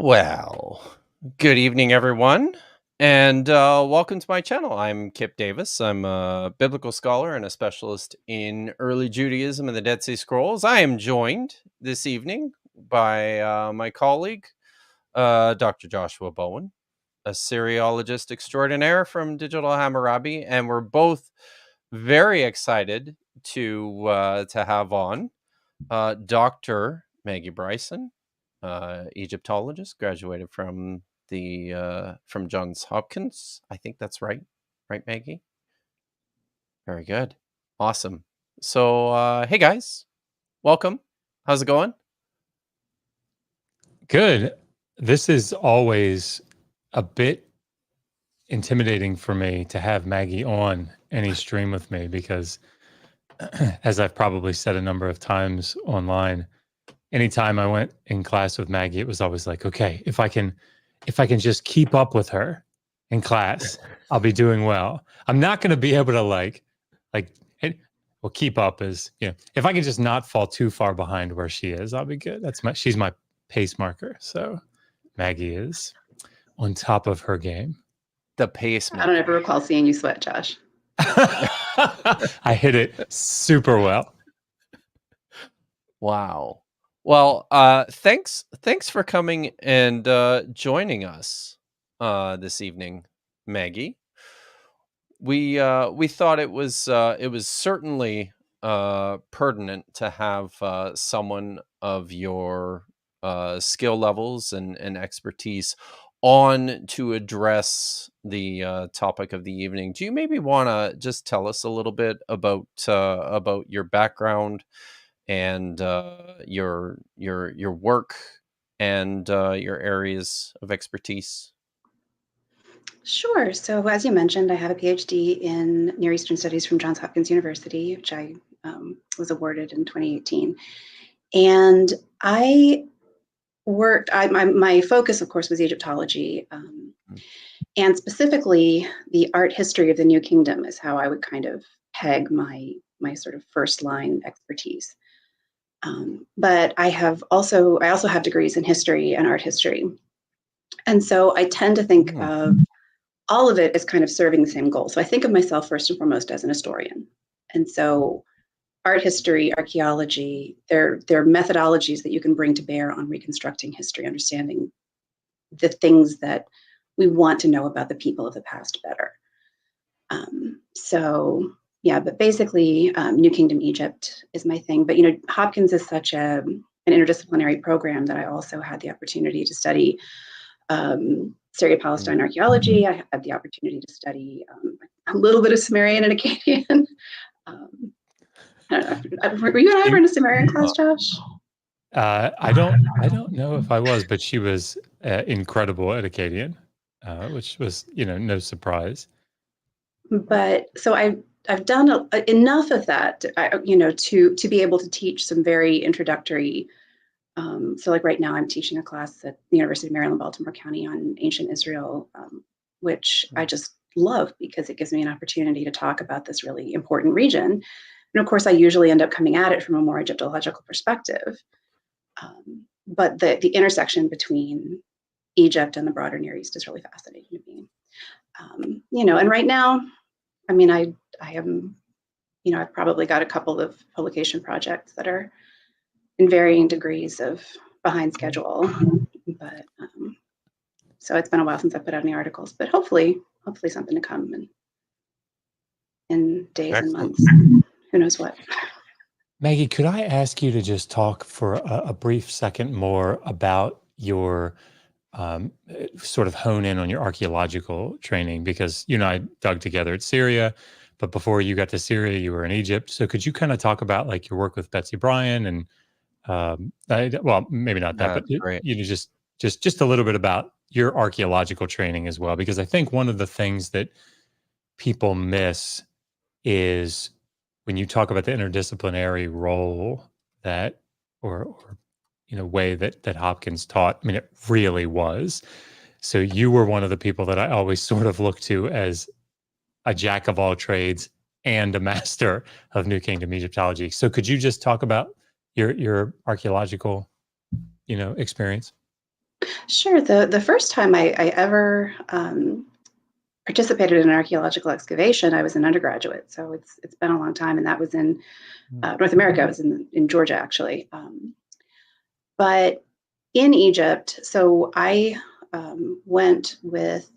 Well, good evening, everyone, and welcome to my channel. I'm Kip Davis. I'm a biblical scholar and a specialist in early Judaism and the Dead Sea Scrolls. I am joined this evening by my colleague, Dr. Joshua Bowen, a Syriologist extraordinaire from Digital Hammurabi, and we're both very excited to have on Dr. Maggie Bryson, Egyptologist, graduated from from Johns Hopkins. I think that's right. Right, Maggie? Very good. Awesome. So, hey guys, welcome. How's it going? Good. This is always a bit intimidating for me to have Maggie on any stream with me because, as I've probably said a number of times online, anytime I went in class with Maggie, it was always like, okay, if I can just keep up with her in class, I'll be doing well. I'm not going to be able to like, well, keep up if I can just not fall too far behind where she is, I'll be good. She's my pace marker. So Maggie is on top of her game. The pace. I don't ever recall seeing you sweat, Josh. I hit it super well. Wow. Well, thanks for coming and joining us this evening, Maggie. We thought it was certainly pertinent to have someone of your skill levels and expertise on to address the topic of the evening. Do you maybe want to just tell us a little bit about your background and your work and your areas of expertise? Sure. So, as you mentioned, I have a PhD in Near Eastern Studies from Johns Hopkins University, which I was awarded in 2018. And my focus, of course, was Egyptology. And specifically, the art history of the New Kingdom is how I would kind of peg my sort of first line expertise. But I also have degrees in history and art history. And so I tend to think of all of it as kind of serving the same goal. So I think of myself first and foremost as an historian. And so art history, archaeology, they're methodologies that you can bring to bear on reconstructing history, understanding the things that we want to know about the people of the past better. But basically, New Kingdom Egypt is my thing. But, Hopkins is such an interdisciplinary program that I also had the opportunity to study Syria-Palestine archaeology. I had the opportunity to study a little bit of Sumerian and Akkadian. I don't know. Were you and I ever in a Sumerian class, Josh? I don't know if I was, but she was incredible at Akkadian, which was, no surprise. But so I've done enough of that, to be able to teach some very introductory. So like right now I'm teaching a class at the University of Maryland, Baltimore County on ancient Israel, which I just love because it gives me an opportunity to talk about this really important region. And of course, I usually end up coming at it from a more Egyptological perspective. But the intersection between Egypt and the broader Near East is really fascinating to me. And right now, I mean, I am, I've probably got a couple of publication projects that are in varying degrees of behind schedule, but so it's been a while since I put out any articles, but hopefully something to come in days and months. Who knows what. Maggie, could I ask you to just talk for a brief second more about your sort of hone in on your archaeological training? Because you and I dug together at Syria, but before you got to Syria, you were in Egypt. So could you kind of talk about like your work with Betsy Bryan and well, maybe not that, but just a little bit about your archaeological training as well, because I think one of the things that people miss is when you talk about the interdisciplinary role that, or way that Hopkins taught. I mean, it really was. So you were one of the people that I always sort of look to as a jack of all trades and a master of New Kingdom Egyptology. So could you just talk about your archaeological, experience? Sure. The first time I ever participated in an archaeological excavation, I was an undergraduate, so it's been a long time, and that was in North America. I was in Georgia, actually. But in Egypt, so I went with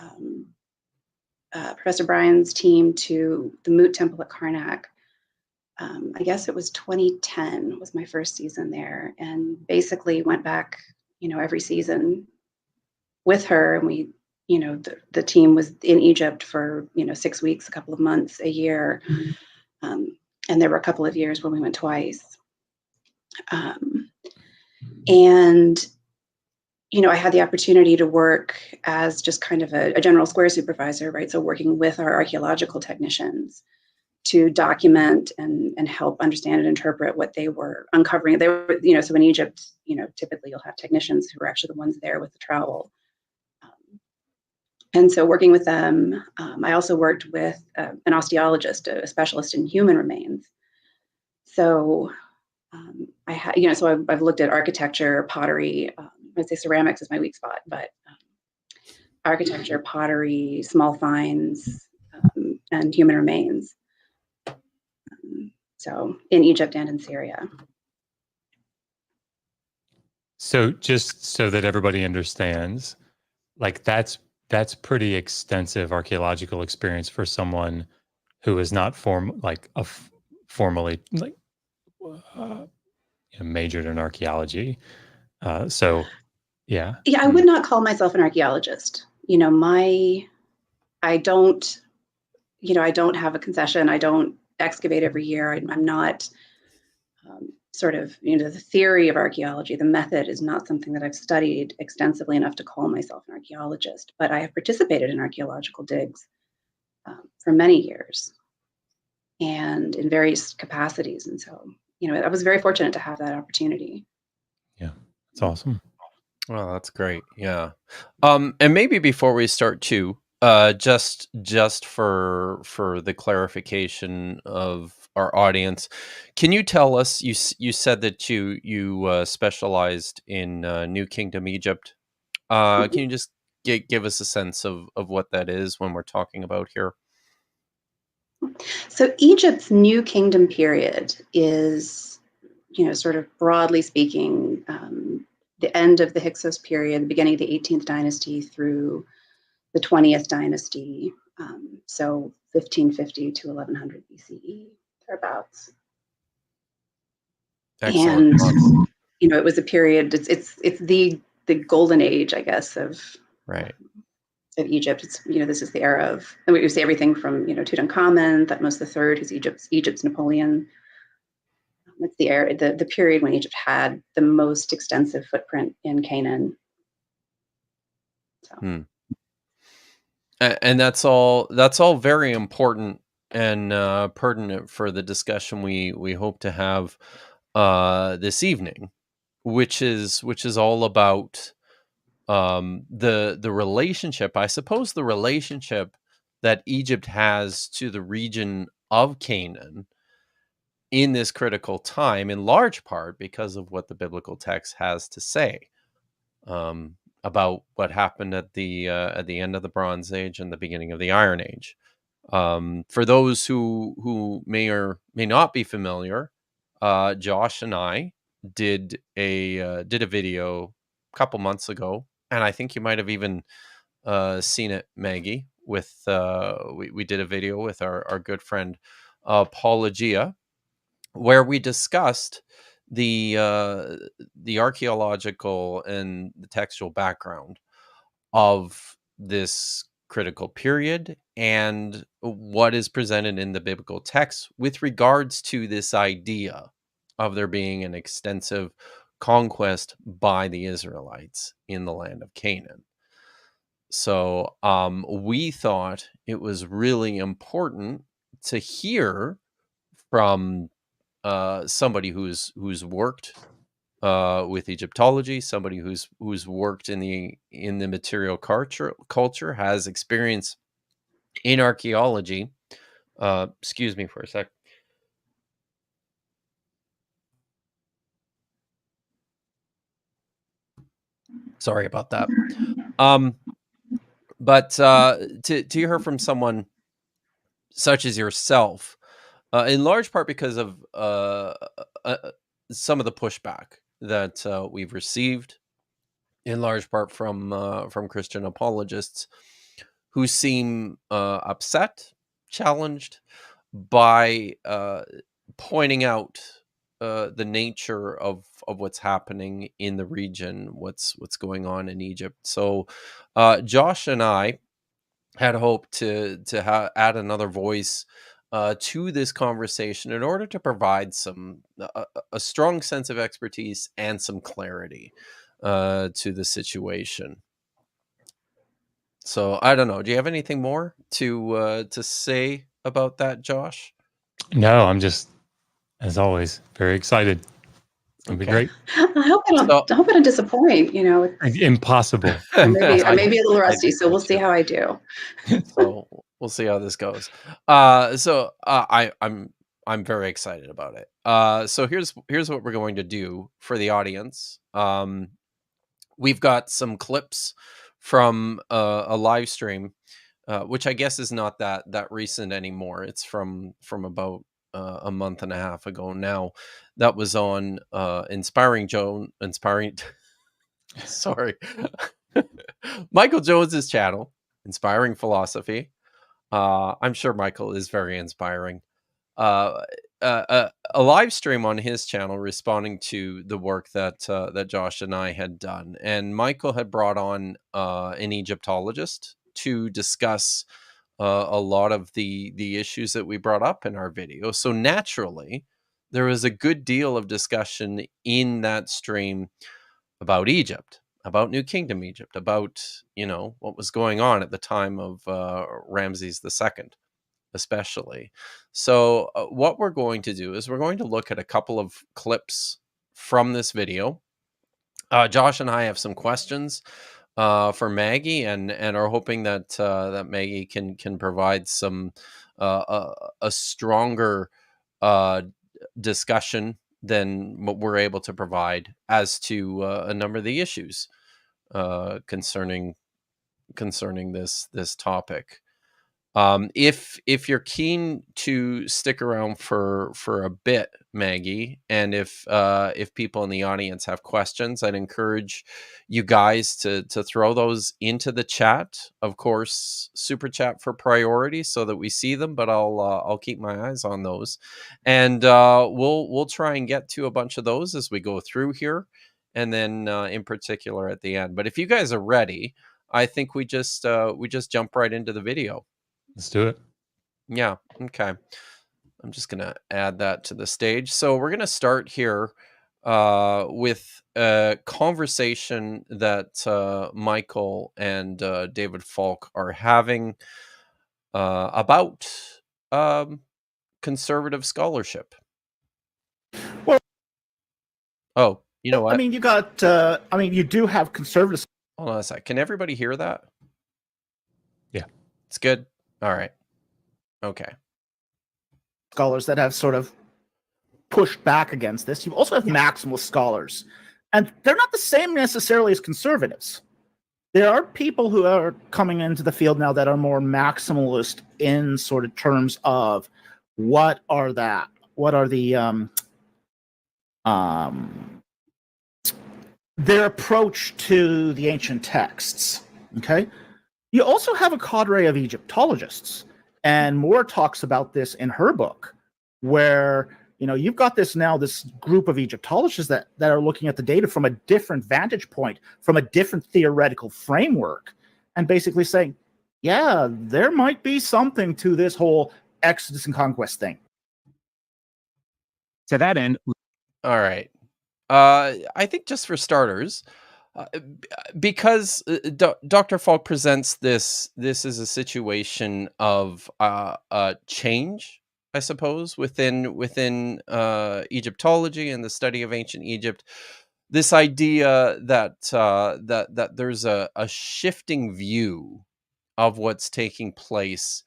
um, Professor Bryan's team to the Moot Temple at Karnak. I guess it was 2010 was my first season there, and basically went back, every season with her, and we, the team was in Egypt for 6 weeks, a couple of months, a year, um, and there were a couple of years when we went twice. And I had the opportunity to work as just kind of a general square supervisor, right? So working with our archaeological technicians to document and help understand and interpret what they were uncovering. They were, so in Egypt, typically you'll have technicians who are actually the ones there with the trowel. And so working with them, I also worked with an osteologist, a specialist in human remains. So I had, so I've looked at architecture, pottery. I'd say ceramics is my weak spot, but architecture, pottery, small finds, and human remains. So in Egypt and in Syria. So just so that everybody understands, like that's pretty extensive archaeological experience for someone who is not formally like majored in archaeology. So yeah. Yeah, I would not call myself an archaeologist. I don't, I don't have a concession. I don't excavate every year. I'm not sort of, the theory of archaeology, the method is not something that I've studied extensively enough to call myself an archaeologist, but I have participated in archaeological digs for many years and in various capacities. And so, I was very fortunate to have that opportunity. Yeah, that's awesome. Oh, that's great. Yeah. And maybe before we start too, just for the clarification of our audience, can you tell us, you said that you specialized in New Kingdom Egypt. Mhm. Can you just give us a sense of what that is when we're talking about here? So Egypt's New Kingdom period is, sort of broadly speaking, the end of the Hyksos period, the beginning of the 18th dynasty through the 20th dynasty. So 1550 to 1100 BCE, thereabouts. Excellent. And it was a period. It's the golden age, I guess, Right. of Egypt. It's this is the era of, and we say everything from Tutankhamun, Thutmose III, who's Egypt's Napoleon. It's the era, the period when Egypt had the most extensive footprint in Canaan. So. And that's all very important and pertinent for the discussion we hope to have this evening, which is all about the relationship, I suppose, the relationship that Egypt has to the region of Canaan in this critical time, in large part because of what the biblical text has to say about what happened at the end of the Bronze Age and the beginning of the Iron Age. For those who may or may not be familiar, Josh and I did a video a couple months ago, and I think you might have even seen it, Maggie. With we did a video with our good friend Paula Gia, where we discussed the archaeological and the textual background of this critical period and what is presented in the biblical text with regards to this idea of there being an extensive conquest by the Israelites in the land of Canaan. So we thought it was really important to hear from somebody who's worked with Egyptology, somebody who's worked in the material culture, has experience in archaeology. Excuse me for a sec. Sorry about that. But to hear from someone such as yourself, in large part because of some of the pushback that we've received, in large part from Christian apologists who seem upset, challenged by pointing out the nature of what's happening in the region, what's going on in Egypt. So Josh and I had hoped to add another voice to this conversation in order to provide a strong sense of expertise and some clarity to the situation. So I don't know. Do you have anything more to say about that, Josh? No, I'm just, as always, very excited. It'll be great. I hope I don't disappoint. Impossible. I may be a I little do rusty, so we'll too. see how I do. So we'll see how this goes. I'm very excited about it. So here's what we're going to do for the audience. We've got some clips from a live stream, which I guess is not that recent anymore. It's from about a month and a half ago now. That was on inspiring. Sorry, Michael Jones's channel, Inspiring Philosophy. I'm sure Michael is very inspiring. A live stream on his channel responding to the work that Josh and I had done, and Michael had brought on an Egyptologist to discuss a lot of the issues that we brought up in our video. So naturally, there was a good deal of discussion in that stream about Egypt, about New Kingdom Egypt, about what was going on at the time of Ramses II. Especially. So what we're going to do is we're going to look at a couple of clips from this video. Josh and I have some questions for Maggie, and are hoping that that Maggie can provide some a stronger discussion than what we're able to provide as to a number of the issues concerning this topic. If you're keen to stick around for a bit, Maggie, and if people in the audience have questions, I'd encourage you guys to throw those into the chat. Of course, super chat for priority so that we see them, but I'll keep my eyes on those, and we'll try and get to a bunch of those as we go through here, and then in particular at the end. But if you guys are ready, I think we just jump right into the video. Let's do it. Yeah. Okay. I'm just going to add that to the stage. So we're going to start here with a conversation that Michael and David Falk are having about conservative scholarship. Well, oh, you know what? I mean, you do have conservative. Hold on a sec. Can everybody hear that? Yeah. It's good. All right. Okay. Scholars that have sort of pushed back against this. You also have maximalist scholars, and they're not the same necessarily as conservatives. There are people who are coming into the field now that are more maximalist in sort of terms of what are the their approach to the ancient texts. Okay. You also have a cadre of Egyptologists, and Moore talks about this in her book, where you've got this group of Egyptologists that are looking at the data from a different vantage point, from a different theoretical framework, and basically saying, yeah, there might be something to this whole Exodus and conquest thing. To that end, all right. I think just for starters, because Dr. Falk presents this as a situation of change, I suppose, within Egyptology and the study of ancient Egypt. This idea that that there's a shifting view of what's taking place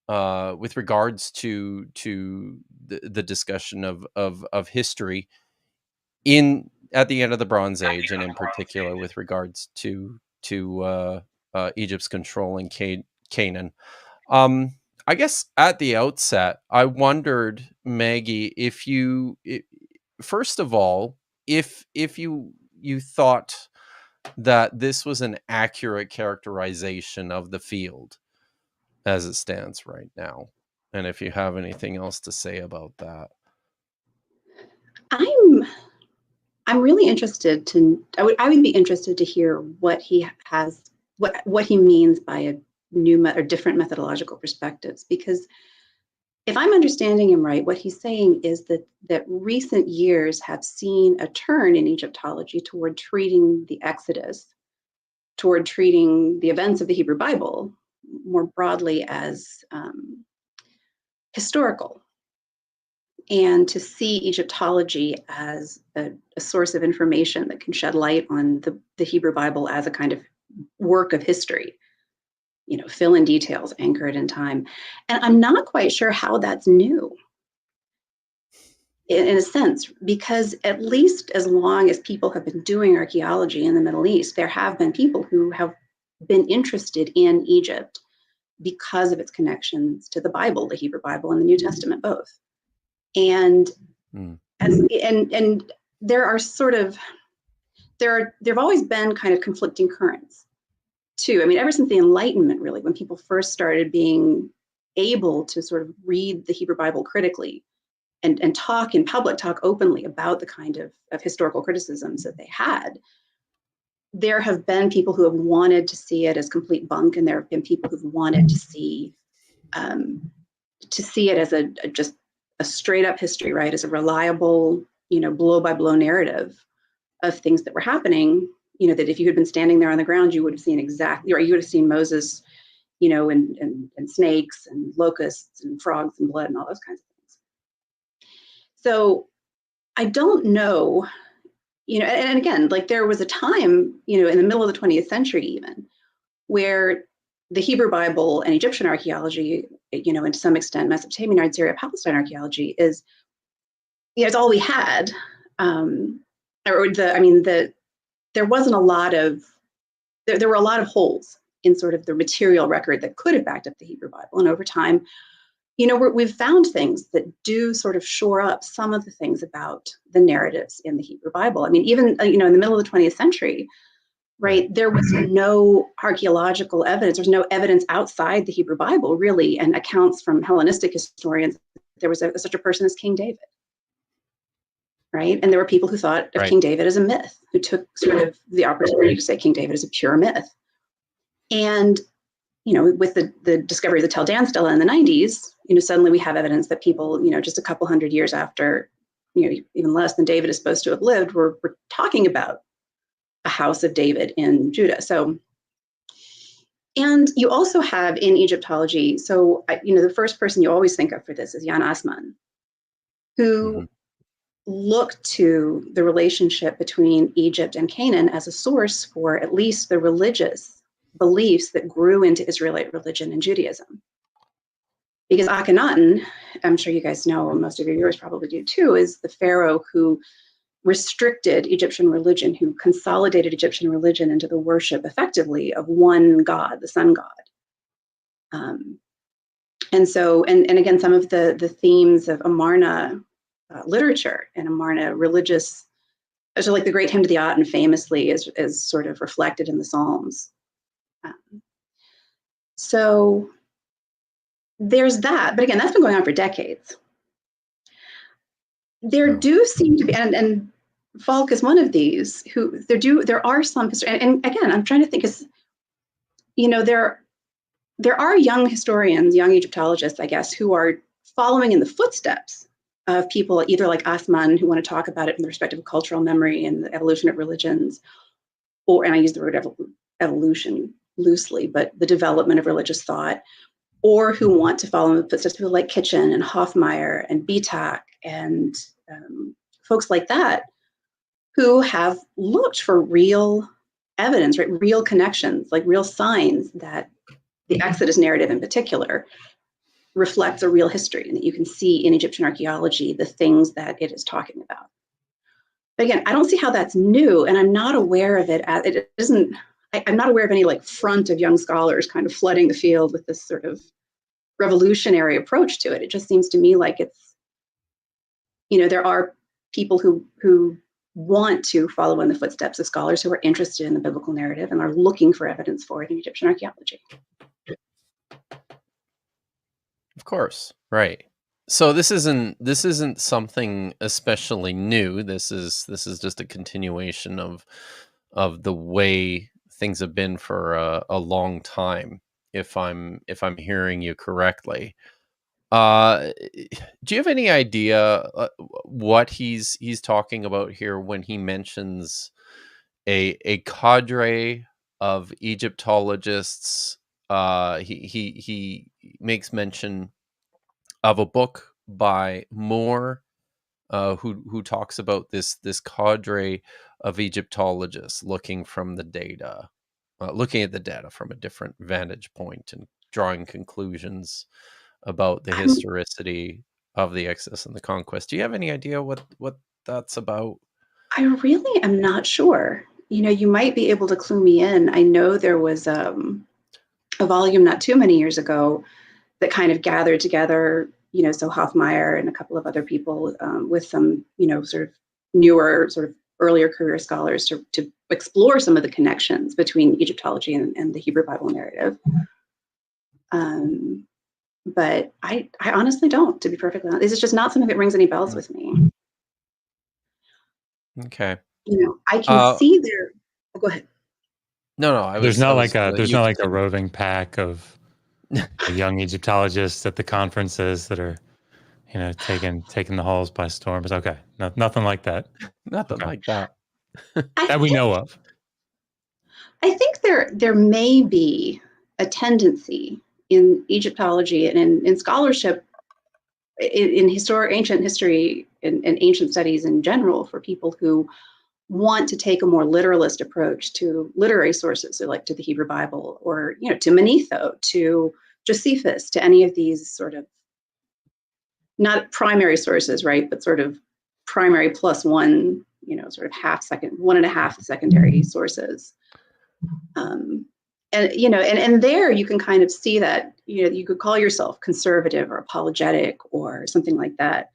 with regards to the discussion of history in at the end of the Bronze Age, and in particular with regards to Egypt's controlling Canaan. I guess at the outset, I wondered, Maggie, if you first of all, if you thought that this was an accurate characterization of the field as it stands right now, and if you have anything else to say about that. I'm really interested to. I would be interested to hear what he has, what he means by a new or different methodological perspectives. Because if I'm understanding him right, what he's saying is that recent years have seen a turn in Egyptology toward treating the Exodus, toward treating the events of the Hebrew Bible more broadly as historical, and to see Egyptology as a source of information that can shed light on the Hebrew Bible as a kind of work of history, fill in details, anchor it in time. And I'm not quite sure how that's new in a sense, because at least as long as people have been doing archaeology in the Middle East, there have been people who have been interested in Egypt because of its connections to the Bible, the Hebrew Bible and the New Testament both. And and there are there've always been kind of conflicting currents too. I mean, ever since the Enlightenment, really, when people first started being able to sort of read the Hebrew Bible critically and talk in public, talk openly about the kind of historical criticisms that they had, there have been people who have wanted to see it as complete bunk, and there have been people who've wanted to see it as just a straight up history, right? As a reliable, blow by blow narrative of things that were happening, that if you had been standing there on the ground, you would have seen exactly, or you would have seen Moses, and snakes and locusts and frogs and blood and all those kinds of things. So I don't know, and again, like there was a time, in the middle of the 20th century even, where the Hebrew Bible and Egyptian archaeology, and to some extent Mesopotamian and Syria Palestine archaeology is, it's all we had. There wasn't a lot of, there were a lot of holes in sort of the material record that could have backed up the Hebrew Bible. And over time, we've found things that do sort of shore up some of the things about the narratives in the Hebrew Bible. I mean, even, in the middle of the 20th century, right, there was no archaeological evidence. There's no evidence outside the Hebrew Bible, really, and accounts from Hellenistic historians. There was such a person as King David, right? And there were people who thought of King David as a myth, who took sort of the opportunity to say King David is a pure myth. And, with the discovery of the Tel Dan stela in the 90s, suddenly we have evidence that people, just a couple hundred years after, even less than David is supposed to have lived, were talking about a house of David in Judah. So, and you also have in Egyptology, so, the first person you always think of for this is Jan Assmann, who looked to the relationship between Egypt and Canaan as a source for at least the religious beliefs that grew into Israelite religion and Judaism. Because Akhenaten, I'm sure you guys know, most of your viewers probably do too, is the pharaoh who restricted Egyptian religion, who consolidated Egyptian religion into the worship effectively of one God, the sun god. And so, and again, some of the themes of Amarna literature and Amarna religious, so like the Great Hymn to the Aten famously is sort of reflected in the Psalms. So there's that, but again, that's been going on for decades. There do seem to be, and Falk is one of these who there are some, and again, I'm trying to think, there are young historians, young Egyptologists, I guess, who are following in the footsteps of people either like Assmann, who want to talk about it from the perspective of cultural memory and the evolution of religions, and I use the word evolution loosely, but the development of religious thought, or who want to follow in the footsteps of people like Kitchen and Hofmeyr and Bitak and folks like that, who have looked for real evidence, right, real connections, like real signs that the Exodus narrative in particular reflects a real history, and that you can see in Egyptian archaeology the things that it is talking about. But again, I don't see how that's new, and I'm not aware of it. It isn't. I'm not aware of any like front of young scholars kind of flooding the field with this sort of revolutionary approach to it. It just seems to me like it's, there are people who want to follow in the footsteps of scholars who are interested in the biblical narrative and are looking for evidence for it in Egyptian archaeology. Of course, right. So this isn't something especially new. This is just a continuation of the way things have been for a long time. If I'm hearing you correctly, do you have any idea what he's talking about here when he mentions a cadre of Egyptologists? He makes mention of a book by Moore, who talks about this cadre of Egyptologists looking at the data from a different vantage point and drawing conclusions about the historicity of the Exodus and the conquest. Do you have any idea what that's about? I really am not sure. You might be able to clue me in. I know there was a volume not too many years ago that kind of gathered together, so Hoffmeyer and a couple of other people with some, sort of newer, sort of earlier career scholars to explore some of the connections between Egyptology and the Hebrew Bible narrative. But I honestly don't, to be perfectly honest. This is just not something that rings any bells with me. Okay. I can see there. Oh, go ahead. No. There's not like a roving pack of young Egyptologists at the conferences that are, taking the halls by storm. It's okay. Nothing like that. Nothing like that. That we know of. I think there may be a tendency in Egyptology and in scholarship, in ancient history and ancient studies in general, for people who want to take a more literalist approach to literary sources, so like to the Hebrew Bible or to Manetho, to Josephus, to any of these sort of not primary sources, right, but sort of primary plus one, sort of one and a half secondary sources. And there you can kind of see that, you could call yourself conservative or apologetic or something like that.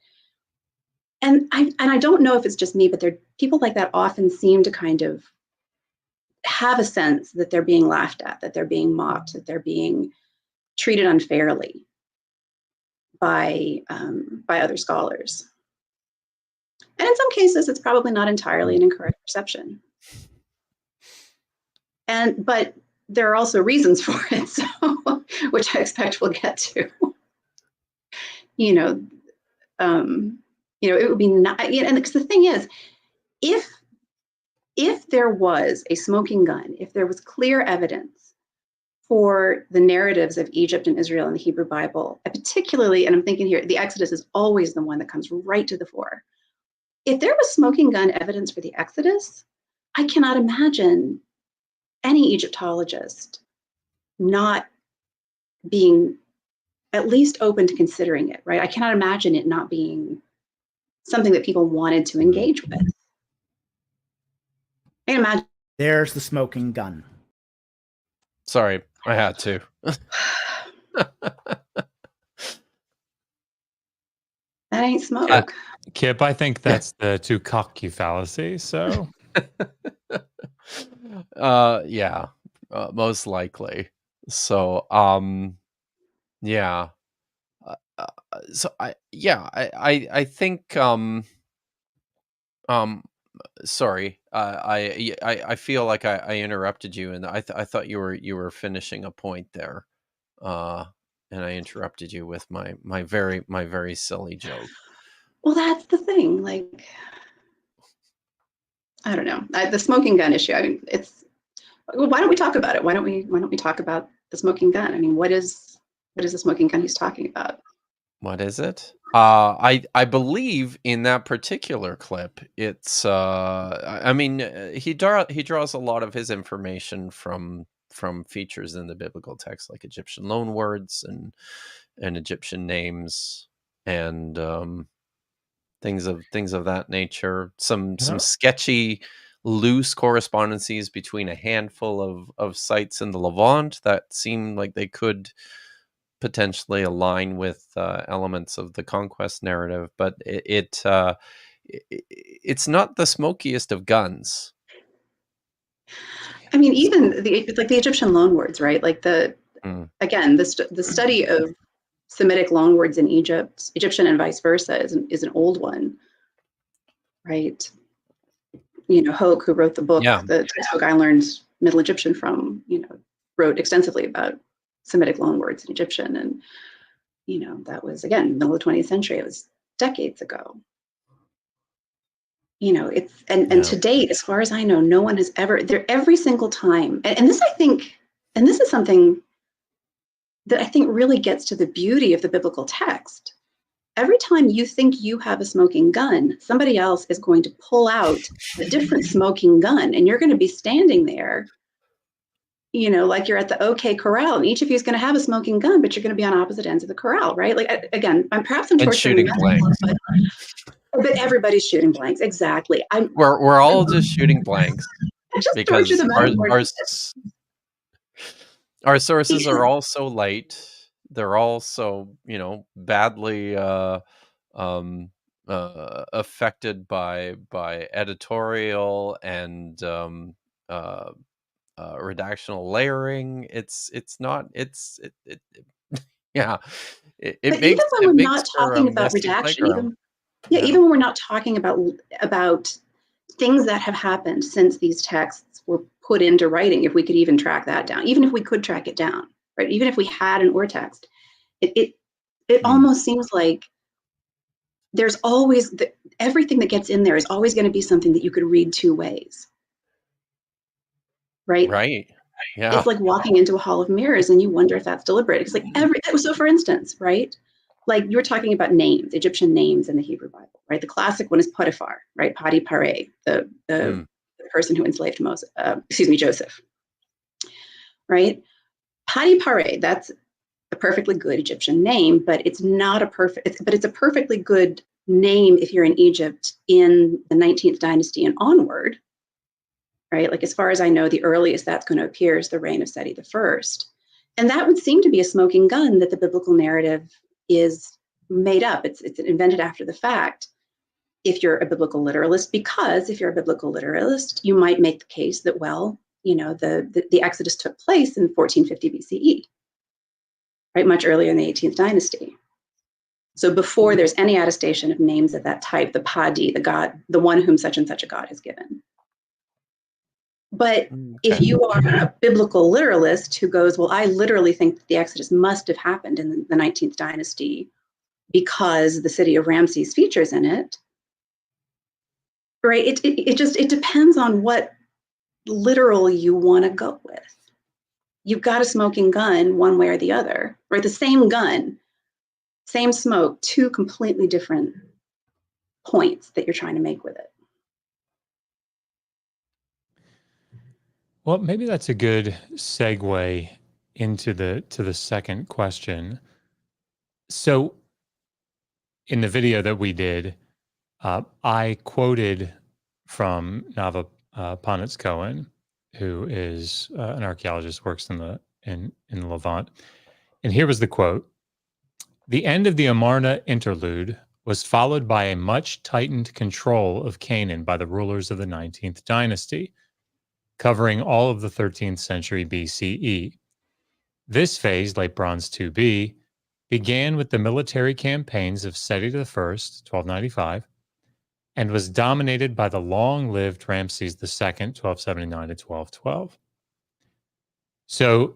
And I don't know if it's just me, but people like that often seem to kind of have a sense that they're being laughed at, that they're being mocked, that they're being treated unfairly by other scholars. And in some cases, it's probably not entirely an incorrect perception. But there are also reasons for it, so which I expect we'll get to. It would be not, and because the thing is, if there was a smoking gun, if there was clear evidence for the narratives of Egypt and Israel in the Hebrew Bible, particularly, and I'm thinking here, the Exodus is always the one that comes right to the fore. If there was smoking gun evidence for the Exodus, I cannot imagine any Egyptologist not being at least open to considering it, right? I cannot imagine it not being something that people wanted to engage with. I can imagine. There's the smoking gun. Sorry, I had to. That ain't smoke. Kip, I think that's the to cock you fallacy. So, yeah, most likely. So, yeah. So I think sorry, I feel like I interrupted you, and I thought you were finishing a point there, and I interrupted you with my very silly joke. Well, that's the thing. Like, I don't know, the smoking gun issue. I mean, why don't we talk about it? Why don't we talk about the smoking gun? I mean, what is the smoking gun he's talking about? What is it? I believe in that particular clip, it's I mean, he draws a lot of his information from features in the biblical text, like Egyptian loanwords and Egyptian names, and things of that nature. Some sketchy, loose correspondences between a handful of sites in the Levant that seem like they could potentially align with elements of the conquest narrative, but it's not the smokiest of guns. I mean, even the Egyptian loanwords, right? Like again, the study of Semitic loanwords in Egyptian and vice versa is an old one, right? Hoke, who wrote the book, the textbook I learned Middle Egyptian from, wrote extensively about Semitic loanwords in Egyptian, and that was, again, middle of the 20th century. It was decades ago. It's and to date, as far as I know, no one has ever every single time. And this, I think, and this is something that I think really gets to the beauty of the biblical text. Every time you think you have a smoking gun, somebody else is going to pull out a different smoking gun, and you're going to be standing there, like you're at the OK Corral, and each of you is going to have a smoking gun, but you're going to be on opposite ends of the corral, right? Like, again, I'm shooting blanks. But everybody's shooting blanks. Exactly. We're all just shooting blanks because our sources are all so light. They're all so badly affected by editorial and redactional layering. It makes even when we're not talking about redaction, even when we're not talking about things that have happened since these texts were put into writing, if we could even track that down, even if we could track it down, right? Even if we had an Ur text, it almost seems like there's always everything that gets in there is always going to be something that you could read two ways, right? Right. Yeah. It's like walking into a hall of mirrors and you wonder if that's deliberate. It's like so for instance, right? Like you were talking about names, Egyptian names in the Hebrew Bible, right? The classic one is Potiphar, right? Padi Pare, the person who enslaved Joseph, right? Padi Pare, that's a perfectly good Egyptian name, but it's not it's a perfectly good name if you're in Egypt in the 19th dynasty and onward, right? Like as far as I know, the earliest that's going to appear is the reign of Seti I. And that would seem to be a smoking gun that the biblical narrative is made up. It's invented after the fact if you're a biblical literalist, because if you're a biblical literalist, you might make the case that, well, the Exodus took place in 1450 BCE, right? Much earlier in the 18th dynasty. So before there's any attestation of names of that type, the Padi, the god, the one whom such and such a god has given. But if you are a biblical literalist who goes, well, I literally think that the Exodus must have happened in the 19th dynasty because the city of Ramses features in it, right? It depends on what literal you want to go with. You've got a smoking gun one way or the other, right? The same gun, same smoke, two completely different points that you're trying to make with it. Well, maybe that's a good segue into the second question. So in the video that we did, I quoted from Nava Panitz Cohen, who is an archaeologist, works in the Levant. And here was the quote: "The end of the Amarna interlude was followed by a much tightened control of Canaan by the rulers of the 19th dynasty, covering all of the 13th century B.C.E. This phase, Late Bronze 2b, began with the military campaigns of Seti I, 1295, and was dominated by the long-lived Ramses II, 1279 to 1212. So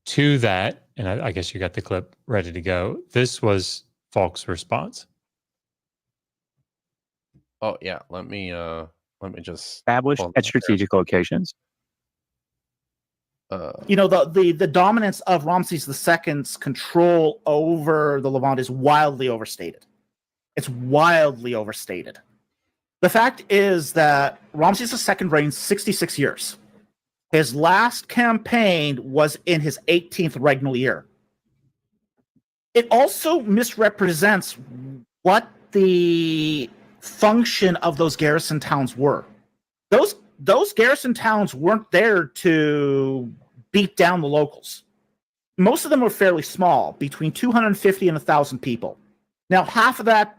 to that, and I guess you got the clip ready to go, this was Falk's response. Oh, yeah. Let me just established at strategic locations. The dominance of Ramses II's control over the Levant is wildly overstated. It's wildly overstated. The fact is that Ramses II reigned 66 years. His last campaign was in his 18th regnal year. It also misrepresents what the function of those garrison towns were. Those garrison towns weren't there to beat down the locals. Most of them were fairly small, between 250 and 1,000 people. Now, half of that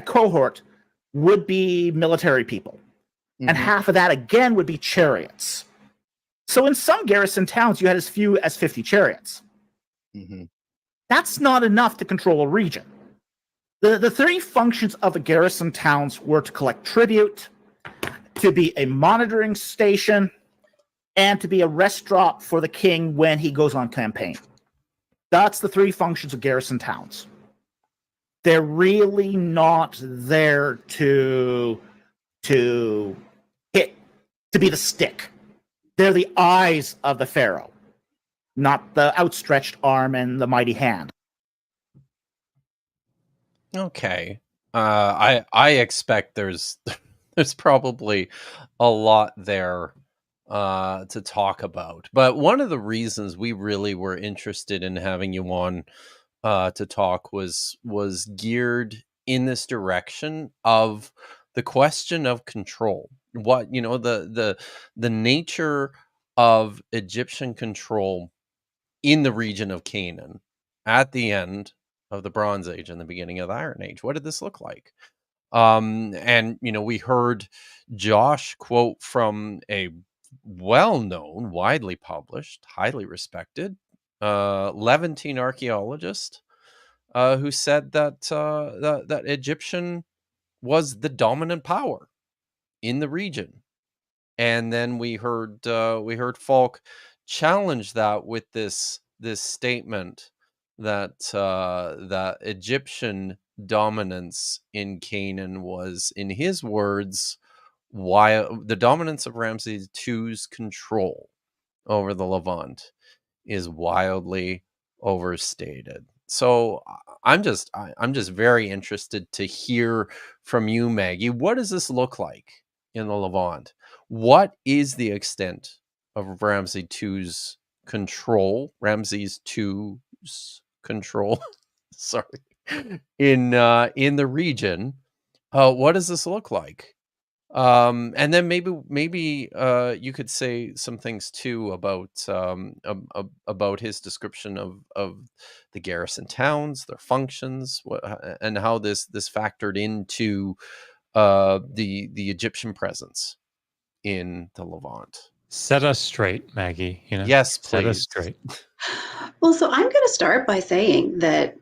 cohort would be military people, and half of that again would be chariots. So in some garrison towns, you had as few as 50 chariots. That's not enough to control a region. The three functions of the garrison towns were to collect tribute, to be a monitoring station, and to be a rest drop for the king when he goes on campaign. That's the three functions of garrison towns. They're really not there to be the stick. They're the eyes of the pharaoh, not the outstretched arm and the mighty hand. Okay. I expect there's probably a lot there to talk about. But one of the reasons we really were interested in having you on to talk was geared in this direction of the question of control. What, the nature of Egyptian control in the region of Canaan at the end of the Bronze Age and the beginning of the Iron Age. What did this look like? And we heard Josh quote from a well-known, widely published, highly respected Levantine archaeologist who said that that Egyptian was the dominant power in the region. And then we heard Falk challenge that with this statement that that Egyptian dominance in Canaan was, in his words, why the dominance of Ramses II's control over the Levant is wildly overstated. So I'm just very interested to hear from you, Maggie. What does this look like in the Levant? What is the extent of Ramses II's control? Sorry, in the region. What does this look like? And then maybe you could say some things too about his description of the garrison towns, their functions, and how this factored into the Egyptian presence in the Levant. Set us straight, Maggie. Yes, please. Set us straight. Well, so I'm going to start by saying that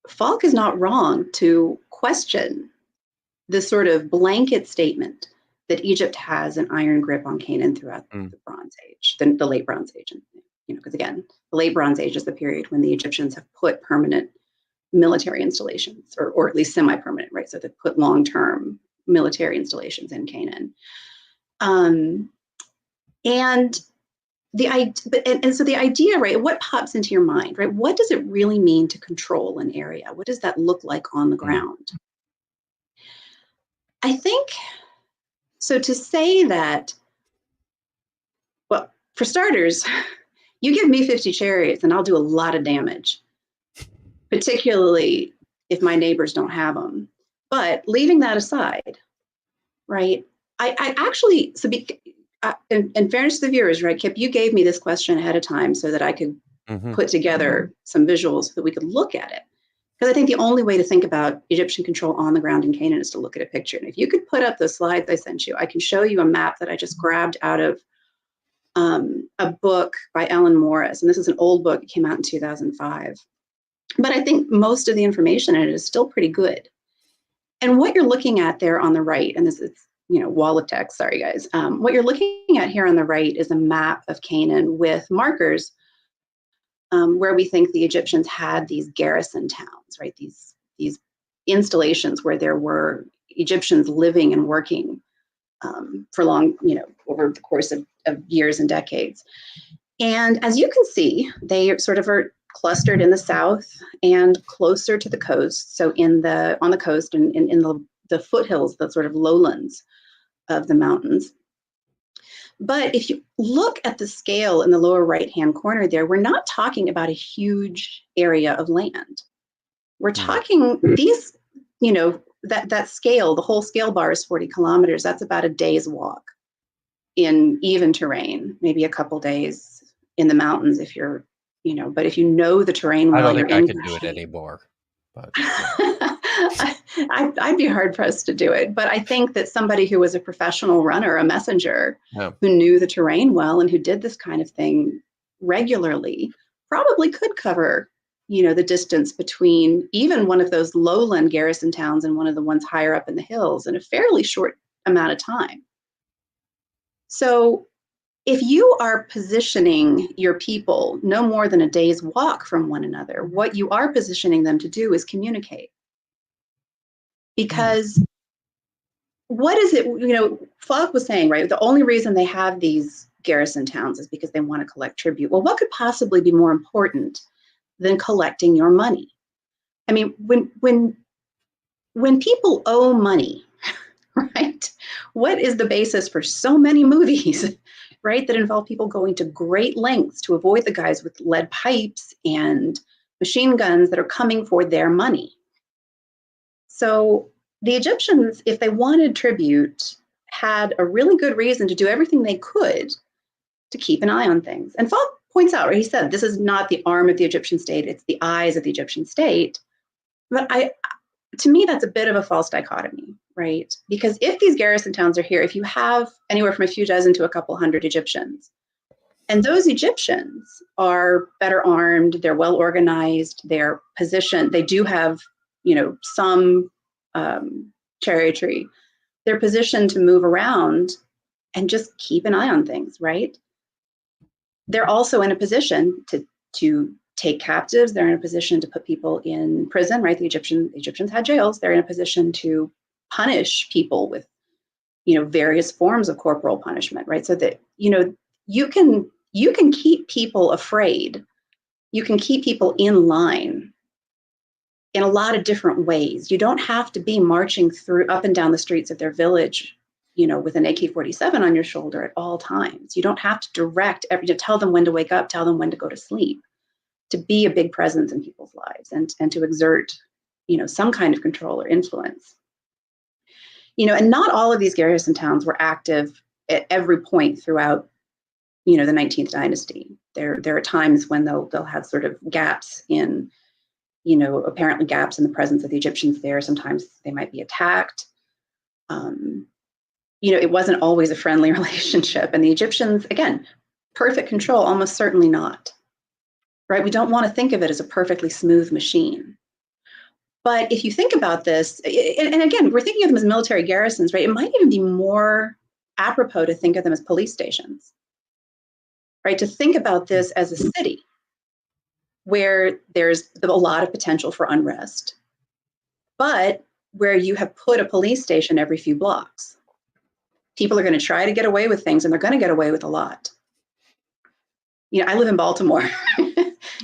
Falk is not wrong to question this sort of blanket statement that Egypt has an iron grip on Canaan throughout the Bronze Age, the late Bronze Age. And, because again, the late Bronze Age is the period when the Egyptians have put permanent military installations, or at least semi-permanent, right? So they put long-term military installations in Canaan. And so the idea, right, what pops into your mind, right? What does it really mean to control an area? What does that look like on the ground? I think, so to say that, well, for starters, you give me 50 chariots and I'll do a lot of damage, particularly if my neighbors don't have them. But leaving that aside, right, I actually, in fairness to the viewers, right, Kip, you gave me this question ahead of time so that I could put together some visuals so that we could look at it. Because I think the only way to think about Egyptian control on the ground in Canaan is to look at a picture. And if you could put up the slides I sent you, I can show you a map that I just grabbed out of a book by Ellen Morris. And this is an old book. It came out in 2005. But I think most of the information in it is still pretty good. And what you're looking at there on the right, and this is, wall of text, sorry guys. What you're looking at here on the right is a map of Canaan with markers where we think the Egyptians had these garrison towns, right? These installations where there were Egyptians living and working for long, over the course of years and decades. And as you can see, they sort of are clustered in the south and closer to the coast. So on the coast and in the foothills, the sort of lowlands of the mountains. But if you look at the scale in the lower right-hand corner there, we're not talking about a huge area of land. We're talking, that scale, the whole scale bar is 40 kilometers. That's about a day's walk in even terrain, maybe a couple days in the mountains if you're, but if you know the terrain well, I don't you're think I in could good do it shape. anymore. But I'd be hard pressed to do it. But I think that somebody who was a professional runner, a messenger, yeah. who knew the terrain well and who did this kind of thing regularly probably could cover, the distance between even one of those lowland garrison towns and one of the ones higher up in the hills in a fairly short amount of time. So if you are positioning your people no more than a day's walk from one another, what you are positioning them to do is communicate. Because what is it, Falk was saying, right, the only reason they have these garrison towns is because they want to collect tribute. Well, what could possibly be more important than collecting your money? I mean, when people owe money, right, what is the basis for so many movies, right, that involve people going to great lengths to avoid the guys with lead pipes and machine guns that are coming for their money? So the Egyptians, if they wanted tribute, had a really good reason to do everything they could to keep an eye on things. And Falk points out, he said, this is not the arm of the Egyptian state, it's the eyes of the Egyptian state. But to me, that's a bit of a false dichotomy, right? Because if these garrison towns are here, if you have anywhere from a few dozen to a couple hundred Egyptians, and those Egyptians are better armed, they're well organized, they're positioned, they do have, some chariotry, they're positioned to move around and just keep an eye on things, right? They're also in a position to take captives. They're in a position to put people in prison, right? The Egyptians had jails. They're in a position to punish people with, various forms of corporal punishment, right? So that, you can keep people afraid. You can keep people in line in a lot of different ways. You don't have to be marching through up and down the streets of their village, with an AK-47 on your shoulder at all times. You don't have to tell them when to wake up, tell them when to go to sleep, to be a big presence in people's lives and to exert, some kind of control or influence. And not all of these garrison towns were active at every point throughout, the 19th dynasty. There are times when they'll have sort of gaps in, apparently gaps in the presence of the Egyptians there. Sometimes they might be attacked. It wasn't always a friendly relationship. And the Egyptians, again, perfect control, almost certainly not. Right? We don't want to think of it as a perfectly smooth machine. But if you think about this, and again, we're thinking of them as military garrisons, right? It might even be more apropos to think of them as police stations, right? To think about this as a city where there's a lot of potential for unrest, but where you have put a police station every few blocks. People are going to try to get away with things, and they're going to get away with a lot. I live in Baltimore.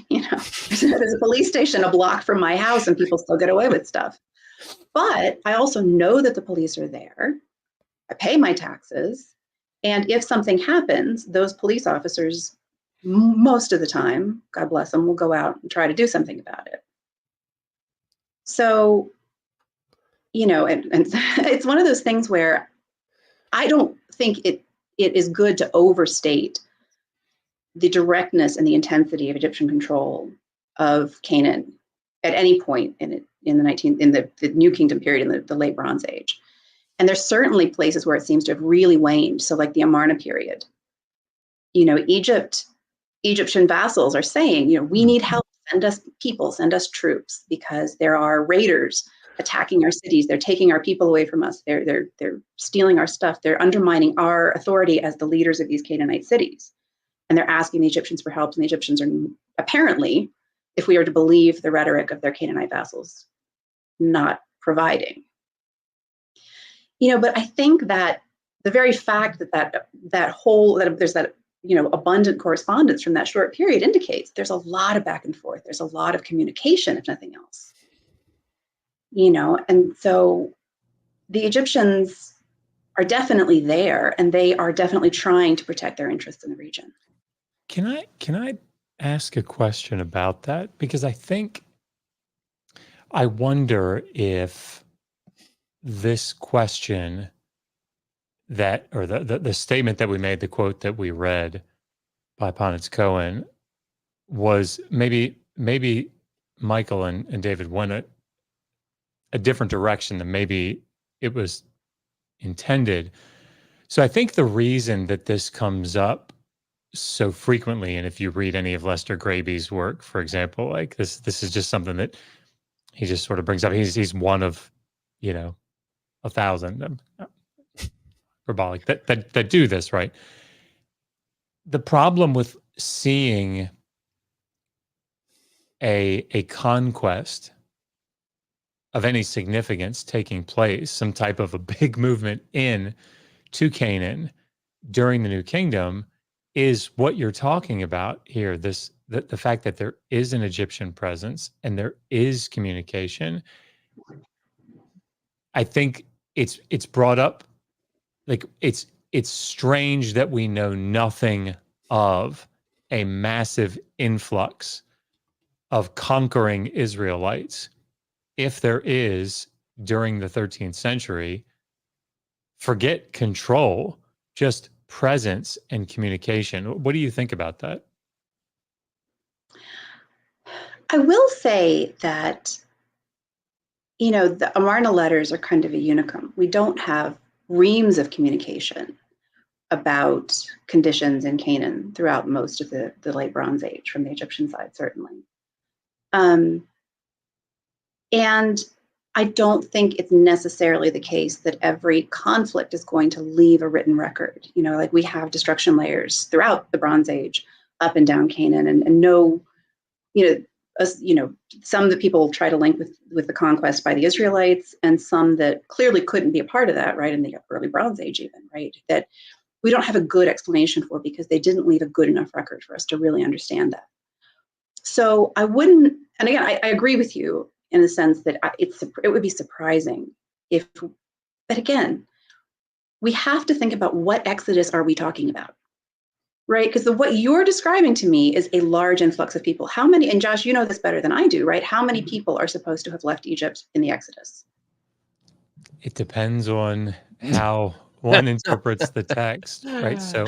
There's a police station a block from my house and people still get away with stuff. But I also know that the police are there. I pay my taxes. And if something happens, those police officers, most of the time, God bless them, will go out and try to do something about it. So, and it's one of those things where I don't think it is good to overstate the directness and the intensity of Egyptian control of Canaan at any point in the New Kingdom period in the late Bronze Age. And there's certainly places where it seems to have really waned. So like the Amarna period, Egyptian vassals are saying, we need help, send us people, send us troops, because there are raiders attacking our cities. They're taking our people away from us. They're stealing our stuff. They're undermining our authority as the leaders of these Canaanite cities. And they're asking the Egyptians for help. And the Egyptians are apparently, if we are to believe the rhetoric of their Canaanite vassals, not providing. But I think that the very fact that there's that, abundant correspondence from that short period indicates there's a lot of back and forth. There's a lot of communication, if nothing else. And so the Egyptians are definitely there, and they are definitely trying to protect their interests in the region. Can I ask a question about that? Because I wonder if this question that, or the statement that we made, the quote that we read by Ponitz Cohen, was maybe Michael and David went a different direction than maybe it was intended. So I think the reason that this comes up so frequently, and if you read any of Lester Graby's work, for example, like this is just something that he just sort of brings up. He's one of, 1,000 hyperbolic that do this, right? The problem with seeing a conquest of any significance taking place, some type of a big movement in to Canaan during the New Kingdom, is what you're talking about here. The fact that there is an Egyptian presence and there is communication. I think it's brought up, like it's strange that we know nothing of a massive influx of conquering Israelites, if there is, during the 13th century. Forget control, just presence and communication. What do you think about that? I will say that, the Amarna letters are kind of a unicum. We don't have reams of communication about conditions in Canaan throughout most of the late Bronze Age, from the Egyptian side, certainly. And I don't think it's necessarily the case that every conflict is going to leave a written record. Like we have destruction layers throughout the Bronze Age, up and down Canaan, and no, some that people try to link with the conquest by the Israelites, and some that clearly couldn't be a part of that, right, in the early Bronze Age even, right, that we don't have a good explanation for, because they didn't leave a good enough record for us to really understand that. So I wouldn't, and again, I agree with you in the sense that it would be surprising if, but again, we have to think about what Exodus are we talking about, right? Because what you're describing to me is a large influx of people. How many, and Josh, you know this better than I do, right? How many people are supposed to have left Egypt in the Exodus? It depends on how one interprets the text, right? So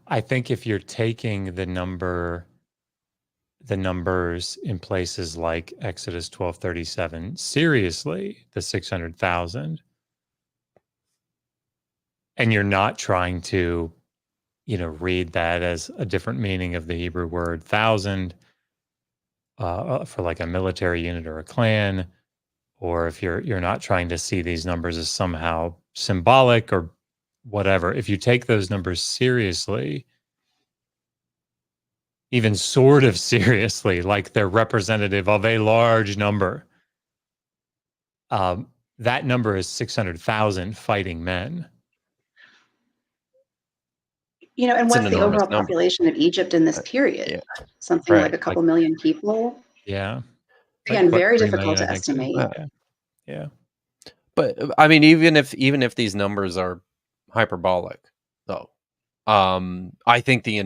I think if you're taking the numbers in places like Exodus 12:37 seriously, the 600,000, and you're not trying to, read that as a different meaning of the Hebrew word thousand, for like a military unit or a clan, or if you're not trying to see these numbers as somehow symbolic or whatever, if you take those numbers seriously, even sort of seriously, like they're representative of a large number, that number is 600,000 fighting men. And It's an what's the enormous overall number. population of Egypt in this period? Yeah. Something Right. like a couple million people. Yeah. Again, Like very 3 difficult million, I to think so. estimate. Yeah. But I mean, even if these numbers are hyperbolic, though, I think the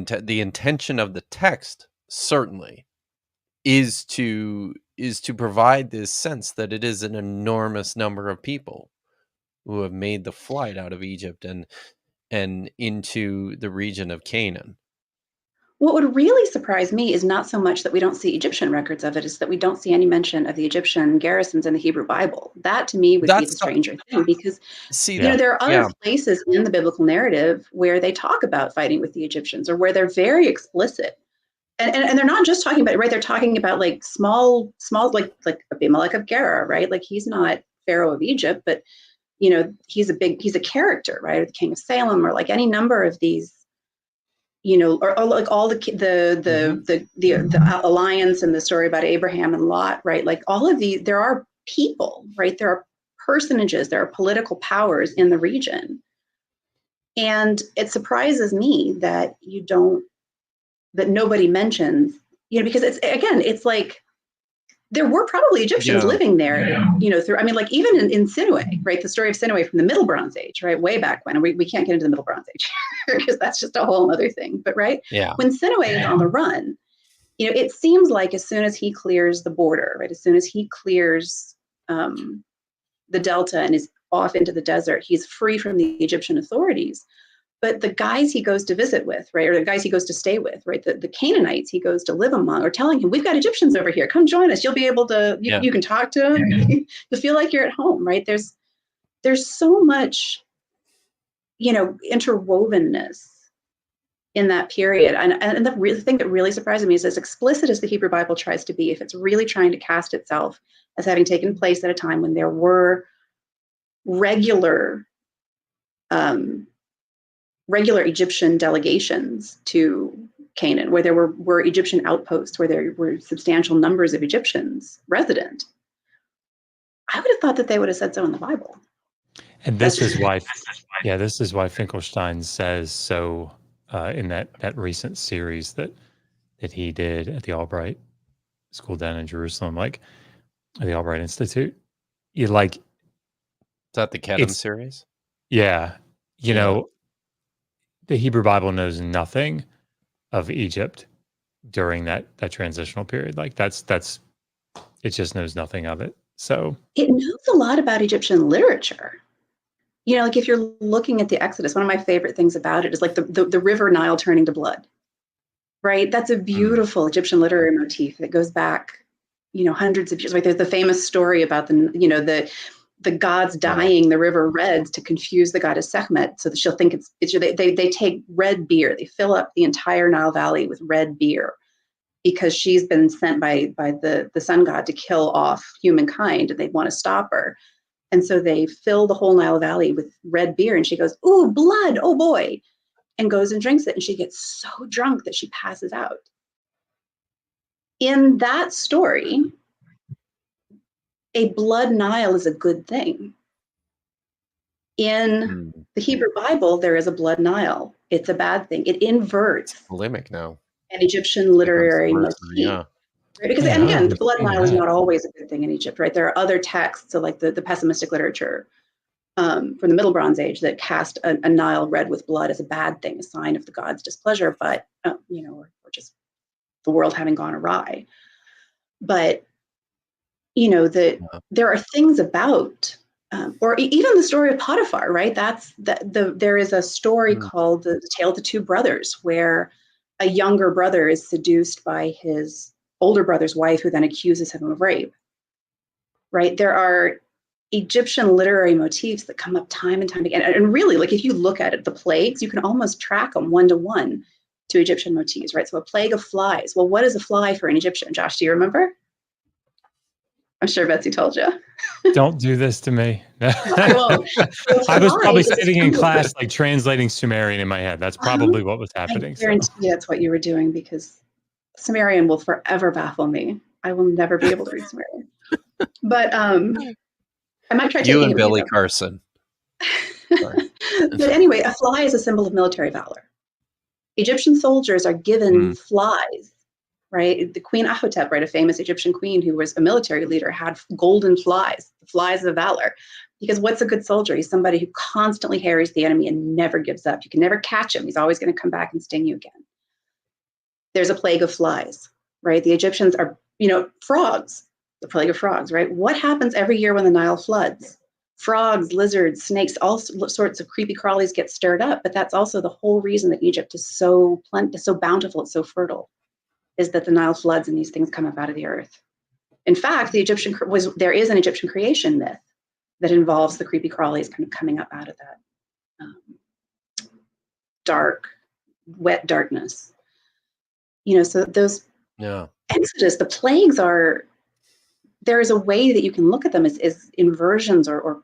intention of the text certainly is to provide this sense that it is an enormous number of people who have made the flight out of Egypt and into the region of Canaan. What would really surprise me is not so much that we don't see Egyptian records of it, is that we don't see any mention of the Egyptian garrisons in the Hebrew Bible. That to me would be the That's stranger thing, because see there are other places in the biblical narrative where they talk about fighting with the Egyptians, or where they're very explicit. And they're not just talking about, right, they're talking about like small, like Abimelech of Gerar, right? Like he's not Pharaoh of Egypt, but he's a character, right? Or the king of Salem, or like any number of these, or like all the alliance and the story about Abraham and Lot, right? Like all of these, there are people, right? There are personages, there are political powers in the region. And it surprises me that that nobody mentions, because it's like, there were probably Egyptians living there, like even in Sinuhe, right? The story of Sinuhe from the Middle Bronze Age, right? Way back when, and we can't get into the Middle Bronze Age because that's just a whole other thing. But right, when Sinuhe is on the run, it seems like as soon as he clears the border, right? As soon as he clears the Delta and is off into the desert. He's free from the Egyptian authorities. But the guys he goes to visit with, right, or the guys he goes to stay with, right, the Canaanites he goes to live among are telling him, we've got Egyptians over here. Come join us. You'll be able to, you can talk to them. You feel like you're at home, right? There's so much, interwovenness in that period. And the thing that really surprised me is, as explicit as the Hebrew Bible tries to be, if it's really trying to cast itself as having taken place at a time when there were regular Egyptian delegations to Canaan, where there were Egyptian outposts, where there were substantial numbers of Egyptians resident, I would have thought that they would have said so in the Bible. And this is why Finkelstein says so in that recent series that he did at the Albright School down in Jerusalem, like at the Albright Institute. Is that the Kedem series? Yeah. The Hebrew Bible knows nothing of Egypt during that transitional period. Like it just knows nothing of it. So it knows a lot about Egyptian literature. Like if you're looking at the Exodus, one of my favorite things about it is like the river Nile turning to blood, right? That's a beautiful Egyptian literary motif that goes back, hundreds of years. Right? There's the famous story about the gods dyeing the river red to confuse the goddess Sekhmet, so that she'll think they take red beer. They fill up the entire Nile Valley with red beer because she's been sent by the sun god to kill off humankind, and they want to stop her. And so they fill the whole Nile Valley with red beer, and she goes, "Ooh, blood, oh boy," and goes and drinks it, and she gets so drunk that she passes out. In that story, a blood Nile is a good thing. In the Hebrew Bible, there is a blood Nile. It's a bad thing. It inverts polemic now an Egyptian literary motif. Yeah. Right? Because, and again, the blood Nile is not always a good thing in Egypt, right? There are other texts, so like the pessimistic literature from the Middle Bronze Age that cast a Nile red with blood as a bad thing, a sign of the god's displeasure, but, or just the world having gone awry. But there are things about, or even the story of Potiphar, right? There is a story called the Tale of the Two Brothers, where a younger brother is seduced by his older brother's wife, who then accuses him of rape. Right? There are Egyptian literary motifs that come up time and time again, and really, like if you look at it, the plagues, you can almost track them one-to-one to Egyptian motifs, right? So a plague of flies. Well, what is a fly for an Egyptian? Josh, do you remember? I'm sure Betsy told you. Don't do this to me. I won't. I was probably sitting in class, like translating Sumerian in my head. That's probably what was happening. I guarantee that's what you were doing, because Sumerian will forever baffle me. I will never be able to read Sumerian. But I might try you and Billy Carson. But anyway, a fly is a symbol of military valor. Egyptian soldiers are given flies. Right, the Queen Ahotep, right, a famous Egyptian queen who was a military leader, had golden flies, the flies of valor. Because what's a good soldier? He's somebody who constantly harries the enemy and never gives up. You can never catch him. He's always going to come back and sting you again. There's a plague of flies, right? The Egyptians are, frogs, the plague of frogs, right? What happens every year when the Nile floods? Frogs, lizards, snakes, all sorts of creepy crawlies get stirred up. But that's also the whole reason that Egypt is so bountiful, it's so fertile, is that the Nile floods and these things come up out of the earth. In fact, there is an Egyptian creation myth that involves the creepy crawlies kind of coming up out of that dark, wet darkness. So those Exodus, the plagues there is a way that you can look at them as inversions or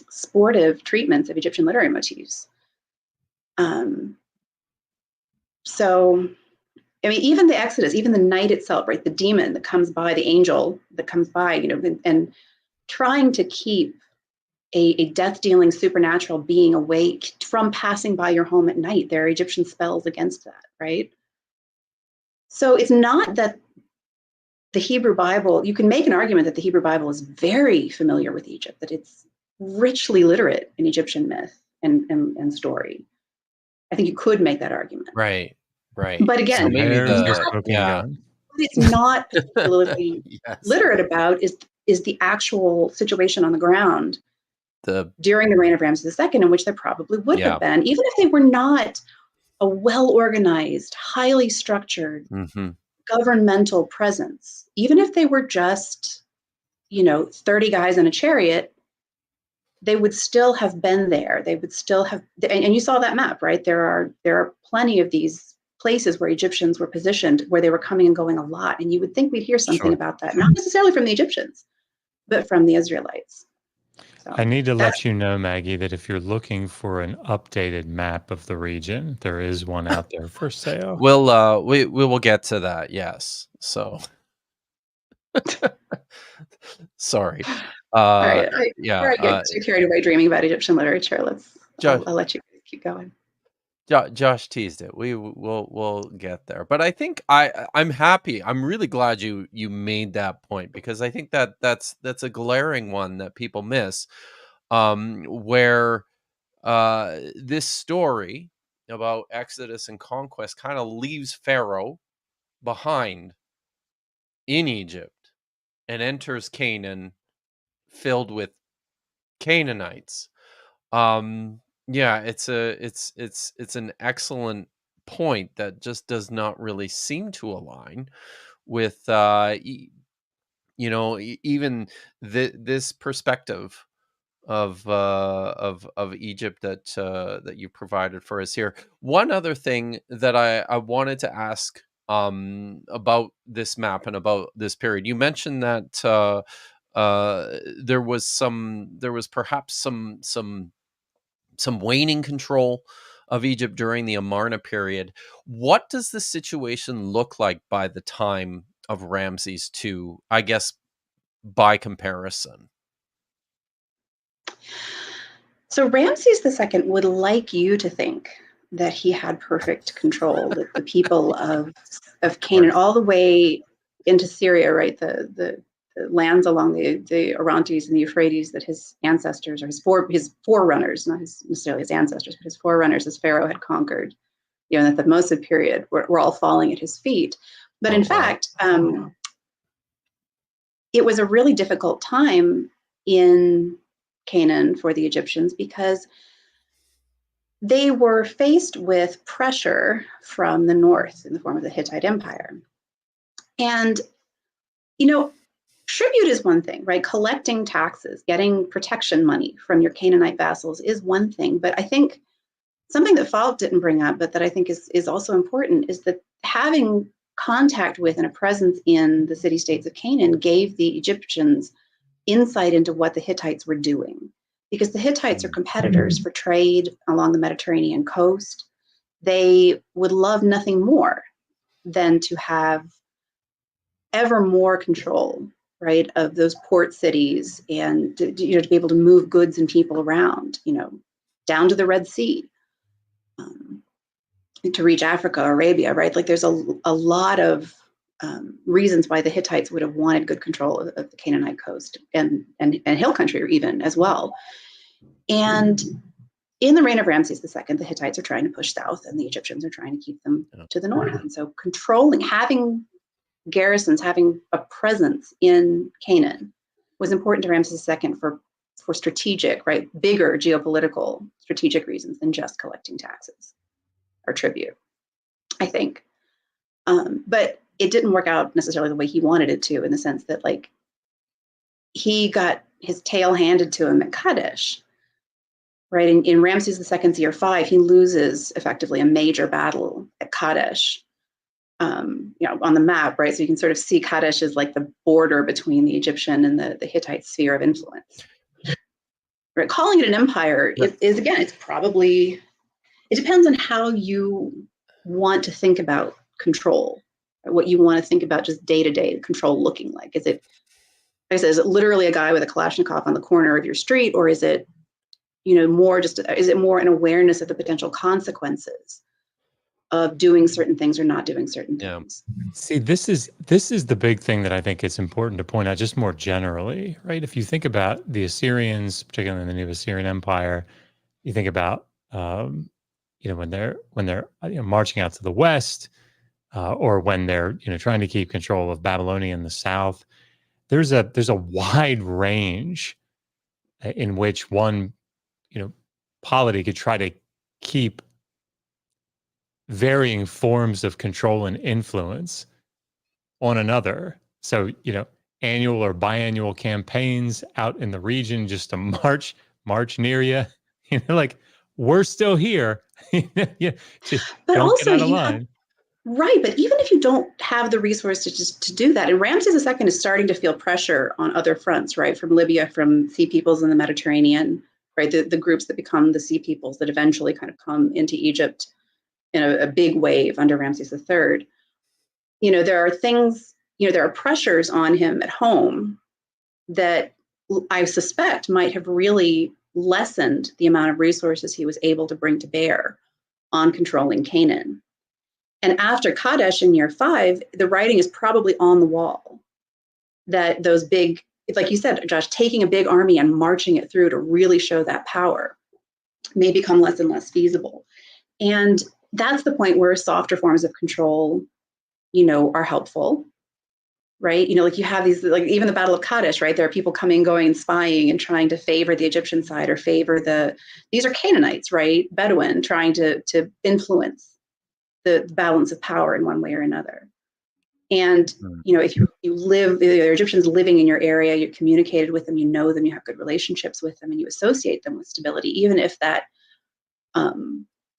sportive treatments of Egyptian literary motifs. So, I mean, even the Exodus, even the night itself, right? The demon that comes by, the angel that comes by, and trying to keep a death-dealing supernatural being awake from passing by your home at night. There are Egyptian spells against that, right? So it's not that the Hebrew Bible, you can make an argument that the Hebrew Bible is very familiar with Egypt, that it's richly literate in Egyptian myth and story. I think you could make that argument. Right. But again, so maybe what it's not particularly literate about is the actual situation on the ground during the reign of Ramses II, in which there probably would have been, even if they were not a well-organized, highly structured governmental presence, even if they were just, 30 guys in a chariot, they would still have been there. They would still have, and you saw that map, right? There are plenty of these places where Egyptians were positioned, where they were coming and going a lot, and you would think we'd hear something about that, not necessarily from the Egyptians, but from the Israelites. So I need to let you know, Maggie, that if you're looking for an updated map of the region, there is one out there for sale. We will get to that. Yes. So, sorry. All right. Yeah. Before I get too carried away dreaming about Egyptian literature, I'll let you keep going. Josh teased it. We'll get there, but I think I'm happy. I'm really glad you made that point, because I think that's a glaring one that people miss, where this story about Exodus and conquest kind of leaves Pharaoh behind in Egypt and enters Canaan filled with Canaanites. Yeah, it's an excellent point that just does not really seem to align with even this perspective of Egypt that you provided for us here. One other thing that I wanted to ask about this map and about this period. You mentioned that there was perhaps some waning control of Egypt during the Amarna period. What does the situation look like by the time of Ramses II, I guess, by comparison? So Ramses II would like you to think that he had perfect control, that the people of Canaan, all the way into Syria, right, the lands along the Orontes and the Euphrates, that his ancestors, or his forerunners, not necessarily his ancestors, but his forerunners as Pharaoh had conquered, that the Mossad period were all falling at his feet. But in fact, it was a really difficult time in Canaan for the Egyptians, because they were faced with pressure from the north in the form of the Hittite Empire. And, tribute is one thing, right? Collecting taxes, getting protection money from your Canaanite vassals is one thing. But I think something that Falk didn't bring up, but that I think is also important, is that having contact with and a presence in the city-states of Canaan gave the Egyptians insight into what the Hittites were doing, because the Hittites are competitors for trade along the Mediterranean coast. They would love nothing more than to have ever more control, right, of those port cities, and to be able to move goods and people around, down to the Red Sea, to reach Africa, Arabia, right? Like, there's a lot of reasons why the Hittites would have wanted good control of the Canaanite coast and hill country even as well. And in the reign of Ramses II, the Hittites are trying to push south, and the Egyptians are trying to keep them to the north. And so having garrisons, having a presence in Canaan was important to Ramses II for strategic, right, bigger geopolitical strategic reasons than just collecting taxes or tribute, I think. But it didn't work out necessarily the way he wanted it to, in the sense that, like, he got his tail handed to him at Kadesh, right? In Ramses II's year 5, he loses effectively a major battle at Kadesh, on the map, right? So you can sort of see Kadesh as like the border between the Egyptian and the Hittite sphere of influence. Right? Calling it an empire is again, it depends on how you want to think about control, what you want to think about just day-to-day control looking like. Is it, like I said, is it literally a guy with a Kalashnikov on the corner of your street, or is it, is it more an awareness of the potential consequences of doing certain things or not doing certain things? See, this is the big thing that I think it's important to point out, just more generally, right? If you think about the Assyrians, particularly in the New Assyrian Empire, you think about when they're marching out to the west, or when they're trying to keep control of Babylonia in the south. There's a wide range in which one, polity could try to keep varying forms of control and influence on another. So, annual or biannual campaigns out in the region just to march near you. Like, we're still here. Just But don't get also out of you have, line. right, but even if you don't have the resources to do that, and Ramses II is starting to feel pressure on other fronts, right, from Libya, from Sea Peoples in the Mediterranean, right, the groups that become the Sea Peoples that eventually kind of come into Egypt in a big wave under Ramses III. There are things, there are pressures on him at home that I suspect might have really lessened the amount of resources he was able to bring to bear on controlling Canaan. And after Kadesh in year 5, the writing is probably on the wall that those big, like you said, Josh, taking a big army and marching it through to really show that power may become less and less feasible. And that's the point where softer forms of control, are helpful, right? Like you have these, like even the Battle of Kadesh, right? There are people coming, going, and spying and trying to favor the Egyptian side or favor these are Canaanites, right? Bedouin trying to influence the balance of power in one way or another. And, if you live, there are Egyptians living in your area, you're communicated with them, you know them, you have good relationships with them, and you associate them with stability, even if that,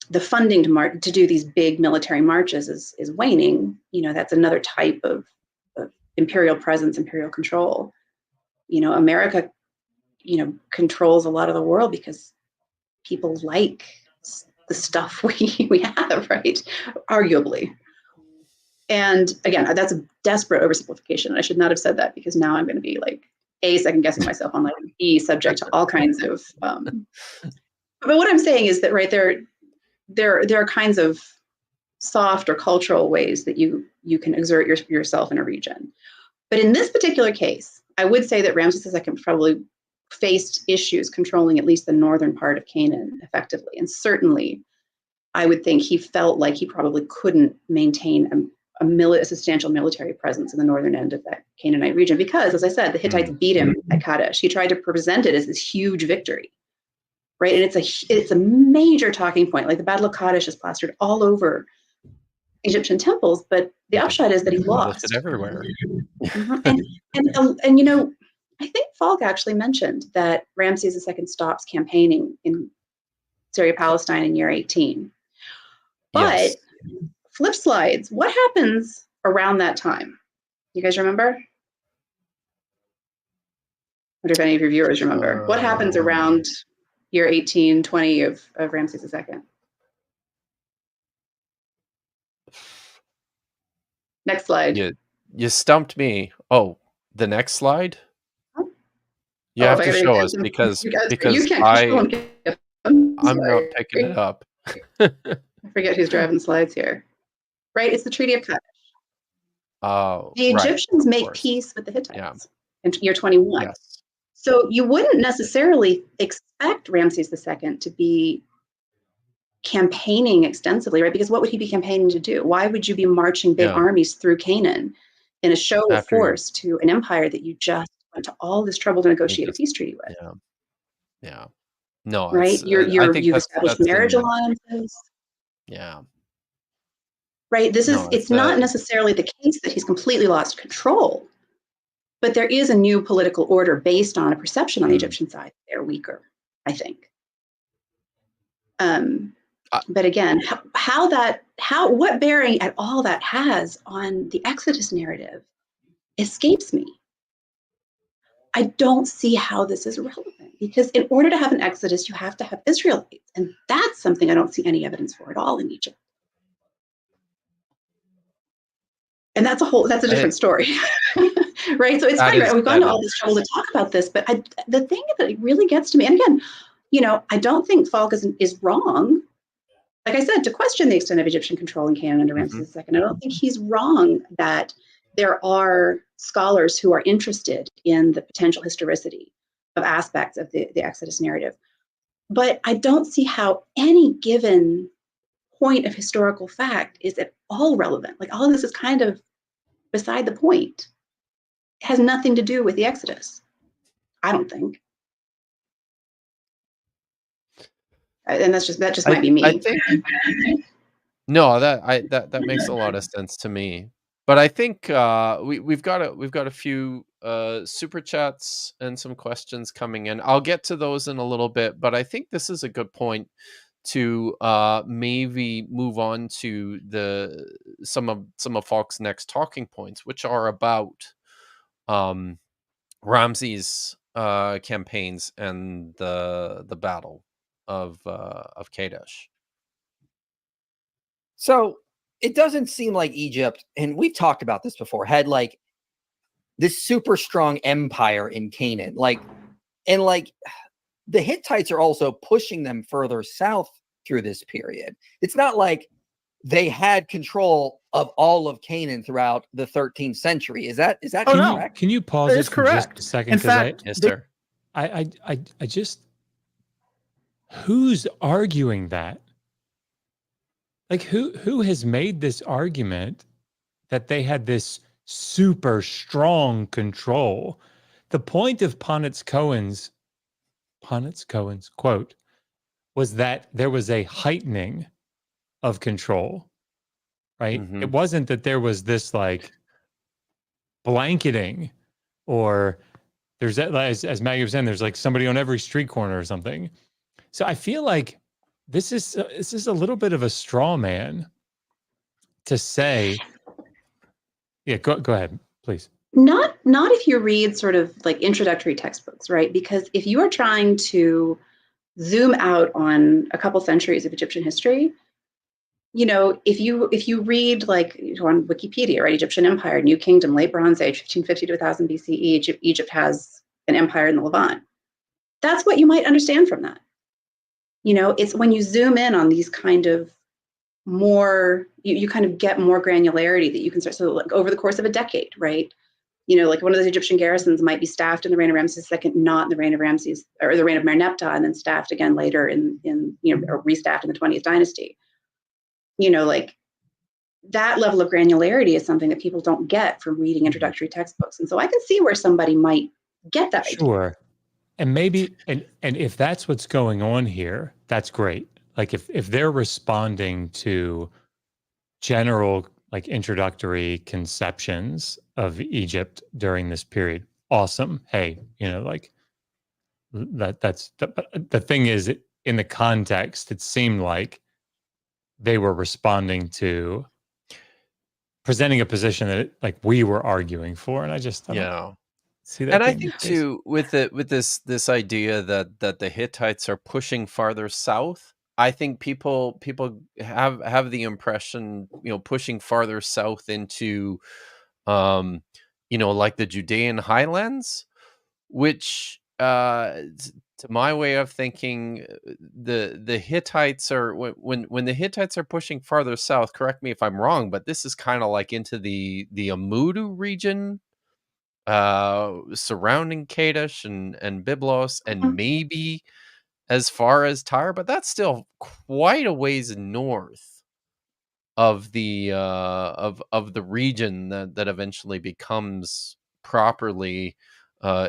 the funding to do these big military marches is waning, that's another type of imperial presence, imperial control. America, controls a lot of the world because people like the stuff we have, right? Arguably. And again, that's a desperate oversimplification. I should not have said that because now I'm going to be like second guessing myself on like B subject to all kinds of. But what I'm saying is that right there are kinds of soft or cultural ways that you can exert yourself in a region. But in this particular case, I would say that Ramses II probably faced issues controlling at least the northern part of Canaan effectively. And certainly, I would think he felt like he probably couldn't maintain a substantial military presence in the northern end of that Canaanite region because, as I said, the Hittites beat him at Kadesh. He tried to present it as this huge victory, right? And it's a major talking point. Like the Battle of Kadesh is plastered all over Egyptian temples, but the upshot is that he lost everywhere. And I think Falk actually mentioned that Ramses II stops campaigning in Syria, Palestine in year 18. But Yes. flip slides, what happens around that time? You guys remember? I wonder if any of your viewers remember. What happens around year 18, 20 of Ramses II? Next slide. You stumped me. Oh, the next slide? You have to show us because you can't I'm not picking it up. I forget who's driving slides here. Right? It's the Treaty of Kadesh. Oh, the Egyptians make peace with the Hittites in year 21. Yes. So you wouldn't necessarily expect Ramses II to be campaigning extensively, right? Because what would he be campaigning to do? Why would you be marching big armies through Canaan in a show of force to an empire that you just went to all this trouble to negotiate a peace treaty with? Yeah. No, right? You've established marriage alliances. Yeah. Right. It's not necessarily the case that he's completely lost control, but there is a new political order based on a perception on the Egyptian side. They're weaker, I think. But again, what bearing at all that has on the Exodus narrative escapes me. I don't see how this is relevant because in order to have an Exodus, you have to have Israelites. And that's something I don't see any evidence for at all in Egypt. And that's a different story, right? So it's fine, right? We've gone to all this trouble to talk about this, but the thing that really gets to me, and again, I don't think Falk is wrong. Like I said, to question the extent of Egyptian control in Canaan under Ramses II, I don't think he's wrong that there are scholars who are interested in the potential historicity of aspects of the Exodus narrative. But I don't see how any given point of historical fact is at all relevant. Like all of this is kind of beside the point. It has nothing to do with the Exodus, I don't think. And that just might be me. I think no, that makes a lot of sense to me. But I think we've got a few super chats and some questions coming in. I'll get to those in a little bit, but I think this is a good point to maybe move on to some of Falk's next talking points, which are about um, Ramses' campaigns and the battle of Kadesh. So it doesn't seem like Egypt, and we've talked about this before, had like this super strong empire in Canaan. And the Hittites are also pushing them further south through this period. It's not like they had control of all of Canaan throughout the 13th century. Is that correct? Can you pause That it is for just correct. a second? In fact, Yes, sir. I just, who's arguing that? Like who has made this argument that they had this super strong control? The point of Ponetz Cohen's quote was that there was a heightening of control, right? Mhm. It wasn't that there was this like blanketing, or there's that, as Maggie was saying, there's like somebody on every street corner or something. So I feel like this is a little bit of a straw man to say. Yeah, go ahead, please. Not if you read sort of like introductory textbooks, right? Because if you are trying to zoom out on a couple centuries of Egyptian history, if you read like on Wikipedia, right, Egyptian Empire, New Kingdom, Late Bronze Age, 1550 to 1000 BCE, Egypt has an empire in the Levant. That's what you might understand from that. It's when you zoom in on these kind of more, you kind of get more granularity that you can start. So like over the course of a decade, right? Like one of those Egyptian garrisons might be staffed in the reign of Ramses II, not in the reign of Ramses or the reign of Merneptah, and then staffed again later or restaffed in the 20th dynasty. Like that level of granularity is something that people don't get from reading introductory textbooks. And so I can see where somebody might get that idea. Sure. And maybe, and if that's what's going on here, that's great. Like if they're responding to general like introductory conceptions of Egypt during this period, awesome. Hey, like that's the thing is, in the context, it seemed like they were responding to presenting a position that like we were arguing for, and I don't see that. And I think too, with this idea that the Hittites are pushing farther south, I think people have the impression, pushing farther south into like the Judean highlands, which to my way of thinking, the Hittites are when the Hittites are pushing farther south, correct me if I'm wrong, but this is kind of like into the Amudu region surrounding Kadesh and Byblos, and maybe as far as Tyre, but that's still quite a ways north of the of the region that eventually becomes properly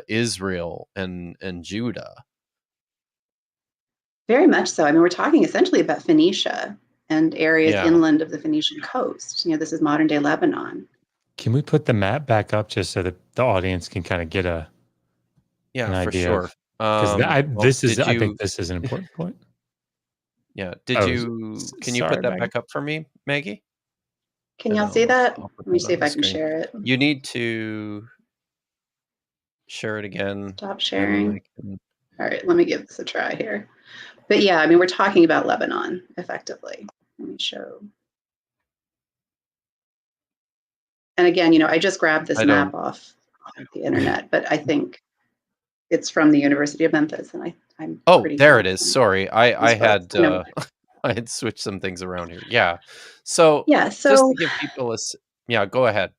Israel and Judah. Very much so. I mean, we're talking essentially about Phoenicia and areas inland of the Phoenician coast. This is modern day Lebanon. Can we put the map back up just so that the audience can kind of get an idea? For sure. I think this is an important point. Yeah. Can you put that back up for me, Maggie? Can y'all see that? Let me see if I can share it. You need to share it again. Stop sharing. All right, let me give this a try here. But yeah, I mean, we're talking about Lebanon effectively. Let me show. And again, I just grabbed this map off the internet, but I think it's from the University of Memphis, and I'm there it is. Sorry, I had I had switched some things around here. Yeah. So just to give people go ahead.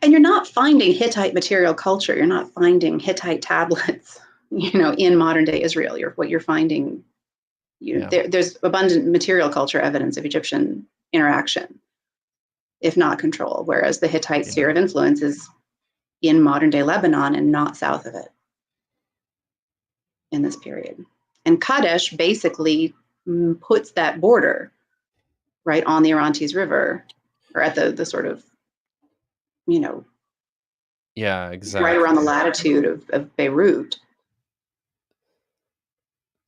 And you're not finding Hittite material culture. You're not finding Hittite tablets, in modern day Israel. What you're finding, there's abundant material culture evidence of Egyptian interaction, if not control, whereas the Hittite sphere of influence is in modern day Lebanon and not south of it in this period. And Kadesh basically puts that border right on the Orontes River, or at the sort of, Yeah, exactly. right around the latitude of Beirut.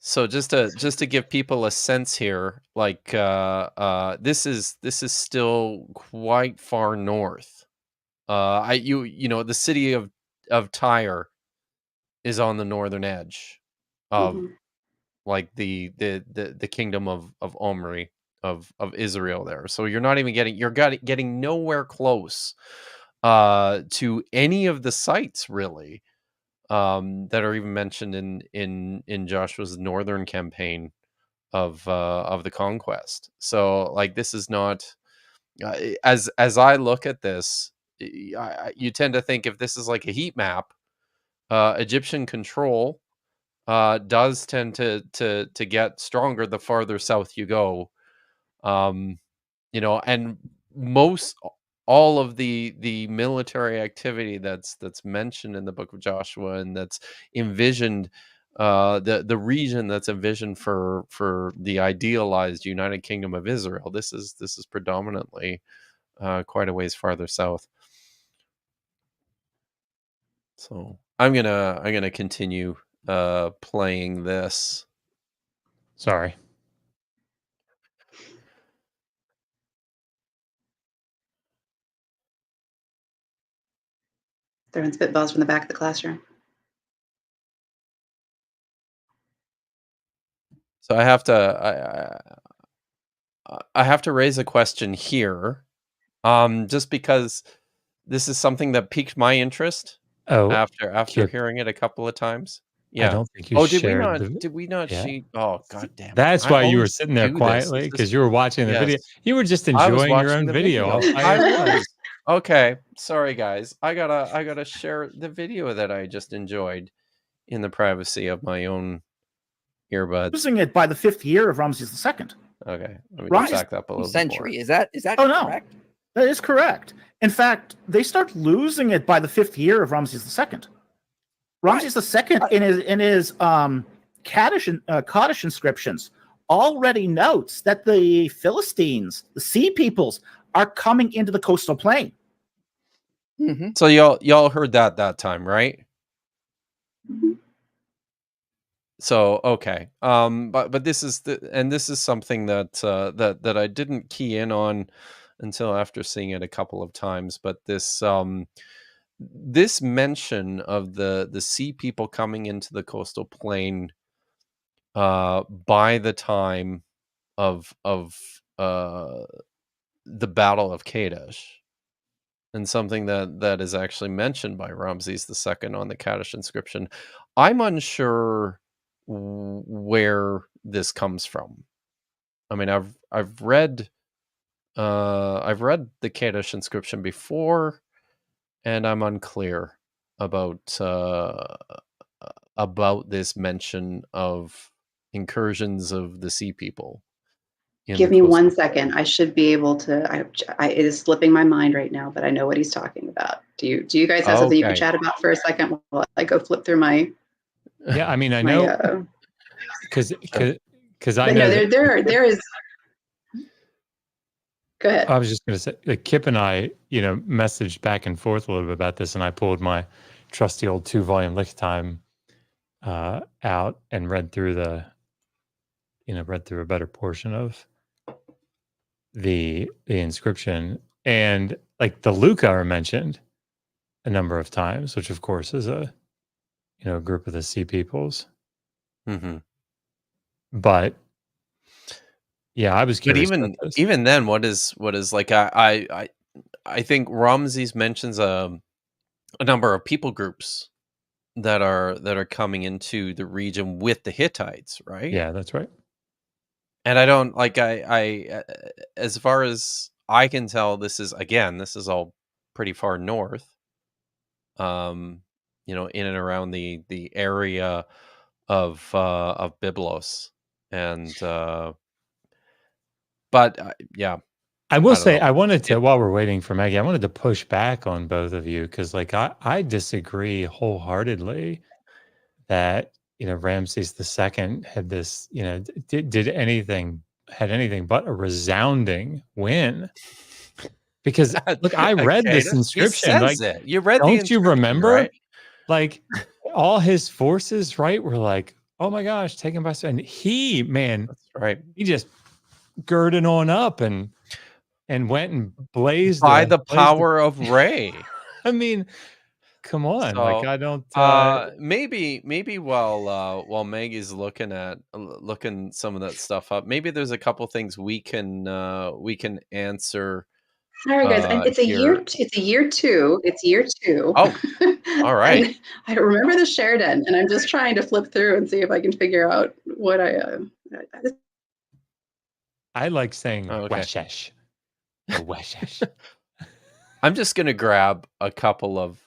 So just to give people a sense here, like this is still quite far north. The city of Tyre is on the northern edge of Mhm. like the kingdom of Omri of Israel there. So you're not even getting nowhere close to any of the sites really that are even mentioned in Joshua's northern campaign of the conquest. So like this is not as I look at this, you tend to think if this is like a heat map, Egyptian control does tend to get stronger the farther south you go. And most all of the military activity that's mentioned in the book of Joshua and that's envisioned, the region that's envisioned for the idealized United Kingdom of Israel, this is predominantly quite a ways farther south. So I'm gonna continue playing this. Sorry. Throwing spitballs from the back of the classroom. So I have to raise a question here, just because this is something that piqued my interest Oh, after Kip, hearing it a couple of times. I Yeah. don't think you Oh, shared the. did we not Yeah, Oh, god damn it. that's I why you were always sitting there do this. quietly It's because just you were watching the yes. video. You were just I was enjoying your watching own the video video. all by I yourself. was. Okay. Sorry guys. I gotta share the video that I just enjoyed in the privacy of my own earbuds. Losing it by the 5th year of Ramses II. Okay. Let me Right. just back up a little bit Century. more. Is that Oh, no. correct? That is correct. In fact, they start losing it by the 5th year of Ramses II. Ramses II, in his Kaddish inscriptions, already notes that the Philistines, the sea peoples, are coming into the coastal plain. Mm-hmm. So y'all heard that time, right? So okay, but this is something that that I didn't key in on until after seeing it a couple of times. But this mention of the sea people coming into the coastal plain by the time of the Battle of Kadesh, and something that is actually mentioned by Ramses II on the Kaddish inscription. I'm unsure where this comes from. I mean, I've read the Kaddish inscription before, and I'm unclear about this mention of incursions of the sea people. Give me 1 second. I should be able to. It is slipping my mind right now, but I know what he's talking about. Do you guys have something you can chat about for a second while I go flip through my? Yeah, I mean, I know because I know there is. Go ahead. I was just going to say, like, Kip and I, messaged back and forth a little bit about this, and I pulled my trusty old 2-volume Lichtime out and read through a better portion of the inscription, and like the Luca are mentioned a number of times, which of course is a group of the sea peoples. Mm-hmm. But yeah, I was curious. But even then, what is like I think Ramses mentions a number of people groups that are coming into the region with the Hittites, right? Yeah, that's right. And I don't like I as far as I can tell, this is all pretty far north. In and around the area of Byblos, and but yeah. I will say, know. I wanted to, while we're waiting for Maggie, I wanted to push back on both of you because, like, I disagree wholeheartedly that Ramses II had this, did anything but a resounding win. Because look, I read this He inscription. Like, says it. You read the don't you inscription, remember? right? Like, all his forces, right, were like, oh my gosh, taken by. And he, man, That's right. he just girded on up and went and blazed By the blazed power of Ray. I mean, come on, So, like I don't. maybe while Maggie's looking some of that stuff up, maybe there's a couple things we can answer. Sorry, guys. It's a here. year two. It's year two. Oh, all right. And I remember the Sheridan, and I'm just trying to flip through and see if I can figure out what I like saying Oh, okay. Weshesh. Weshesh. I'm just gonna grab a couple of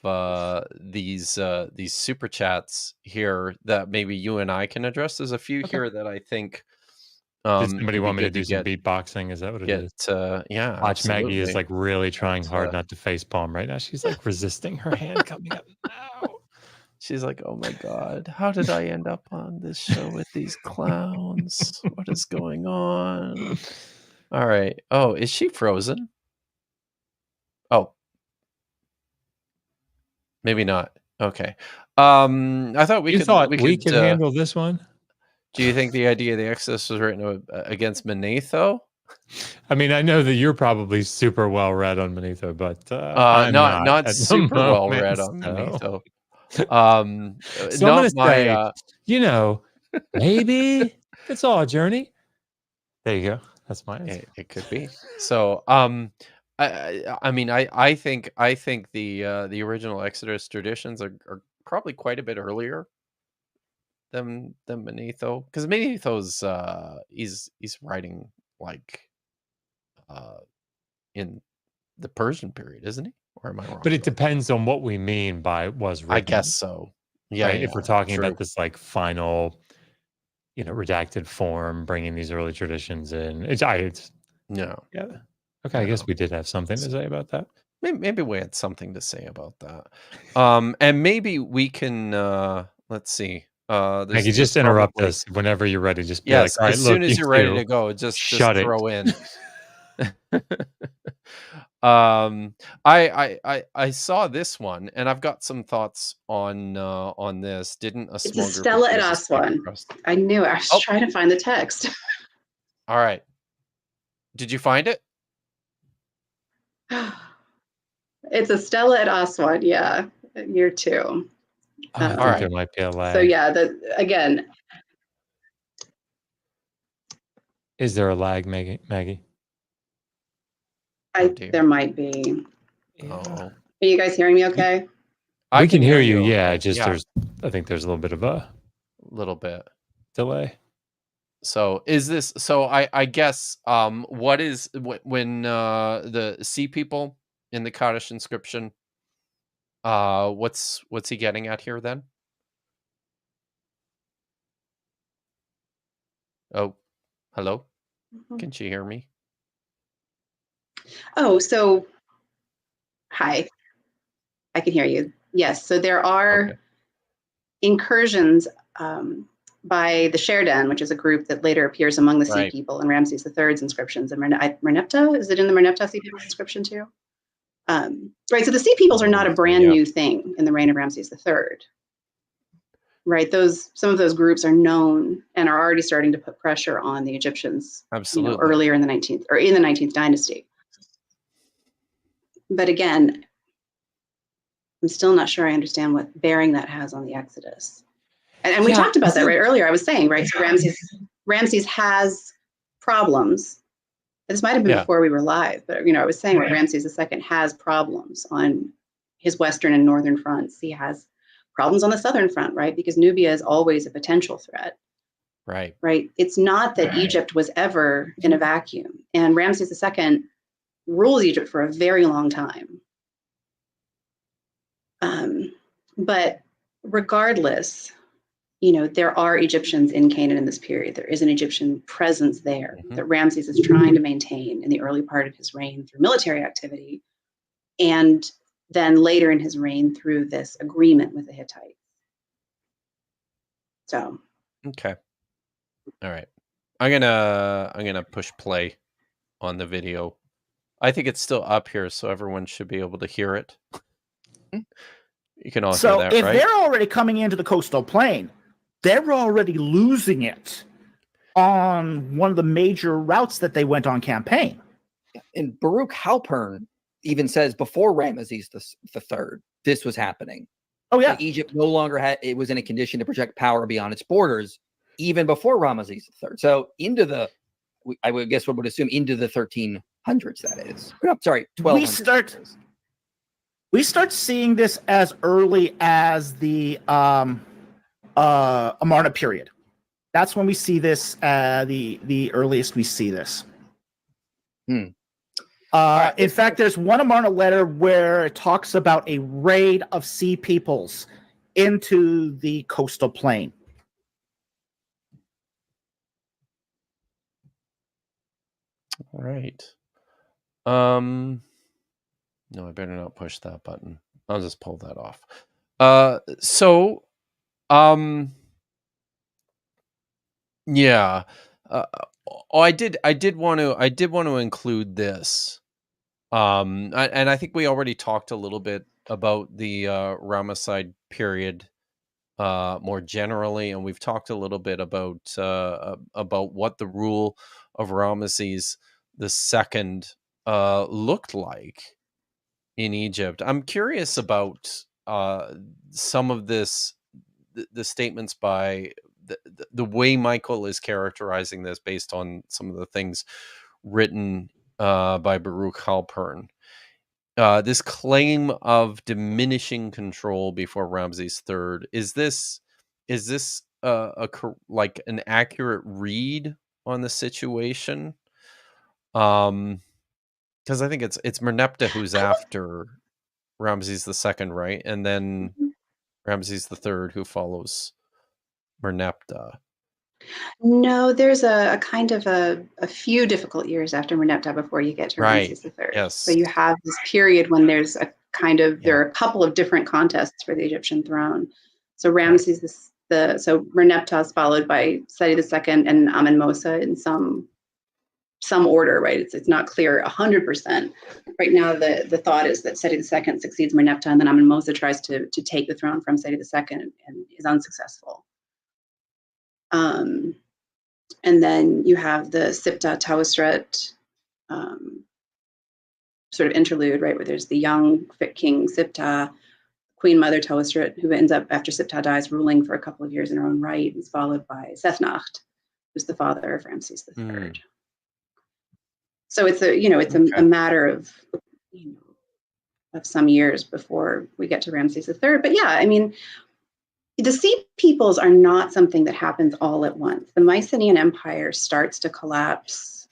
these super chats here that maybe you and I can address. There's a few here that I think. Did somebody would want be me to good do some beatboxing? Is that what it is? Yeah, Watch, Maggie is absolutely. like really trying hard not to facepalm right now. She's like resisting her hand coming up. No. She's like, oh my God, how did I end up on this show with these clowns? What is going on? All right. Oh, is she frozen? Oh, maybe not. Okay. I thought we could handle this one. Do you think the idea of the Exodus was written against Manetho? I mean, I know that you're probably super well read on Manetho, but I'm not super well read on Manetho. So I'm going to say, maybe it's all a journey. There you go. That's my answer. It could be. So, I mean, I think the original Exodus traditions are probably quite a bit earlier than Manetho, because Manetho's he's writing like in the Persian period, isn't he? Or am I wrong? But it depends on what we mean by was written. I guess so. Yeah, right? If we're talking about this like final, redacted form, bringing these early traditions in, no. Yeah. Okay, I guess we did have something to say about that. Maybe we had something to say about that. And maybe we can let's see. Maggie, just interrupt us whenever you're ready. Just be like, all right, as soon as you're ready to go, just throw in. I saw this one, and I've got some thoughts on this. It's a Stella at Aswan. I knew it. I was trying to find the text. All right. Did you find it? It's a Stella at Aswan. Yeah, year two. I think there might be a lag. So yeah, again. Is there a lag, Maggie? There might be. Oh. Are you guys hearing me okay? I can hear you. Yeah, I think there's a little bit of a delay. So is this? So I guess what is when the sea people in the Kaddish inscription? What's he getting at here then? Oh, hello. Can she hear me? Oh, so hi. I can hear you. Yes. So there are incursions by the Sheridan, which is a group that later appears among the Sea people in Ramses III's inscriptions. And Merneptah, is it in the Merneptah Sea People's inscription too? Right. So the Sea Peoples are not a brand new thing in the reign of Ramses III. Right. Some of those groups are known and are already starting to put pressure on the Egyptians. Absolutely. Earlier in the 19th dynasty. But again, I'm still not sure I understand what bearing that has on the Exodus. And we talked about that right earlier. I was saying, right, so Ramses has problems. This might have been before we were live, but I was saying that Ramses II has problems on his western and northern fronts. He has problems on the southern front, right? Because Nubia is always a potential threat. Right. Right. It's not that Egypt was ever in a vacuum. And Ramses II rules Egypt for a very long time. But regardless, there are Egyptians in Canaan in this period. There is an Egyptian presence there that Ramses is trying to maintain in the early part of his reign through military activity, and then later in his reign through this agreement with the Hittites. So Okay. All right. I'm gonna push play on the video. I think it's still up here, so everyone should be able to hear it. You can all hear So that, if right? they're already coming into the coastal plain, they're already losing it on one of the major routes that they went on campaign. And Baruch Halpern even says before Rameses the third, this was happening. Oh yeah, Like Egypt no longer it was in a condition to project power beyond its borders, even before Rameses III. So into the, I would guess one would assume into the 1300s. That is, no, sorry, 1200s. We start seeing this as early as the Amarna period. That's when we see this. The earliest we see this. Right. In fact, there's one Amarna letter where it talks about a raid of sea peoples into the coastal plain. All right. No, I better not push that button. I'll just pull that off. Yeah. I did want to include this. And I think we already talked a little bit about the Ramesside period more generally, and we've talked a little bit about what the rule of Rameses II looked like in Egypt. I'm curious about some of this, the statements by the way Michael is characterizing this based on some of the things written by Baruch Halpern. This claim of diminishing control before Ramses III, is this like an accurate read on the situation? Because I think it's Merneptah who's after Ramses II, right? And then Ramses III who follows Merneptah. no, there's a kind of a few difficult years after Merneptah before you get to Right. Ramses III. Yes. So you have this period when there's a kind of there are a couple of different contests for the Egyptian throne. So Ramses so Merneptah is followed by Seti II and Amenmosa in some order, right? It's not clear 100%. Right now, the thought is that Seti II succeeds Merneptah, and then Amenmosa tries to take the throne from Seti II and is unsuccessful. And then you have the Siptah Tausret sort of interlude, right, where there's the young king Siptah, Queen Mother Tausret, who ends up, after Siptah dies, ruling for a couple of years in her own right, is followed by Sethnacht, who's the father of Ramses III. So it's a matter of of some years before we get to Ramses III. But yeah, I mean, the sea peoples are not something that happens all at once. The Mycenaean Empire starts to collapse,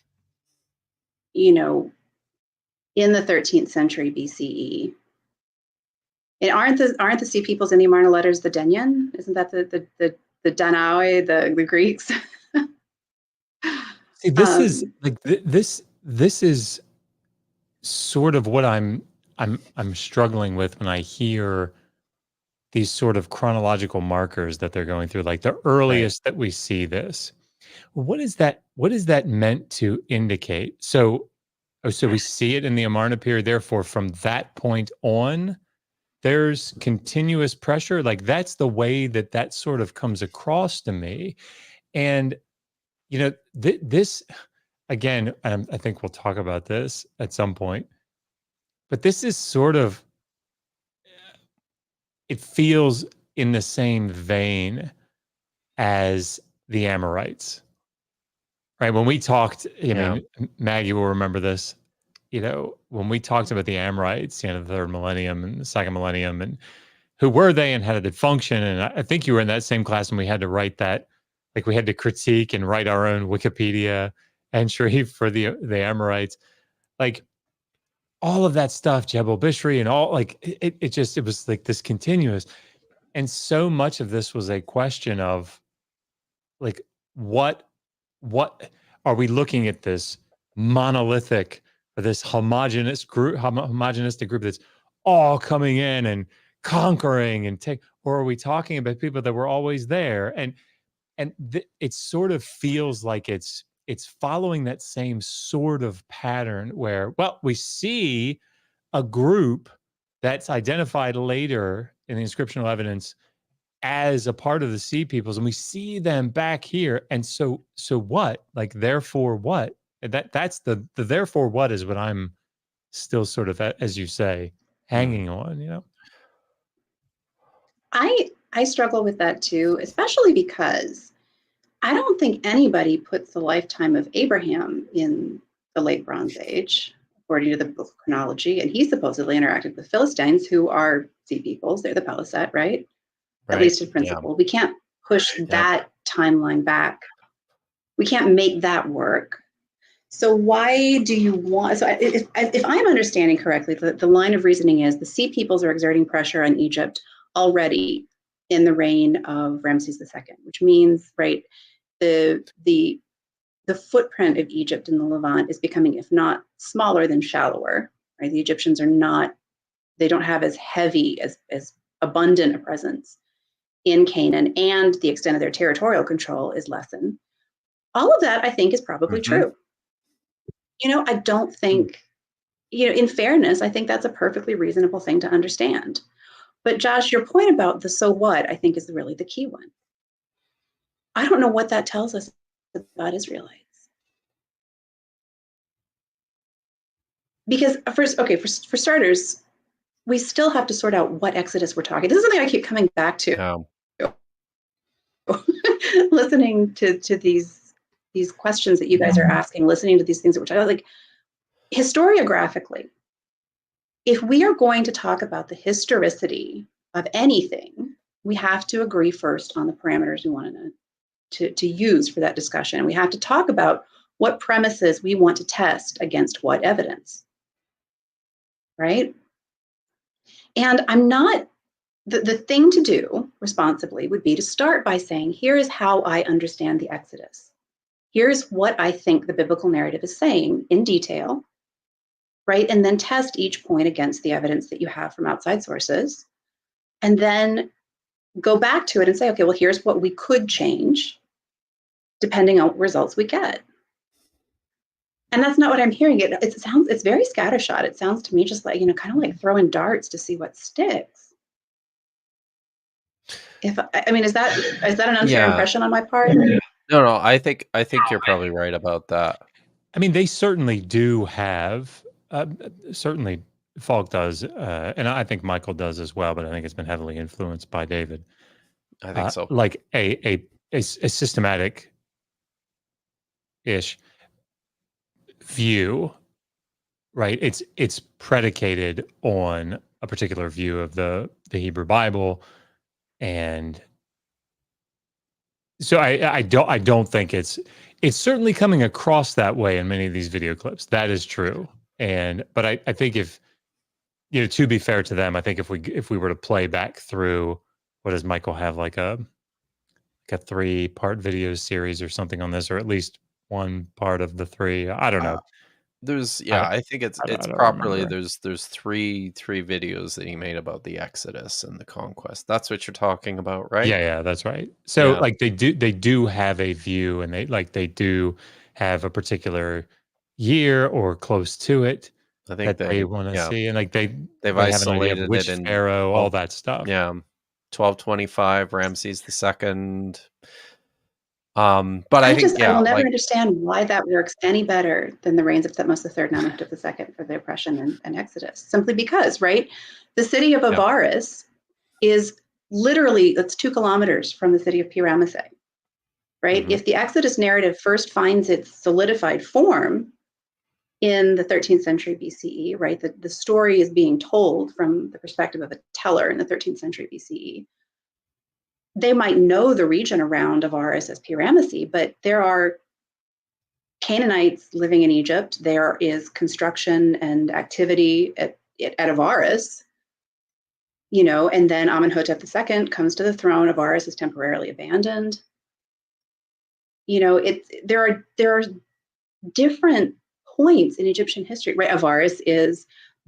in the 13th century BCE. And aren't the sea peoples in the Amarna letters the Denyen? Isn't that the Danaoi, the Greeks? See, this is like this is sort of what I'm struggling with when I hear these sort of chronological markers that they're going through, like the earliest that we see this. What is that meant to indicate? So we see it in the Amarna period. Therefore, from that point on, there's continuous pressure. Like that's the way that sort of comes across to me. And this again, I think we'll talk about this at some point. But this is sort of, it feels in the same vein as the Amorites, right? When we talked, I mean, Maggie will remember this, when we talked about the Amorites, the third millennium and the second millennium, and who were they and how did it function? And I think you were in that same class and we had to write that, like we had to critique and write our own Wikipedia entry for the Amorites. Like, all of that stuff, Jebel Bishri and all, like it was like this continuous. And so much of this was a question of like, what are we looking at, this monolithic or this homogenistic group that's all coming in and conquering and take, or are we talking about people that were always there? And it sort of feels like it's following that same sort of pattern where, well, we see a group that's identified later in the inscriptional evidence as a part of the sea peoples, and we see them back here. And so what? Like, therefore what? That's the therefore what is what I'm still sort of, as you say, hanging on, you know? I struggle with that too, especially because I don't think anybody puts the lifetime of Abraham in the late Bronze Age, according to the book of chronology. And he supposedly interacted with Philistines, who are sea peoples. They're the Palisat, right? At least in principle. We can't push that timeline back. We can't make that work. So why do you want? So if I'm understanding correctly, the line of reasoning is the sea peoples are exerting pressure on Egypt already in the reign of Ramses II, which means, right, the footprint of Egypt in the Levant is becoming, if not smaller, then shallower. Right, the Egyptians are not; they don't have as heavy, as abundant a presence in Canaan, and the extent of their territorial control is lessened. All of that, I think, is probably true. You know, I don't think, you know, in fairness, I think that's a perfectly reasonable thing to understand. But Josh, your point about the so what, I think, is really the key one. I don't know what that tells us about Israelites. Because for starters, we still have to sort out what Exodus we're talking. This is something I keep coming back to. Listening to these questions that you guys are asking, listening to these things that we're talking about, like, historiographically, if we are going to talk about the historicity of anything, we have to agree first on the parameters we want to use for that discussion. We have to talk about what premises we want to test against what evidence, right? And I'm not, the thing to do responsibly would be to start by saying, here is how I understand the Exodus. Here's what I think the biblical narrative is saying in detail, right? And then test each point against the evidence that you have from outside sources. And then go back to it and say, okay, well, here's what we could change depending on what results we get. And that's not what I'm hearing. It's very scattershot. It sounds to me just like, you know, kind of like throwing darts to see what sticks. Is that an unfair impression on my part? No, I think you're probably right about that. I mean, they certainly do have, certainly Falk does, and I think Michael does as well, but I think it's been heavily influenced by David. I think so. Like a systematic-ish view, right? It's predicated on a particular view of the Hebrew Bible, and so I don't think it's certainly coming across that way in many of these video clips. That is true. But I think, if, you know, to be fair to them, I think if we were to play back through, what does Michael have, like a 3-part video series or something on this, or at least one part of the 3? I don't know. I think it's properly remember. there's three videos that he made about the Exodus and the conquest. That's what you're talking about, right? Yeah, that's right. So like they do have a view, and they do have a particular year or close to it I think that they want to see, and like they have an idea of which pharaoh, all that stuff. 1225 Ramses II. But I will never understand why that works any better than the reigns of Thutmose III and Amenhotep II for the oppression and Exodus. Simply because, right, the city of Avaris is literally, that's 2 kilometers from the city of Pi-Ramessé, right? If the Exodus narrative first finds its solidified form in the 13th century BCE, right, the story is being told from the perspective of a teller in the 13th century BCE. They might know the region around Avaris as Pi-Ramessé, but there are Canaanites living in Egypt. There is construction and activity at Avaris, you know, and then Amenhotep II comes to the throne. Avaris is temporarily abandoned. You know, there are different points in Egyptian history, right? Avaris is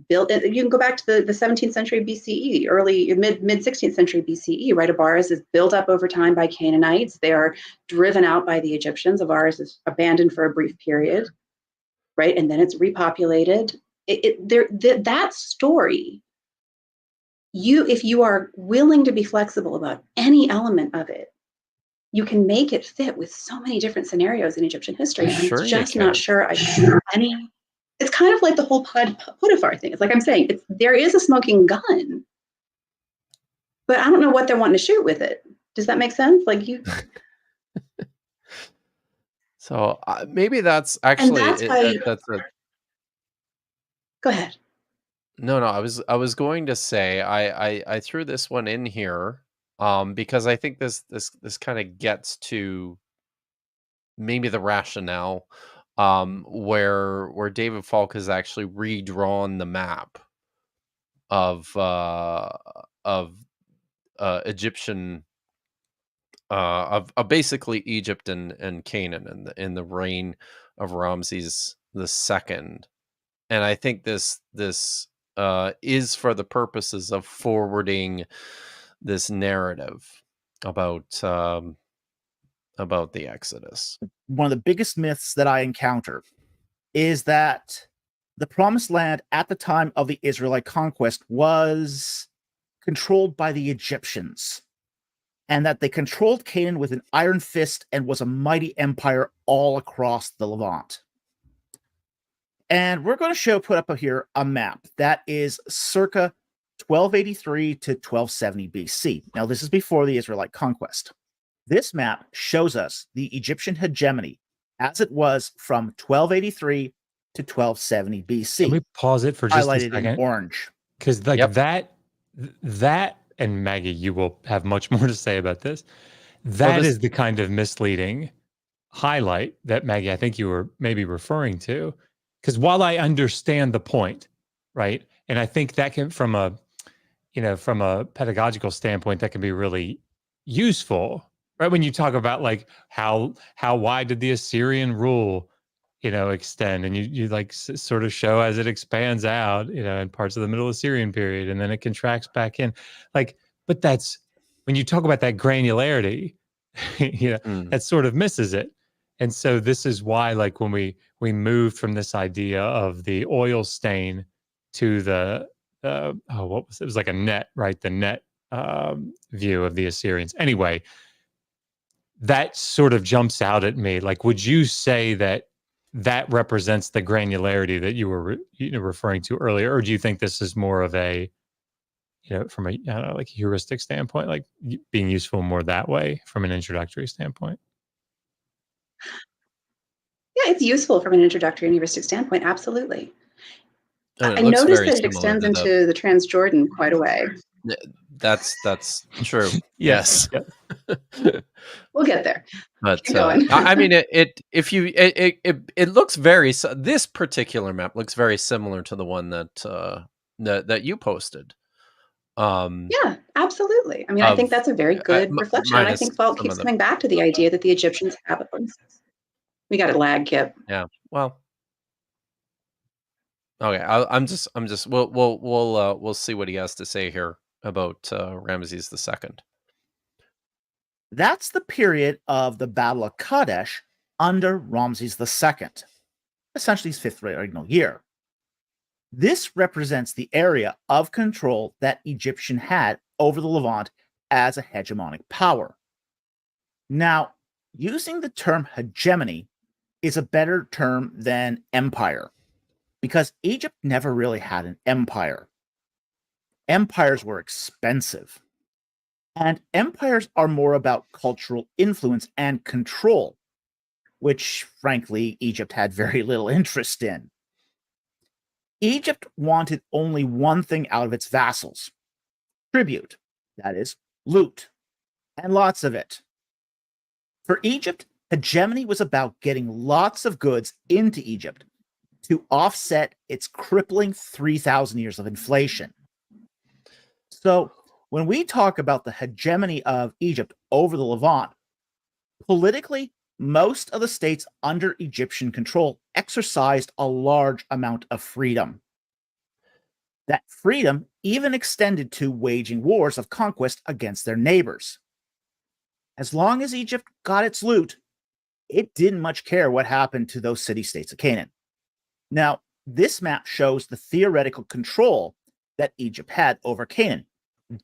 built. You can go back to the 17th century BCE, early mid 16th century BCE. Right, Avaris is built up over time by Canaanites. They are driven out by the Egyptians. Avaris is abandoned for a brief period, right, and then it's repopulated. That story. If you are willing to be flexible about any element of it, you can make it fit with so many different scenarios in Egyptian history. And Sure I'm you just not can. sure I see any. It's kind of like the whole Potiphar thing. It's like I'm saying, there is a smoking gun, but I don't know what they're wanting to shoot with it. Does that make sense? Like you. So maybe that's And actually that's why. that's a Go ahead. no. I was going to say I threw this one in here because I think this kind of gets to maybe the rationale where David Falk has actually redrawn the map of Egyptian of basically Egypt and Canaan in the reign of Ramses II. And I think this is for the purposes of forwarding this narrative about the Exodus. One of the biggest myths that I encounter is that the Promised Land at the time of the Israelite conquest was controlled by the Egyptians, and that they controlled Canaan with an iron fist and was a mighty empire all across the Levant. And we're going to put up here a map that is circa 1283 to 1270 BC. Now, this is before the Israelite conquest. This map shows us the Egyptian hegemony as it was from 1283 to 1270 BC. Can we pause it for just a highlighted second? in orange. Because like Yep. that, and Maggie, you will have much more to say about this. That is the kind of misleading highlight that, Maggie, I think you were maybe referring to. Because while I understand the point, right, and I think that can, from a pedagogical standpoint, that can be really useful, right? When you talk about like how wide did the Assyrian rule, extend, and you like sort of show as it expands out, in parts of the Middle Assyrian period, and then it contracts back in, like. But that's when you talk about that granularity, that sort of misses it. And so this is why, like, when we moved from this idea of the oil stain to the what was it? It was like a net, right? The net view of the Assyrians. Anyway, that sort of jumps out at me. Like, would you say that represents the granularity that you were referring to earlier, or do you think this is more of a, from a I don't know, like heuristic standpoint, like being useful more that way from an introductory standpoint? Yeah, it's useful from an introductory and heuristic standpoint. Absolutely. And I noticed that it extends into the Transjordan quite a way. That's true. Yes. We'll get there. But Keep going. I mean, it looks very. This particular map looks very similar to the one that you posted. Yeah, absolutely. I mean, I think that's a very good reflection. And I think Falk keeps coming back to the idea that the Egyptians have a place. We got it lag, Kip. Yeah. Well. Okay. I'm just. We'll see what he has to say here about Rameses II. That's the period of the Battle of Kadesh under Ramses II, essentially his fifth regnal year. This represents the area of control that Egyptian had over the Levant as a hegemonic power. Now, using the term hegemony is a better term than empire, because Egypt never really had an empire. Empires were expensive. And empires are more about cultural influence and control, which, frankly, Egypt had very little interest in. Egypt wanted only one thing out of its vassals: tribute, that is, loot, and lots of it. For Egypt, hegemony was about getting lots of goods into Egypt to offset its crippling 3,000 years of inflation. So, when we talk about the hegemony of Egypt over the Levant, politically, most of the states under Egyptian control exercised a large amount of freedom. That freedom even extended to waging wars of conquest against their neighbors. As long as Egypt got its loot, it didn't much care what happened to those city-states of Canaan. Now, this map shows the theoretical control that Egypt had over Canaan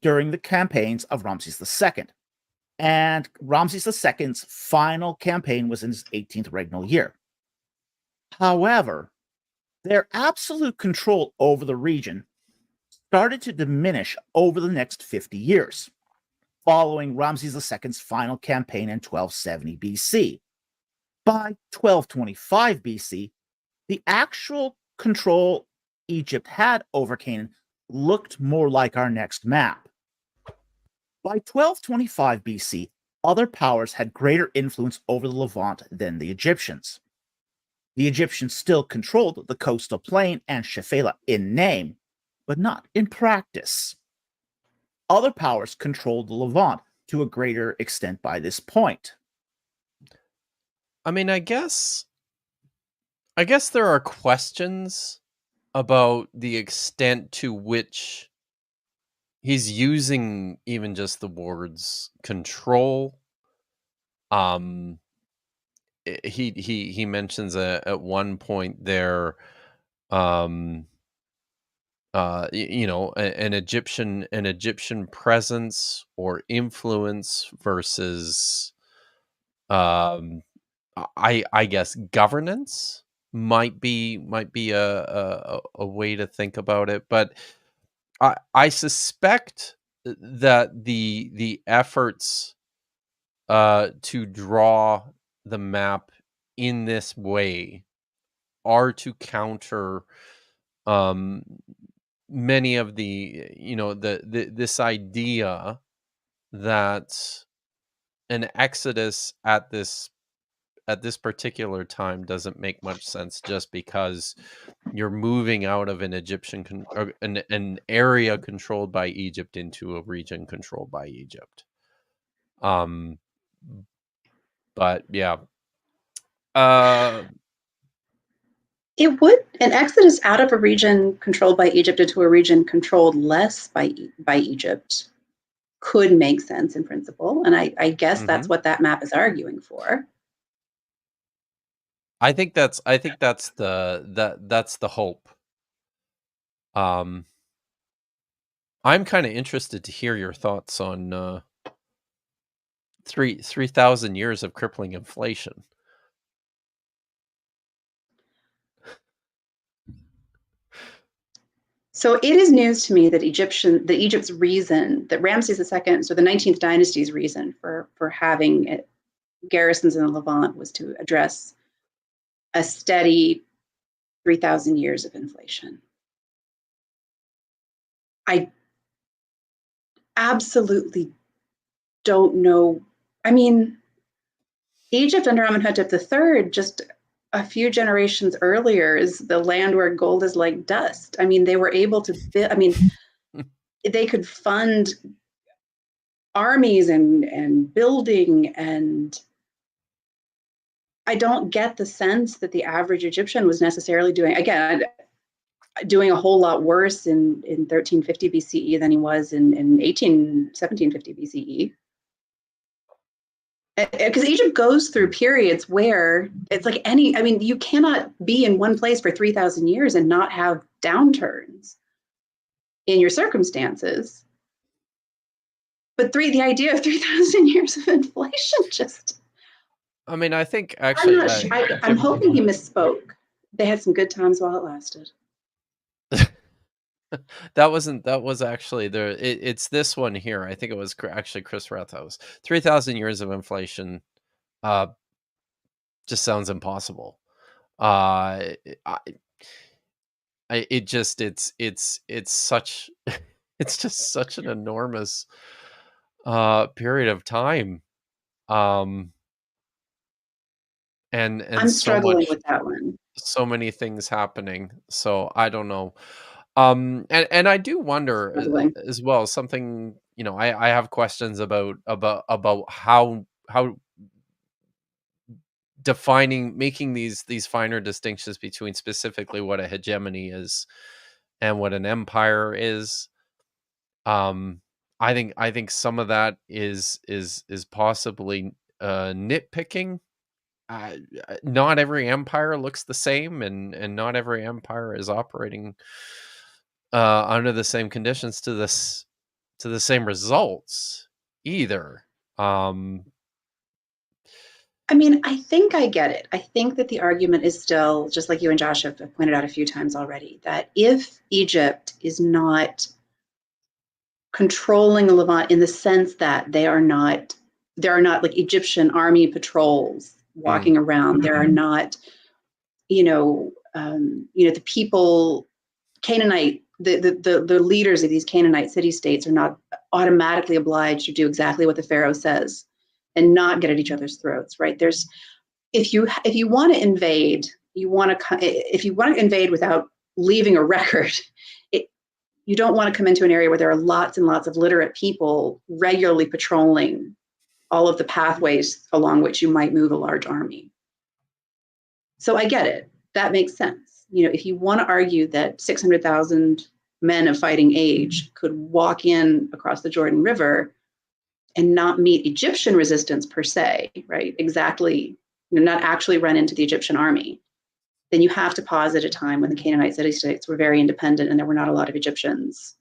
during the campaigns of Ramses II. And Ramses II's final campaign was in his 18th regnal year. However, their absolute control over the region started to diminish over the next 50 years, following Ramses II's final campaign in 1270 BC. By 1225 BC, the actual control Egypt had over Canaan looked more like our next map. By 1225 BC, other powers had greater influence over the Levant than the Egyptians. The Egyptians still controlled the coastal plain and Shephelah in name, but not in practice. Other powers controlled the Levant to a greater extent by this point. I mean, I guess there are questions about the extent to which he's using even just the words control. He mentions at one point there, an Egyptian presence or influence versus, I guess governance might be a way to think about it, but I suspect that the efforts to draw the map in this way are to counter many of the this idea that an exodus at this particular time doesn't make much sense, just because you're moving out of an or an area controlled by Egypt into a region controlled by Egypt. But yeah. It would an exodus out of a region controlled by Egypt into a region controlled less by Egypt could make sense in principle, and I guess that's what that map is arguing for. I think that's the hope. I'm kind of interested to hear your thoughts on 3,000 years of crippling inflation. So it is news to me that Egypt's reason, that Ramses II, so the 19th dynasty's reason for having garrisons in the Levant, was to address a steady 3,000 years of inflation. I absolutely don't know. I mean, Egypt under Amenhotep III, just a few generations earlier, is the land where gold is like dust. I mean, they were able to they could fund armies and building, and I don't get the sense that the average Egyptian was necessarily doing a whole lot worse in 1350 BCE than he was in 1750 BCE. Because Egypt goes through periods where it's like you cannot be in one place for 3,000 years and not have downturns in your circumstances. But the idea of 3,000 years of inflation just... I mean, I think actually... I'm hoping he misspoke. They had some good times while it lasted. That was actually it's this one here. I think it was actually Chris Rathhouse. 3,000 years of inflation just sounds impossible. It's such it's just such an enormous period of time. And I'm struggling with that one. So many things happening. So I don't know. And I do wonder as well, something, I have questions about how making these finer distinctions between specifically what a hegemony is and what an empire is. I think some of that is possibly nitpicking. Not every empire looks the same, and not every empire is operating under the same conditions to the same results either. I mean, I think I get it. I think that the argument is still, just like you and Josh have pointed out a few times already, that if Egypt is not controlling the Levant in the sense that there are not like Egyptian army patrols walking around, there are not, the people, Canaanite, the leaders of these Canaanite city-states are not automatically obliged to do exactly what the Pharaoh says and not get at each other's throats, right? If you want to invade, if you want to invade without leaving a record, you don't want to come into an area where there are lots and lots of literate people regularly patrolling all of the pathways along which you might move a large army. So I get it. That makes sense. If you want to argue that 600,000 men of fighting age could walk in across the Jordan River and not meet Egyptian resistance per se, right? Exactly, not actually run into the Egyptian army, then you have to pause at a time when the Canaanite city-states were very independent and there were not a lot of Egyptians,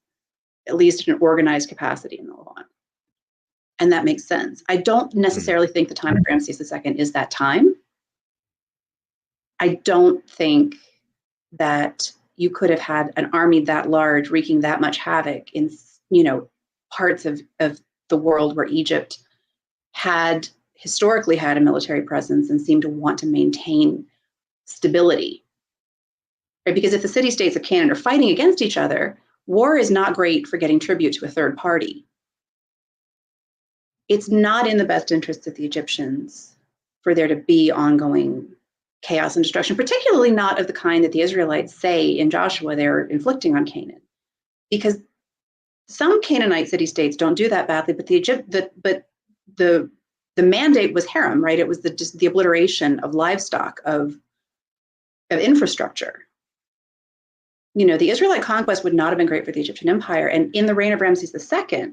at least in an organized capacity in the Levant. And that makes sense. I don't necessarily think the time of Ramses II is that time. I don't think that you could have had an army that large wreaking that much havoc in, parts of the world where Egypt had historically had a military presence and seemed to want to maintain stability. Right? Because if the city-states of Canaan are fighting against each other, war is not great for getting tribute to a third party. It's not in the best interests of the Egyptians for there to be ongoing chaos and destruction, particularly not of the kind that the Israelites say in Joshua they're inflicting on Canaan. Because some Canaanite city-states don't do that badly, but the mandate was harem, right? It was just the obliteration of livestock, of infrastructure. The Israelite conquest would not have been great for the Egyptian empire. And in the reign of Ramses II,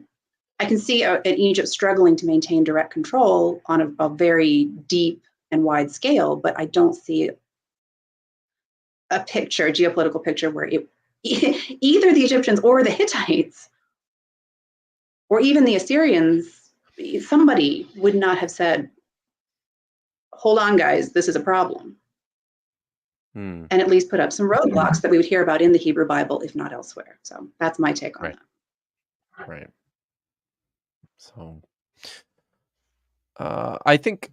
I can see an Egypt struggling to maintain direct control on a very deep and wide scale, but I don't see a geopolitical picture where either the Egyptians or the Hittites or even the Assyrians, somebody would not have said, hold on, guys, this is a problem. And at least put up some roadblocks that we would hear about in the Hebrew Bible, if not elsewhere. So that's my take on that. Right. So I think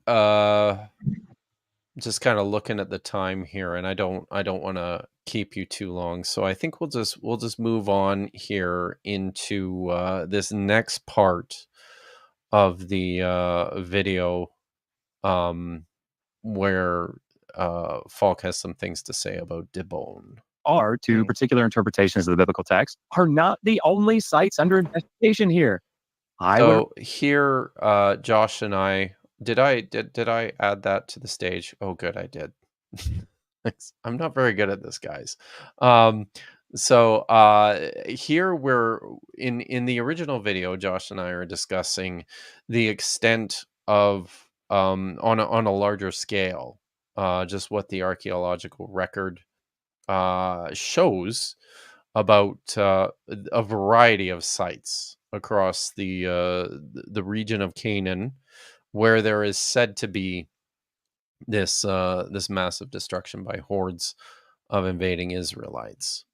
just kind of looking at the time here, and I don't want to keep you too long, so I think we'll just move on here into this next part of the video, where Falk has some things to say about Bowen. Are to particular interpretations of the biblical text are not the only sites under investigation here. Here, Josh and I did I add that to the stage? Oh, good, I did. I'm not very good at this, guys. Here we're in the original video, Josh and I are discussing the extent of on a larger scale, just what the archaeological record shows about a variety of sites across the region of Canaan, where there is said to be this massive destruction by hordes of invading Israelites.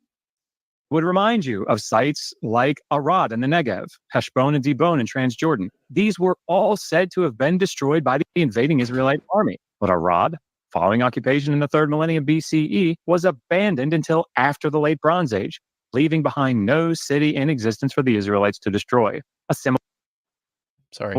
Would remind you of sites like Arad in the Negev, Heshbon and Dibon in Transjordan. These were all said to have been destroyed by the invading Israelite army. But Arad, following occupation in the 3rd millennium B.C.E., was abandoned until after the Late Bronze Age, leaving behind no city in existence for the Israelites to destroy. A similar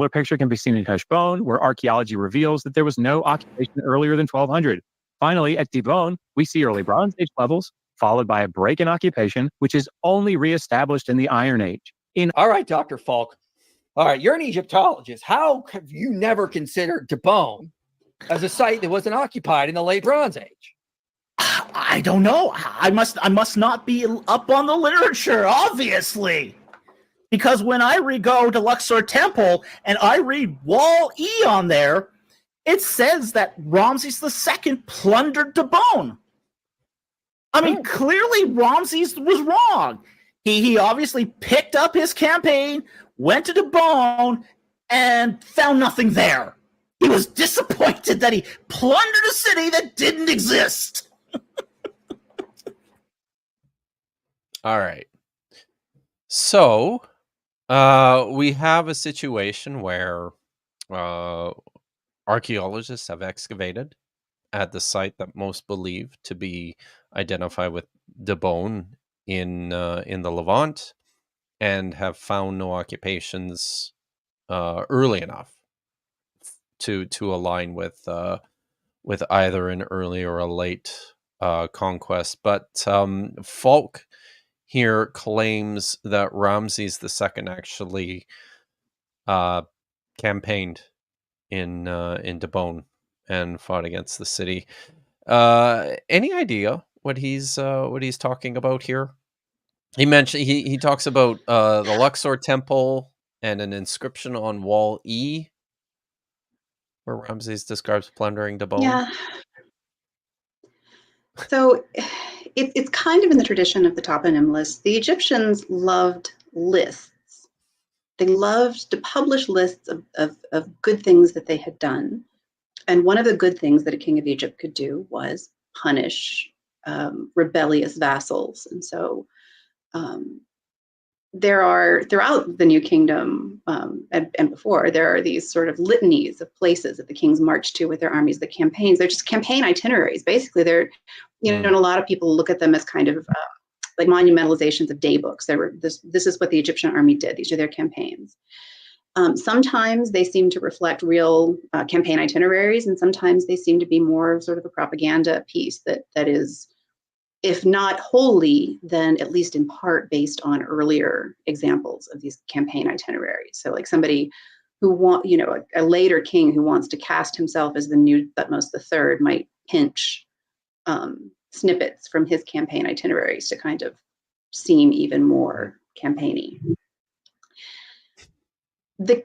picture can be seen in Heshbon, where archaeology reveals that there was no occupation earlier than 1200. Finally, at Dibon, we see early Bronze Age levels, followed by a break in occupation, which is only reestablished in the Iron Age. All right, Dr. Falk. All right, you're an Egyptologist. How have you never considered Dibon as a site that wasn't occupied in the Late Bronze Age? I don't know. I must not be up on the literature, obviously. Because when I go to Luxor Temple and I read Wall E on there, it says that Ramses II plundered Bowen. I mean, clearly Ramses was wrong. He obviously picked up his campaign, went to Bowen, and found nothing there. He was disappointed that he plundered a city that didn't exist. All right. So we have a situation where archaeologists have excavated at the site that most believe to be identified with Bowen in the Levant, and have found no occupations early enough to align with either an early or a late conquest. But Falk here claims that Ramses II actually campaigned in Bowen and fought against the city. Any idea what he's talking about here? He mentioned he talks about the Luxor Temple and an inscription on Wall E, where Ramses describes plundering Bowen. Yeah. So it's kind of in the tradition of the toponym list. The Egyptians loved lists. They loved to publish lists of good things that they had done. And one of the good things that a king of Egypt could do was punish rebellious vassals. And so there are, throughout the New Kingdom and before, there are these sort of litanies of places that the kings march to with their armies, the campaigns. They're just campaign itineraries. Basically, they're, and a lot of people look at them as kind of like monumentalizations of day books. This is what the Egyptian army did. These are their campaigns. Sometimes they seem to reflect real campaign itineraries, and sometimes they seem to be more sort of a propaganda piece that is, if not wholly, then at least in part based on earlier examples of these campaign itineraries. So like somebody who a later king who wants to cast himself as the new Thutmose III might pinch snippets from his campaign itineraries to kind seem even more campaigny. The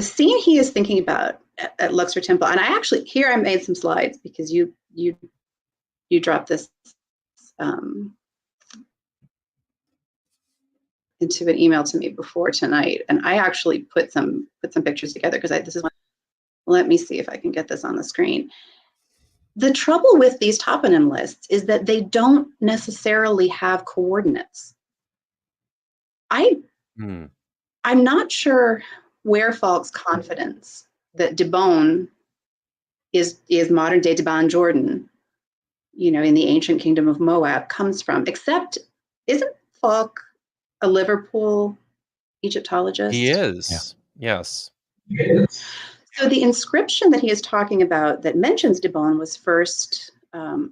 scene he is thinking about at Luxor Temple, and I made some slides because you dropped this into an email to me before tonight, and I actually put some pictures together because this is one. Let me see if I can get this on the screen. The trouble with these toponym lists is that they don't necessarily have coordinates. I'm not sure where Falk's confidence that Bowen is modern day Debon, Jordan, in the ancient kingdom of Moab comes from, except isn't Falk a Liverpool Egyptologist? He is. Yeah. Yes. So the inscription that he is talking about that mentions Bowen was first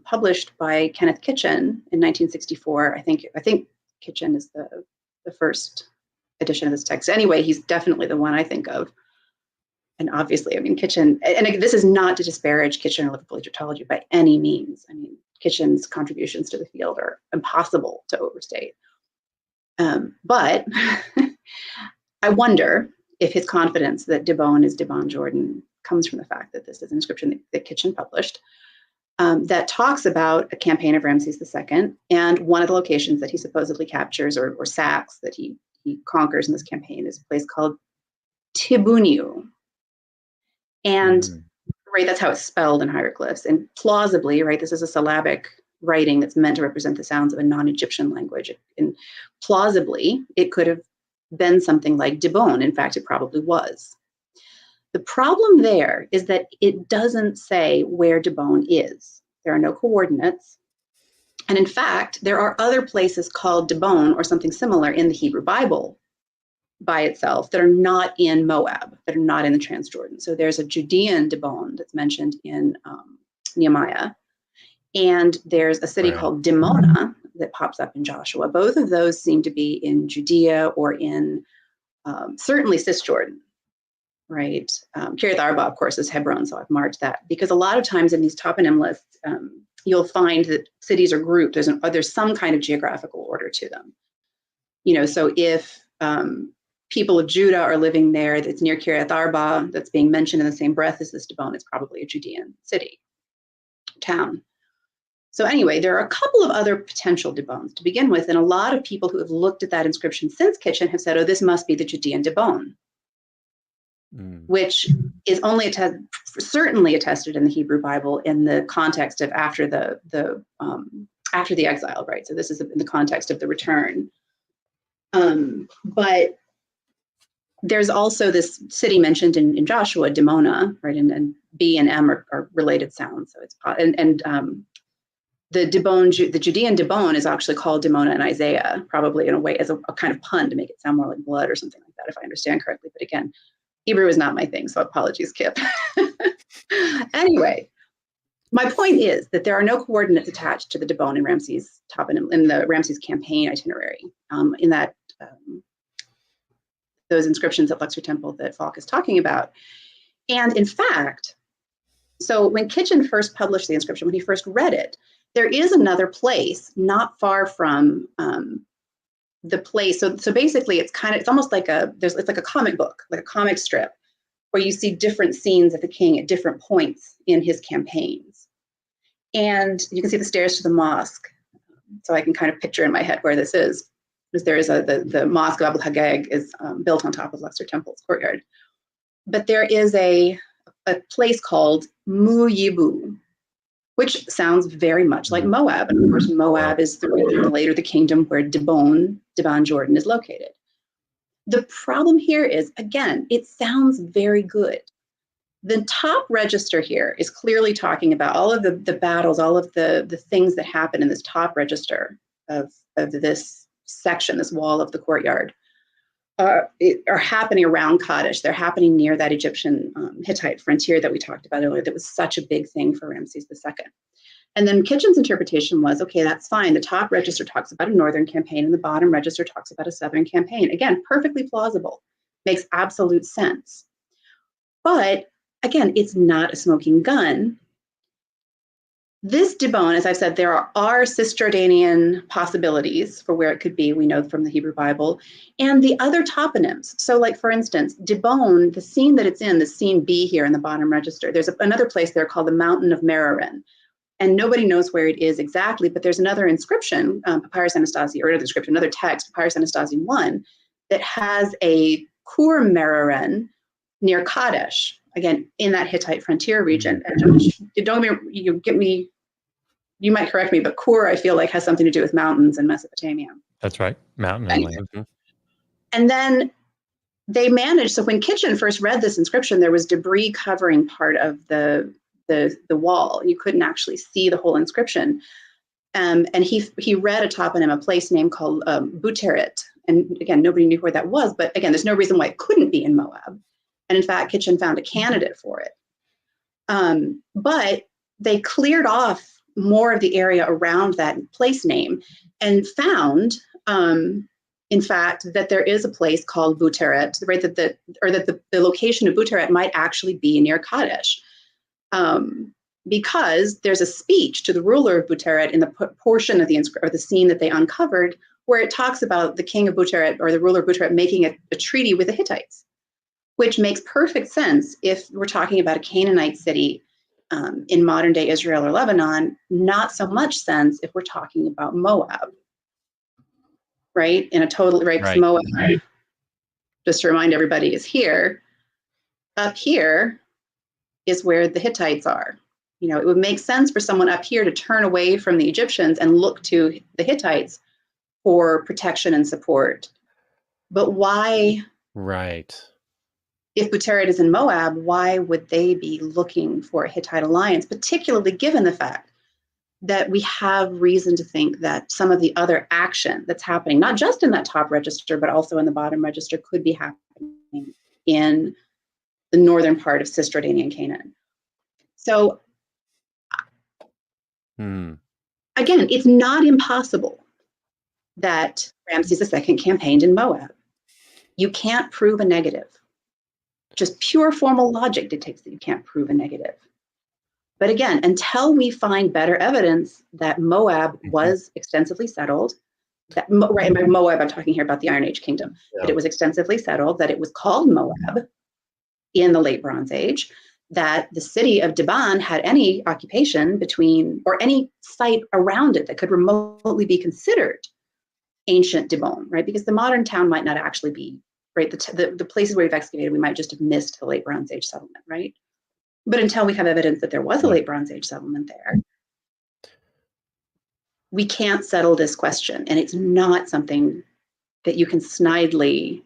published by Kenneth Kitchen in 1964. I think Kitchen is the first edition of this text. Anyway, he's definitely the one I think of. And obviously, Kitchen, and this is not to disparage Kitchen or Liverpool Egyptology by any means. Kitchen's contributions to the field are impossible to overstate. But I wonder if his confidence that Bowen is Debon, Jordan comes from the fact that this is an inscription that Kitchen published that talks about a campaign of Ramses II, and one of the locations that he supposedly captures or sacks that he conquers in this campaign is a place called Tibuniu. And right, that's how it's spelled in hieroglyphs. And plausibly, right, this is a syllabic writing that's meant to represent the sounds of a non-Egyptian language. And plausibly, it could have been something like Debon. In fact, it probably was. The problem there is that it doesn't say where Debon is. There are no coordinates. And in fact, there are other places called Debon or something similar in the Hebrew Bible by itself that are not in Moab, that are not in the Transjordan. So there's a Judean Debon that's mentioned in Nehemiah. And there's a city called Dimona that pops up in Joshua. Both of those seem to be in Judea or in certainly Cisjordan, right? Kiryat Arba, of course, is Hebron, so I've marked that. Because a lot of times in these toponym lists, you'll find that cities are grouped. There's some kind of geographical order to them. So if people of Judah are living there, that's near Kiryat Arba, that's being mentioned in the same breath as this Dibon, it's probably a Judean city, town. So anyway, there are a couple of other potential Dibons to begin with, and a lot of people who have looked at that inscription since Kitchen have said, oh, this must be the Judean Dibon, which is only certainly attested in the Hebrew Bible in the context of after the exile, right? So this is in the context of the return. But there's also this city mentioned in Joshua, Dimona, right? And B and M are related sounds. So it's the Judean Dibon is actually called Dimona in Isaiah, probably in a way as a kind of pun to make it sound more like blood or something like that, if I understand correctly. But again, Hebrew is not my thing, so apologies, Kip. Anyway, my point is that there are no coordinates attached to the Dibon in Ramses' in the Ramses campaign itinerary. In that those inscriptions at Luxor Temple that Falk is talking about. And in fact, so when Kitchen first published the inscription, when he first read it, there is another place not far from the place. So basically, it's almost like it's like a comic book, like a comic strip, where you see different scenes of the king at different points in his campaigns. And you can see the stairs to the mosque. So I can kind of picture in my head where this is. Because there is the mosque of Abu Hagag is built on top of Luxor Temple's courtyard. But there is a place called Muyibu, which sounds very much like Moab. And of course, Moab is later the kingdom where Dibon, Jordan, is located. The problem here is, again, it sounds very good. The top register here is clearly talking about all of the battles, all of the things that happen in this top register of this section, this wall of the courtyard, are happening around Kadesh. They're happening near that Egyptian Hittite frontier that we talked about earlier that was such a big thing for Ramses II. And then Kitchen's interpretation was, okay, that's fine. The top register talks about a northern campaign and the bottom register talks about a southern campaign. Again, perfectly plausible, makes absolute sense. But again, it's not a smoking gun. This Dibon, as I've said, there are Cisjordanian possibilities for where it could be, we know from the Hebrew Bible, and the other toponyms. So like, for instance, Dibon, the scene that it's in, the scene B here in the bottom register, there's another place there called the Mountain of Merarin. And nobody knows where it is exactly, but there's another inscription, Papyrus Anastasi, or another inscription, another text, Papyrus Anastasi 1, that has a Kur Merarin near Kadesh, again, in that Hittite frontier region. And Josh, you might correct me, but Kur, I feel like, has something to do with mountains in Mesopotamia. That's right, mountain and land. And then they managed, so when Kitchen first read this inscription, there was debris covering part of the wall. You couldn't actually see the whole inscription. And he read a toponym, a place name called Buteret. And again, nobody knew where that was, but again, there's no reason why it couldn't be in Moab. And in fact, Kitchen found a candidate for it. But they cleared off more of the area around that place name and found, in fact, that there is a place called Buteret, right? That the location of Buteret might actually be near Kadesh, because there's a speech to the ruler of Buteret in the portion of the scene that they uncovered, where it talks about the king of Buteret or the ruler of Buteret making a treaty with the Hittites, which makes perfect sense if we're talking about a Canaanite city in modern day Israel or Lebanon, not so much sense if we're talking about Moab, right? In a totally, right? Because Moab, just to remind everybody, is here. Up here is where the Hittites are. You know, it would make sense for someone up here to turn away from the Egyptians and look to the Hittites for protection and support. But why? Right. If Buteret is in Moab, why would they be looking for a Hittite alliance, particularly given the fact that we have reason to think that some of the other action that's happening, not just in that top register, but also in the bottom register, could be happening in the northern part of Cisjordanian Canaan. So again, it's not impossible that Ramses II campaigned in Moab. You can't prove a negative. Just pure formal logic dictates that you can't prove a negative. But again, until we find better evidence that Moab was extensively settled, that right, and by Moab, I'm talking here about the Iron Age kingdom, that it was extensively settled, that it was called Moab in the late Bronze Age, that the city of Dibon had any occupation between, or any site around it that could remotely be considered ancient Dibon, right? Because the modern town might not actually be, right? The places where we've excavated, we might just have missed the late Bronze Age settlement, right? But until we have evidence that there was a late Bronze Age settlement there, we can't settle this question. And it's not something that you can snidely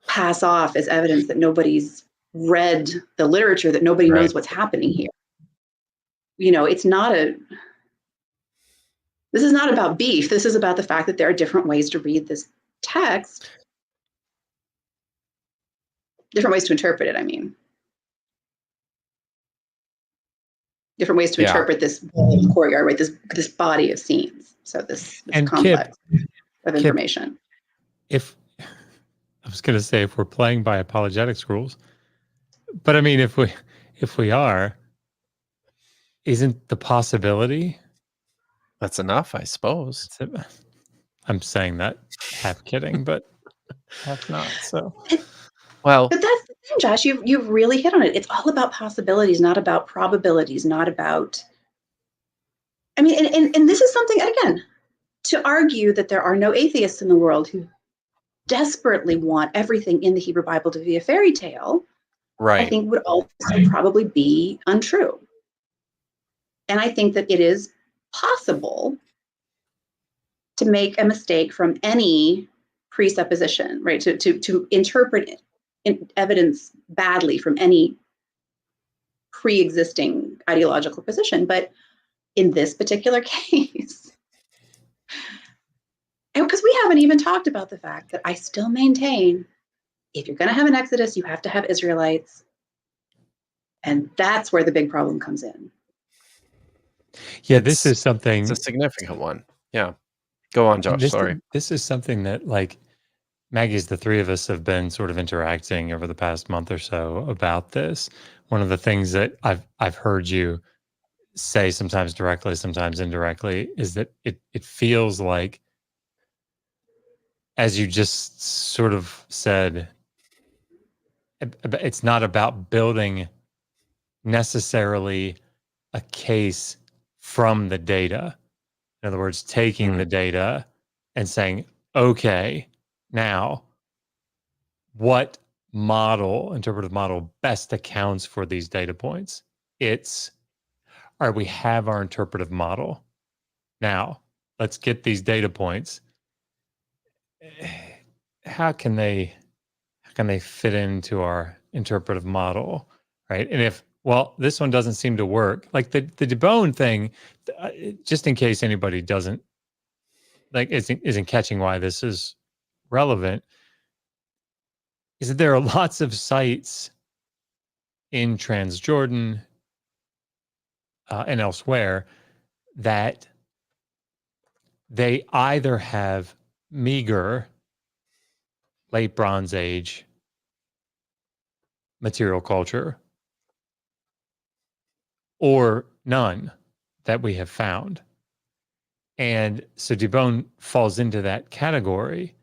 pass off as evidence that nobody's read the literature, that nobody knows what's happening here. You know, this is not about beef. This is about the fact that there are different ways to read this text, different ways to interpret it, I mean. Different ways to interpret this courtyard, right? This body of scenes. So this complex of information. If I was going to say, if we're playing by apologetics rules, but I mean, if we are, isn't the possibility that's enough? I suppose. I'm saying that half kidding, but half not. So, well, but that's the thing, Josh. You've really hit on it. It's all about possibilities, not about probabilities, not about. I mean, and this is something, again, to argue that there are no atheists in the world who desperately want everything in the Hebrew Bible to be a fairy tale, I think would also probably be untrue. And I think that it is possible to make a mistake from any presupposition, right? To interpret evidence badly from any pre-existing ideological position. But in this particular case, and because we haven't even talked about the fact that I still maintain, if you're going to have an Exodus, you have to have Israelites. And that's where the big problem comes in. Yeah, this is something. It's a significant one. Yeah. Go on, Josh. Sorry. This is something that, like, Maggie's, the three of us have been sort of interacting over the past month or so about this. One of the things that I've heard you say, sometimes directly, sometimes indirectly, is that it feels like, as you just sort of said, it's not about building necessarily a case from the data. In other words, taking the data and saying, okay, now what interpretive model best accounts for these data points? We have our interpretive model. Now, let's get these data points. How can they fit into our interpretive model, right? And this one doesn't seem to work. Like the Bowen thing, just in case anybody isn't catching why this is relevant, is that there are lots of sites in Transjordan and elsewhere that they either have meager late Bronze Age material culture or none that we have found. And so Dibon falls into that category.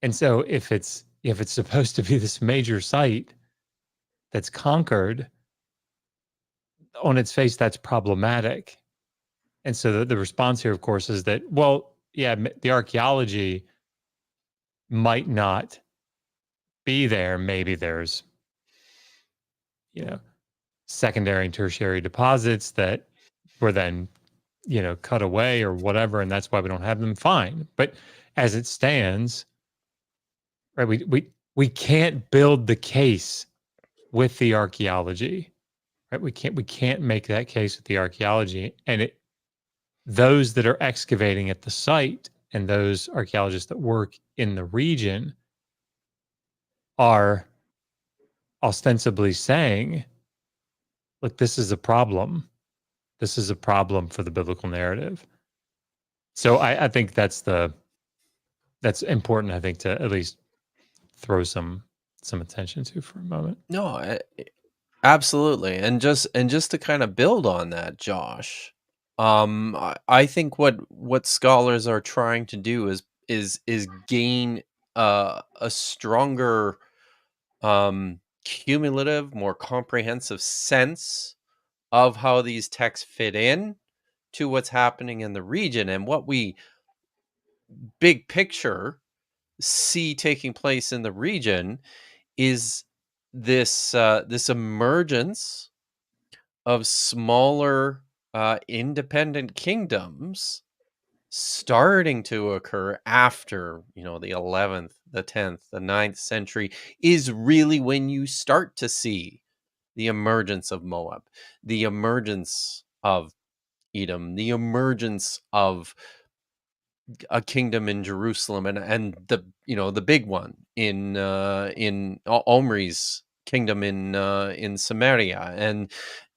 And so if it's supposed to be this major site that's conquered, on its face, that's problematic. And so the response here, of course, is that, well, yeah, the archaeology might not be there. Maybe there's, secondary and tertiary deposits that were then, cut away or whatever, and that's why we don't have them. Fine. But as it stands, right, we can't build the case with the archaeology, right? We can't make that case with the archaeology. And those that are excavating at the site and those archaeologists that work in the region are ostensibly saying, look, this is a problem. This is a problem for the biblical narrative. So I think that's important, I think, to at least throw some attention to for a moment. No, Absolutely. And just to kind of build on that, Josh, I think what scholars are trying to do is gain a stronger cumulative, more comprehensive sense of how these texts fit in to what's happening in the region, and what we big picture see taking place in the region is this emergence of smaller independent kingdoms starting to occur after, the 11th, the 10th, the ninth century, is really when you start to see the emergence of Moab, the emergence of Edom, the emergence of a kingdom in Jerusalem, and the big one in Omri's kingdom in Samaria,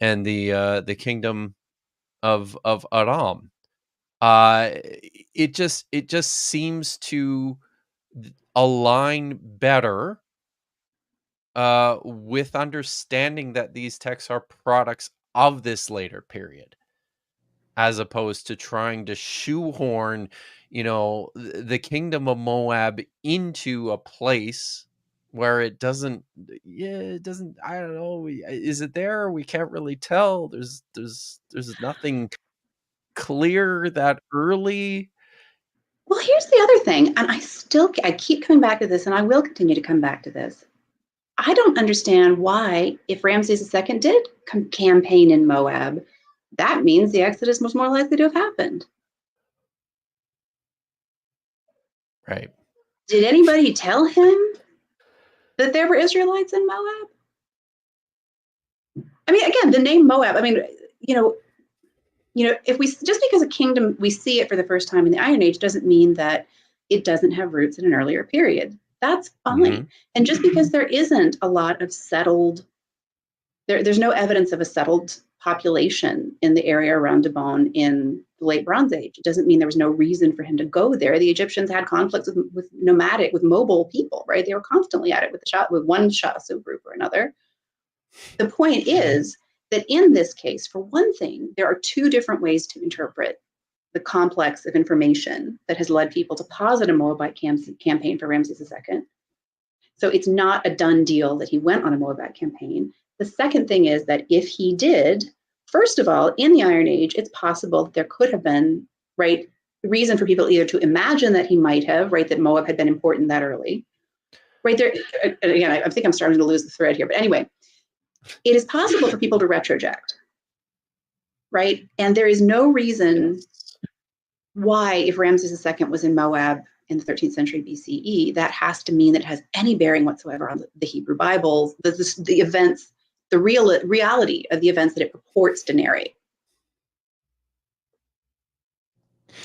and the kingdom of Aram. Uh, it just seems to align better with understanding that these texts are products of this later period, as opposed to trying to shoehorn, the kingdom of Moab into a place where it doesn't. Yeah, it doesn't. I don't know. Is it there? We can't really tell. There's nothing clear that early. Well, here's the other thing, and I keep coming back to this, and I will continue to come back to this. I don't understand why, if Ramses II did campaign in Moab, that means the Exodus was more likely to have happened. Right. Did anybody tell him that there were Israelites in Moab? I mean, again, the name Moab, I mean, if we just because a kingdom, we see it for the first time in the Iron Age, doesn't mean that it doesn't have roots in an earlier period. That's fine. Mhm. And just because there isn't a lot of settled, there's no evidence of a settled population in the area around Bowen in the late Bronze Age, it doesn't mean there was no reason for him to go there. The Egyptians had conflicts with mobile people, right? They were constantly at it with one Shasu group or another. The point is that in this case, for one thing, there are two different ways to interpret the complex of information that has led people to posit a Moabite campaign for Ramses II. So it's not a done deal that he went on a Moabite campaign. The second thing is that if he did, first of all, in the Iron Age, it's possible that there could have been, right, reason for people either to imagine that he might have, right, that Moab had been important that early. Right there, again, I think I'm starting to lose the thread here, but anyway, it is possible for people to retroject, right? And there is no reason why, if Ramses II was in Moab in the 13th century BCE, that has to mean that it has any bearing whatsoever on the Hebrew Bible, the events, the reality of the events that it purports to narrate.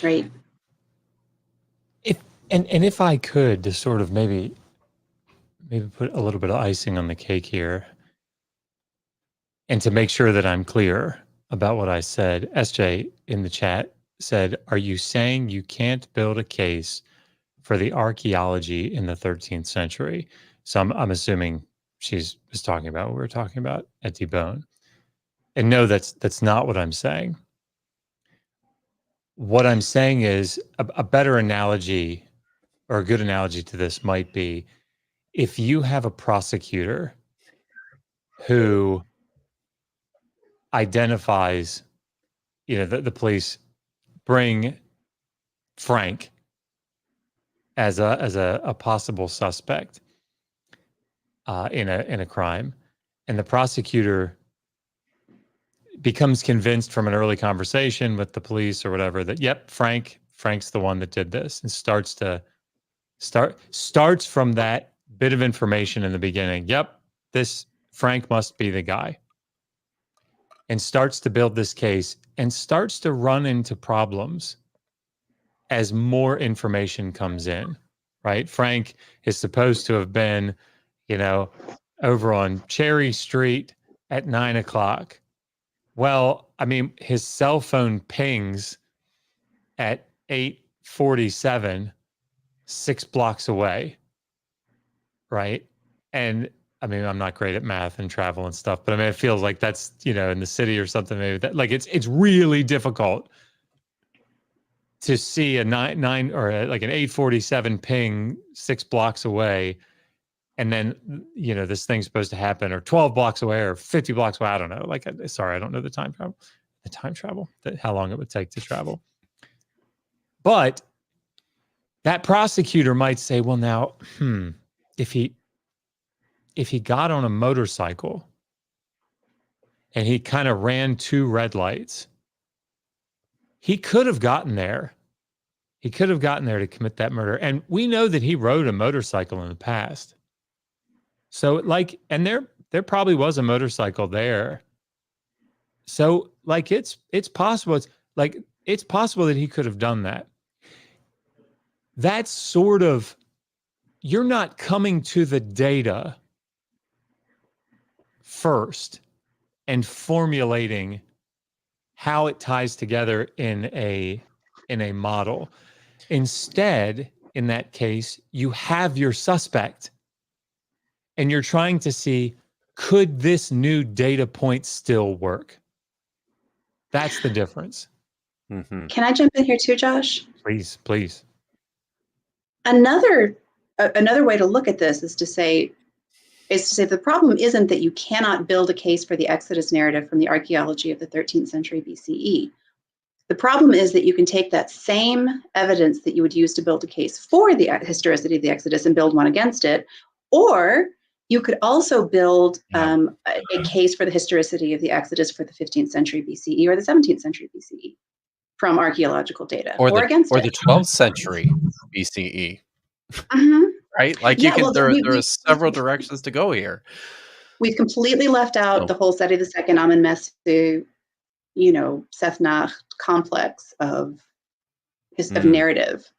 Right? If I could, to sort of maybe put a little bit of icing on the cake here, and to make sure that I'm clear about what I said, SJ in the chat said, "Are you saying you can't build a case for the archaeology in the 13th century?" So I'm assuming she was talking about what we were talking about at Bowen. And no, that's not what I'm saying. What I'm saying is a better analogy, or a good analogy to this, might be if you have a prosecutor who identifies, the police bring Frank as a possible suspect in a crime, and the prosecutor becomes convinced from an early conversation with the police or whatever that, yep, Frank's the one that did this, and starts from that bit of information in the beginning. Yep, this Frank must be the guy, and starts to build this case and starts to run into problems as more information comes in, right? Frank is supposed to have been, over on Cherry Street at 9:00. Well, I mean, his cell phone pings at 8:47, 6 blocks away, right? And I mean, I'm not great at math and travel and stuff, but I mean, it feels like that's, in the city or something, maybe that, like, it's really difficult to see a nine or like an 847 ping 6 blocks away. And then, this thing's supposed to happen, or 12 blocks away or 50 blocks away. I don't know. Like, sorry, I don't know the time travel, how long it would take to travel. But that prosecutor might say, well, now, if he got on a motorcycle and he kind of ran 2 red lights, he could have gotten there. He could have gotten there to commit that murder. And we know that he rode a motorcycle in the past. So and there probably was a motorcycle there. So it's possible. It's possible that he could have done that. That's sort of, you're not coming to the data first and formulating how it ties together in a model. Instead, in that case, you have your suspect and you're trying to see, could this new data point still work? That's the difference. Can I jump in here too, Josh? Please. Another way to look at this is to say the problem isn't that you cannot build a case for the Exodus narrative from the archaeology of the 13th century BCE. The problem is that you can take that same evidence that you would use to build a case for the historicity of the Exodus and build one against it, or you could also build a case for the historicity of the Exodus for the 15th century BCE or the 17th century BCE from archaeological data, or against the 12th century BCE. Right? Like there are several directions to go here. We've completely left out the whole Seti II Amenmesu, Sethnach complex of narrative.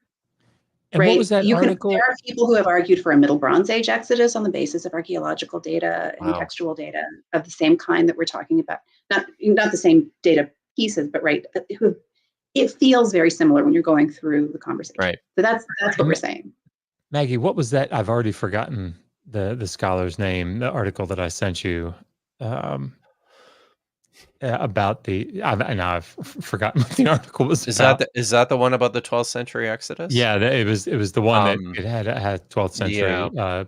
And right? What was that article? There are people who have argued for a Middle Bronze Age Exodus on the basis of archaeological data and textual data of the same kind that we're talking about. Not the same data pieces, but it feels very similar when you're going through the conversation. Right. So that's what we're saying. Maggie, what was that? I've already forgotten the scholar's name, the article that I sent you about I've forgotten what the article was about. Is that the one about the 12th century Exodus? Yeah, it was the one that it had 12th century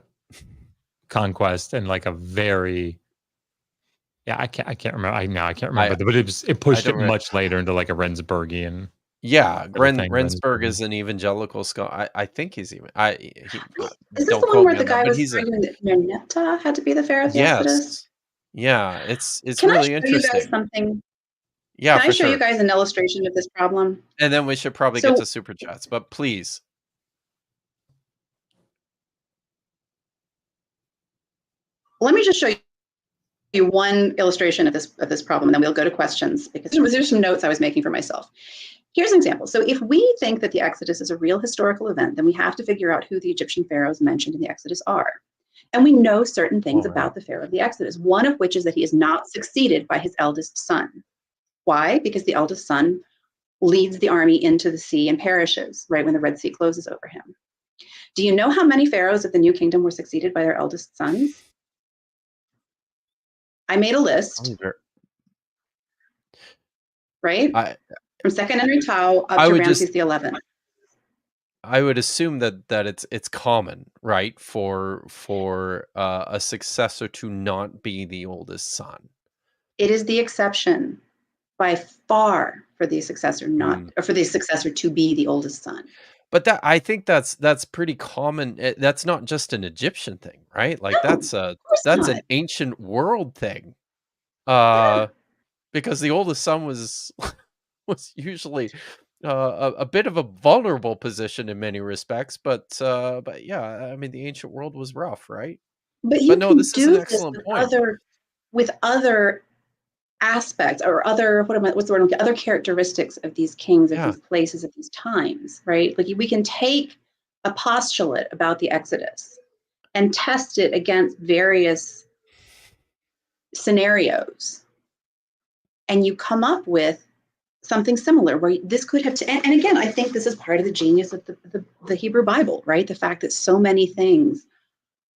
conquest and like a very I can't remember. I can't remember, but it pushed it much later into like a Rendsburgian. Yeah, Rendsburg is an evangelical scholar. I think he's even. Is this the one where the guy was arguing that Netta had to be the pharaoh of the Exodus? Yeah, it's Can really I show interesting. You guys something? Yeah, Can I show you guys an illustration of this problem? And then we should probably get to super chats, but please. Let me just show you one illustration of this problem, and then we'll go to questions, because there's some notes I was making for myself. Here's an example. So if we think that the Exodus is a real historical event, then we have to figure out who the Egyptian pharaohs mentioned in the Exodus are. And we know certain things about the pharaoh of the Exodus, one of which is that he is not succeeded by his eldest son. Why? Because the eldest son leads the army into the sea and perishes right when the Red Sea closes over him. Do you know how many pharaohs of the New Kingdom were succeeded by their eldest sons? I made a list. Right? From Second Henry Tau up to Ramses XI. I would assume that it's common, right, for a successor to not be the oldest son. It is the exception by far for the successor for the successor to be the oldest son. But I think that's pretty common. That's not just an Egyptian thing, right? Like that's an ancient world thing. Because the oldest son was usually a bit of a vulnerable position in many respects, but yeah, I mean the ancient world was rough, right? But no, this is an excellent point. With other aspects or other other characteristics of these kings, of these places, of these times, right? Like we can take a postulate about the Exodus and test it against various scenarios, and you come up with something similar where this could have and again, I think this is part of the genius of the Hebrew Bible, right? The fact that so many things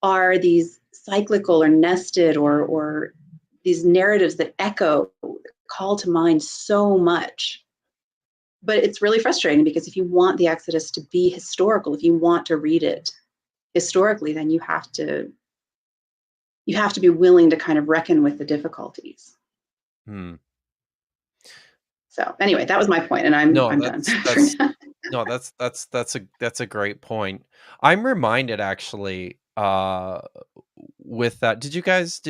are these cyclical or nested or these narratives that echo, call to mind so much. But it's really frustrating because if you want the Exodus to be historical, if you want to read it historically, then you have to be willing to kind of reckon with the difficulties. So anyway, that was my point, and I'm done. No, that's a great point. I'm reminded actually with that. Did you guys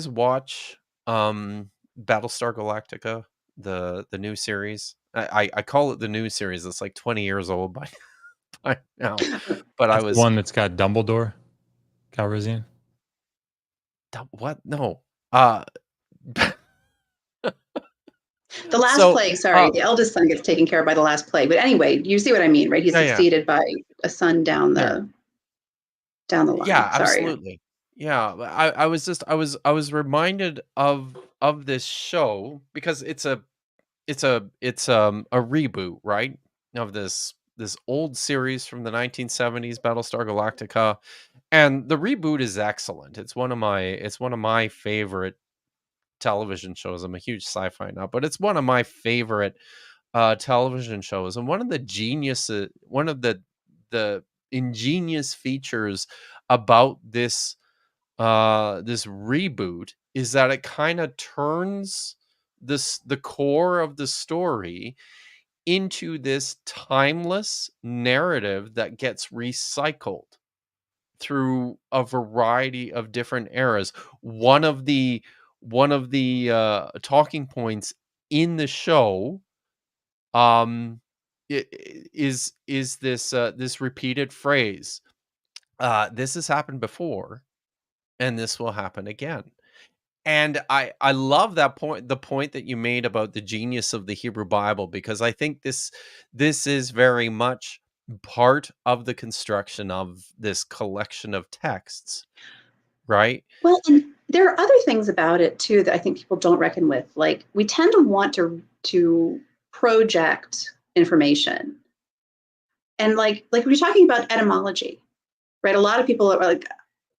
watch Battlestar Galactica, the new series? I call it the new series. It's like 20 years old by now. But That's the one that's got Dumbledore, Calrissian. What? No. The last plague, sorry. The eldest son gets taken care of by the last plague. But anyway, you see what I mean, right? He's succeeded by a son down the line. Yeah, Sorry. absolutely. Yeah, I was reminded of this show because it's a reboot, right? Of this old series from the 1970s, Battlestar Galactica. And the reboot is excellent. It's one of my favorite television shows. I'm a huge sci-fi nut, but it's one of my favorite television shows. And one of the ingenious features about this reboot is that it kind of turns the core of the story into this timeless narrative that gets recycled through a variety of different eras. One of the talking points in the show is this repeated phrase, this has happened before and this will happen again. And I love that point, the point that you made about the genius of the Hebrew Bible, because I think this is very much part of the construction of this collection of texts, right? Well, and there are other things about it too that I think people don't reckon with. Like, we tend to want to project information, and like we're talking about etymology, right? A lot of people are like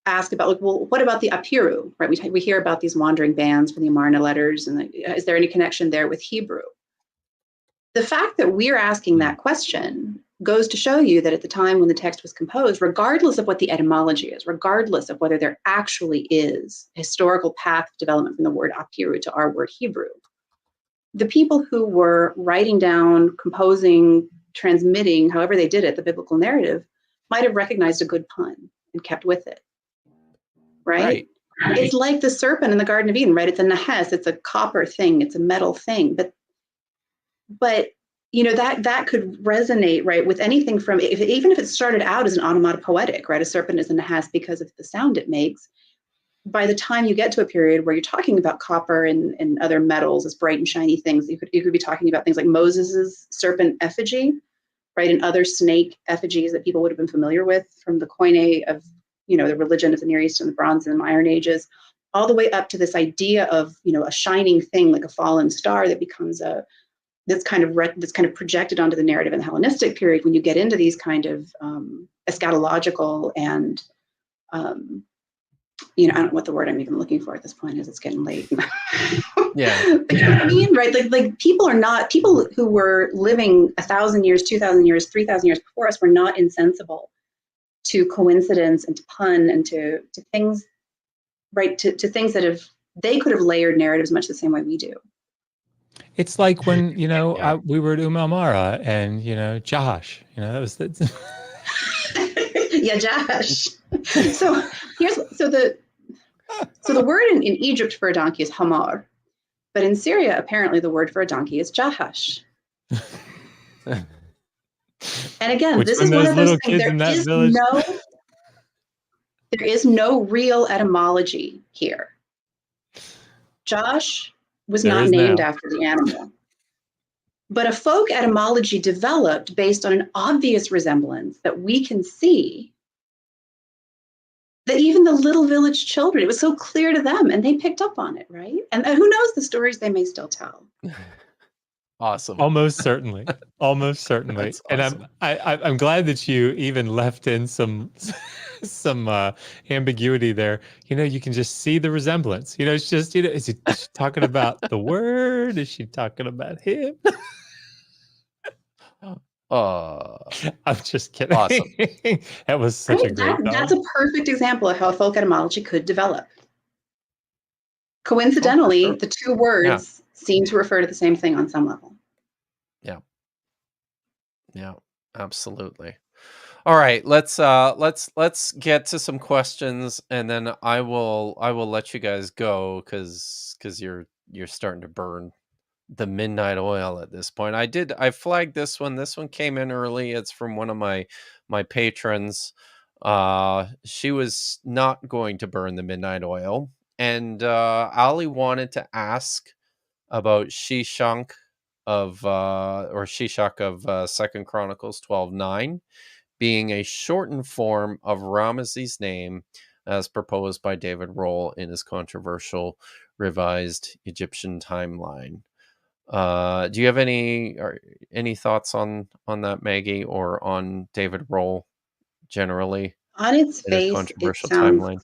ask about, like, well, what about the Apiru, right? We hear about these wandering bands from the Amarna letters, and is there any connection there with Hebrew? The fact that we're asking that question goes to show you that at the time when the text was composed, regardless of what the etymology is, regardless of whether there actually is a historical path of development from the word Apiru to our word Hebrew, the people who were writing down, composing, transmitting, however they did it, the biblical narrative, might have recognized a good pun and kept with it. Right? It's like the serpent in the Garden of Eden, right? It's a nahes, it's a copper thing, it's a metal thing. But you know, that could resonate, right, with anything from, even if it started out as an onomatopoetic, right? A serpent is a nahes because of the sound it makes. By the time you get to a period where you're talking about copper and other metals as bright and shiny things, you could be talking about things like Moses's serpent effigy, right? And other snake effigies that people would have been familiar with from the Koine of, you know, the religion of the Near East and the Bronze and Iron Ages, all the way up to this idea of, you know, a shining thing like a fallen star that becomes that's kind of projected onto the narrative in the Hellenistic period. When you get into these kind of eschatological and you know, I don't know what the word I'm even looking for at this point is. It's getting late. Yeah. You know what I mean? Right? Like people who were living 1,000 years, 2,000 years, 3,000 years before us were not insensible to coincidence and to pun and to things, right? To things that they could have layered narratives much the same way we do. It's like when, you know, we were at Mara and, you know, Jahash, you know, that was the yeah, Jahash. So the word in Egypt for a donkey is hamar, but in Syria apparently the word for a donkey is Jahash. And again, Which, this is one of those things. There is no real etymology here. Josh was not named after the animal, but a folk etymology developed based on an obvious resemblance that we can see, that even the little village children, it was so clear to them and they picked up on it, right? And who knows the stories they may still tell. Awesome. Almost certainly. Almost certainly. That's awesome. And I'm glad that you even left in some some ambiguity there. You can just see the resemblance. It's just, is she talking about the word? Is she talking about him? I'm just kidding. Awesome. That was such a great That's a perfect example of how folk etymology could develop. Coincidentally, sure. the two words seem to refer to the same thing on some level. Yeah, absolutely. All right, let's get to some questions, and then I will let you guys go because you're starting to burn the midnight oil at this point. I flagged this one. This one came in early. It's from one of my patrons. She was not going to burn the midnight oil, and Ali wanted to ask about Shishak of Second Chronicles 12:9 being a shortened form of Rameses' name as proposed by David Rohl in his controversial revised Egyptian timeline. Do you have any thoughts on that, Maggie, or on David Rohl generally On its in his face, it controversial sounds timeline?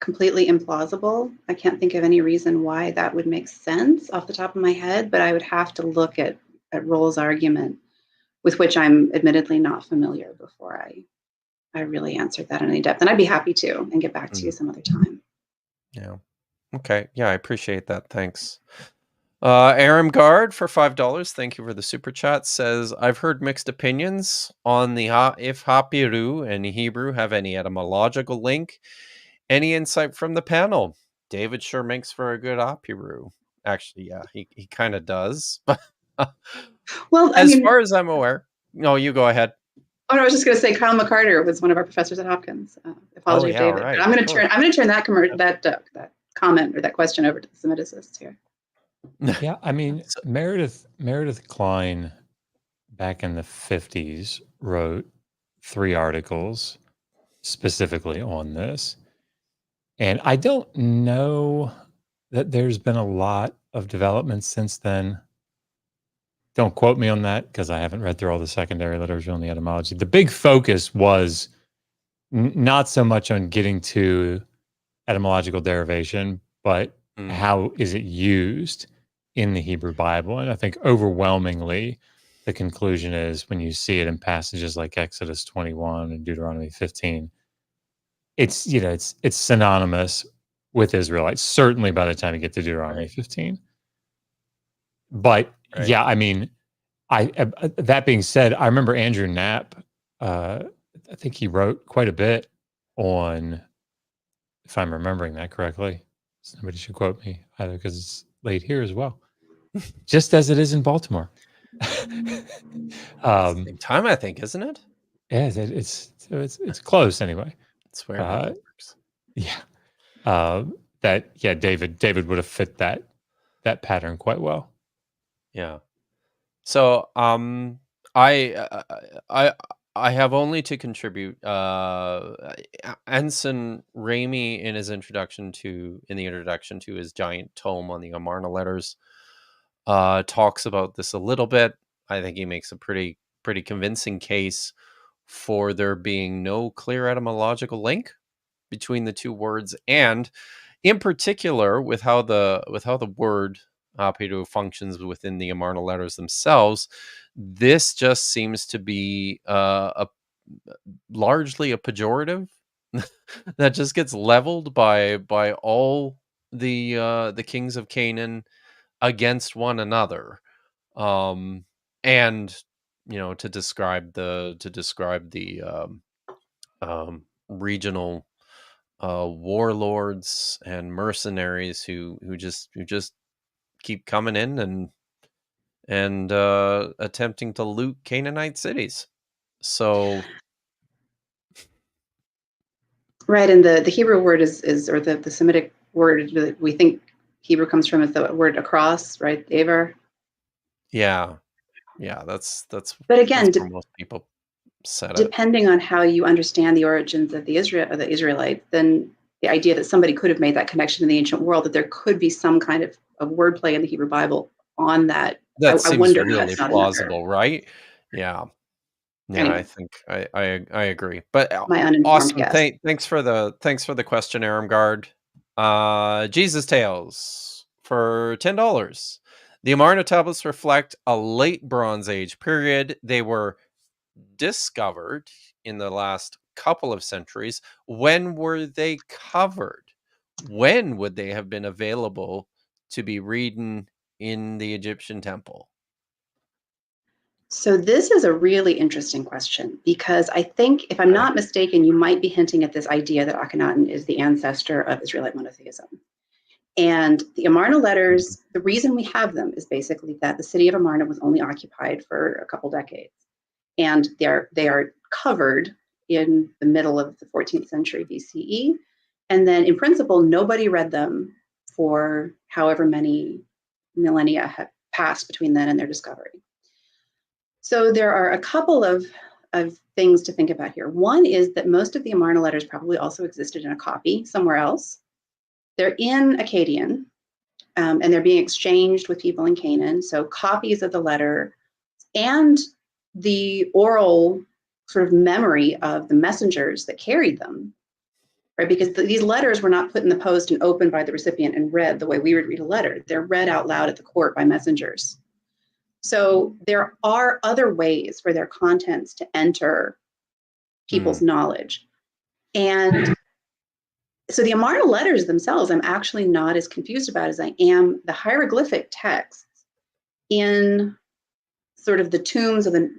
completely implausible. I can't think of any reason why that would make sense off the top of my head, but I would have to look at Roll's argument, with which I'm admittedly not familiar, before I really answered that in any depth. And I'd be happy to, and get back to you some other time. Yeah. Okay. Yeah, I appreciate that. Thanks. Aram Guard for $5. Thank you for the super chat. Says, I've heard mixed opinions on the if Hapiru and Hebrew have any etymological link. Any insight from the panel? David sure makes for a good Hapiru. Actually, yeah, he kind of does. Well, as far as I'm aware. No, you go ahead. Oh, no, I was just going to say Kyle McCarter was one of our professors at Hopkins. Apology, David. Right. I'm going to turn that comment or that question over to the Semiticists here. Yeah, I mean, Meredith Kline back in the 50s wrote 3 articles specifically on this. And I don't know that there's been a lot of development since then. Don't quote me on that because I haven't read through all the secondary literature on the etymology. The big focus was not so much on getting to etymological derivation, but how is it used in the Hebrew Bible? And I think overwhelmingly the conclusion is when you see it in passages like Exodus 21 and Deuteronomy 15, it's it's synonymous with Israelites, certainly by the time you get to Deuteronomy 15. But yeah, I mean, that being said, I remember Andrew Knapp, I think he wrote quite a bit on, if I'm remembering that correctly, somebody should quote me either because it's late here as well, just as it is in Baltimore. Same time, I think, isn't it? Yeah, it's close anyway. It's where it works. Yeah. David would have fit that pattern quite well. Yeah. So I have only to contribute. Ensign Ramey in the introduction to his giant tome on the Amarna letters talks about this a little bit. I think he makes a pretty convincing case for there being no clear etymological link between the two words, and in particular with how the word Apiru functions within the Amarna letters themselves. This just seems to be largely a pejorative that just gets leveled by all the kings of Canaan against one another, and to describe the regional warlords and mercenaries who just keep coming in and attempting to loot Canaanite cities. So right, and the Hebrew word is or the Semitic word that we think Hebrew comes from is the word across, right? Aver. Yeah, that's. But again, that's where most people set it. Depending on how you understand the origins of the Israelites, then the idea that somebody could have made that connection in the ancient world, that there could be some kind of wordplay in the Hebrew Bible on that. That seems I wonder really plausible, right? Yeah. Yeah, Anyway. I think I agree. But My uninformed awesome. guess. Thanks for the question, Aramgard. Jesus Tales for $10. The Amarna tablets reflect a late Bronze Age period. They were discovered in the last couple of centuries. When were they covered? When would they have been available to be reading in the Egyptian temple? So this is a really interesting question, because I think, if I'm not mistaken, you might be hinting at this idea that Akhenaten is the ancestor of Israelite monotheism. And the Amarna letters, the reason we have them is basically that the city of Amarna was only occupied for a couple decades. And they are covered in the middle of the 14th century BCE. And then in principle, nobody read them for however many millennia have passed between then and their discovery. So there are a couple of things to think about here. One is that most of the Amarna letters probably also existed in a copy somewhere else. They're in Akkadian, and they're being exchanged with people in Canaan. So copies of the letter and the oral sort of memory of the messengers that carried them, right? Because these letters were not put in the post and opened by the recipient and read the way we would read a letter. They're read out loud at the court by messengers. So there are other ways for their contents to enter people's knowledge. And so the Amarna letters themselves, I'm actually not as confused about as I am the hieroglyphic texts in sort of the tombs of the,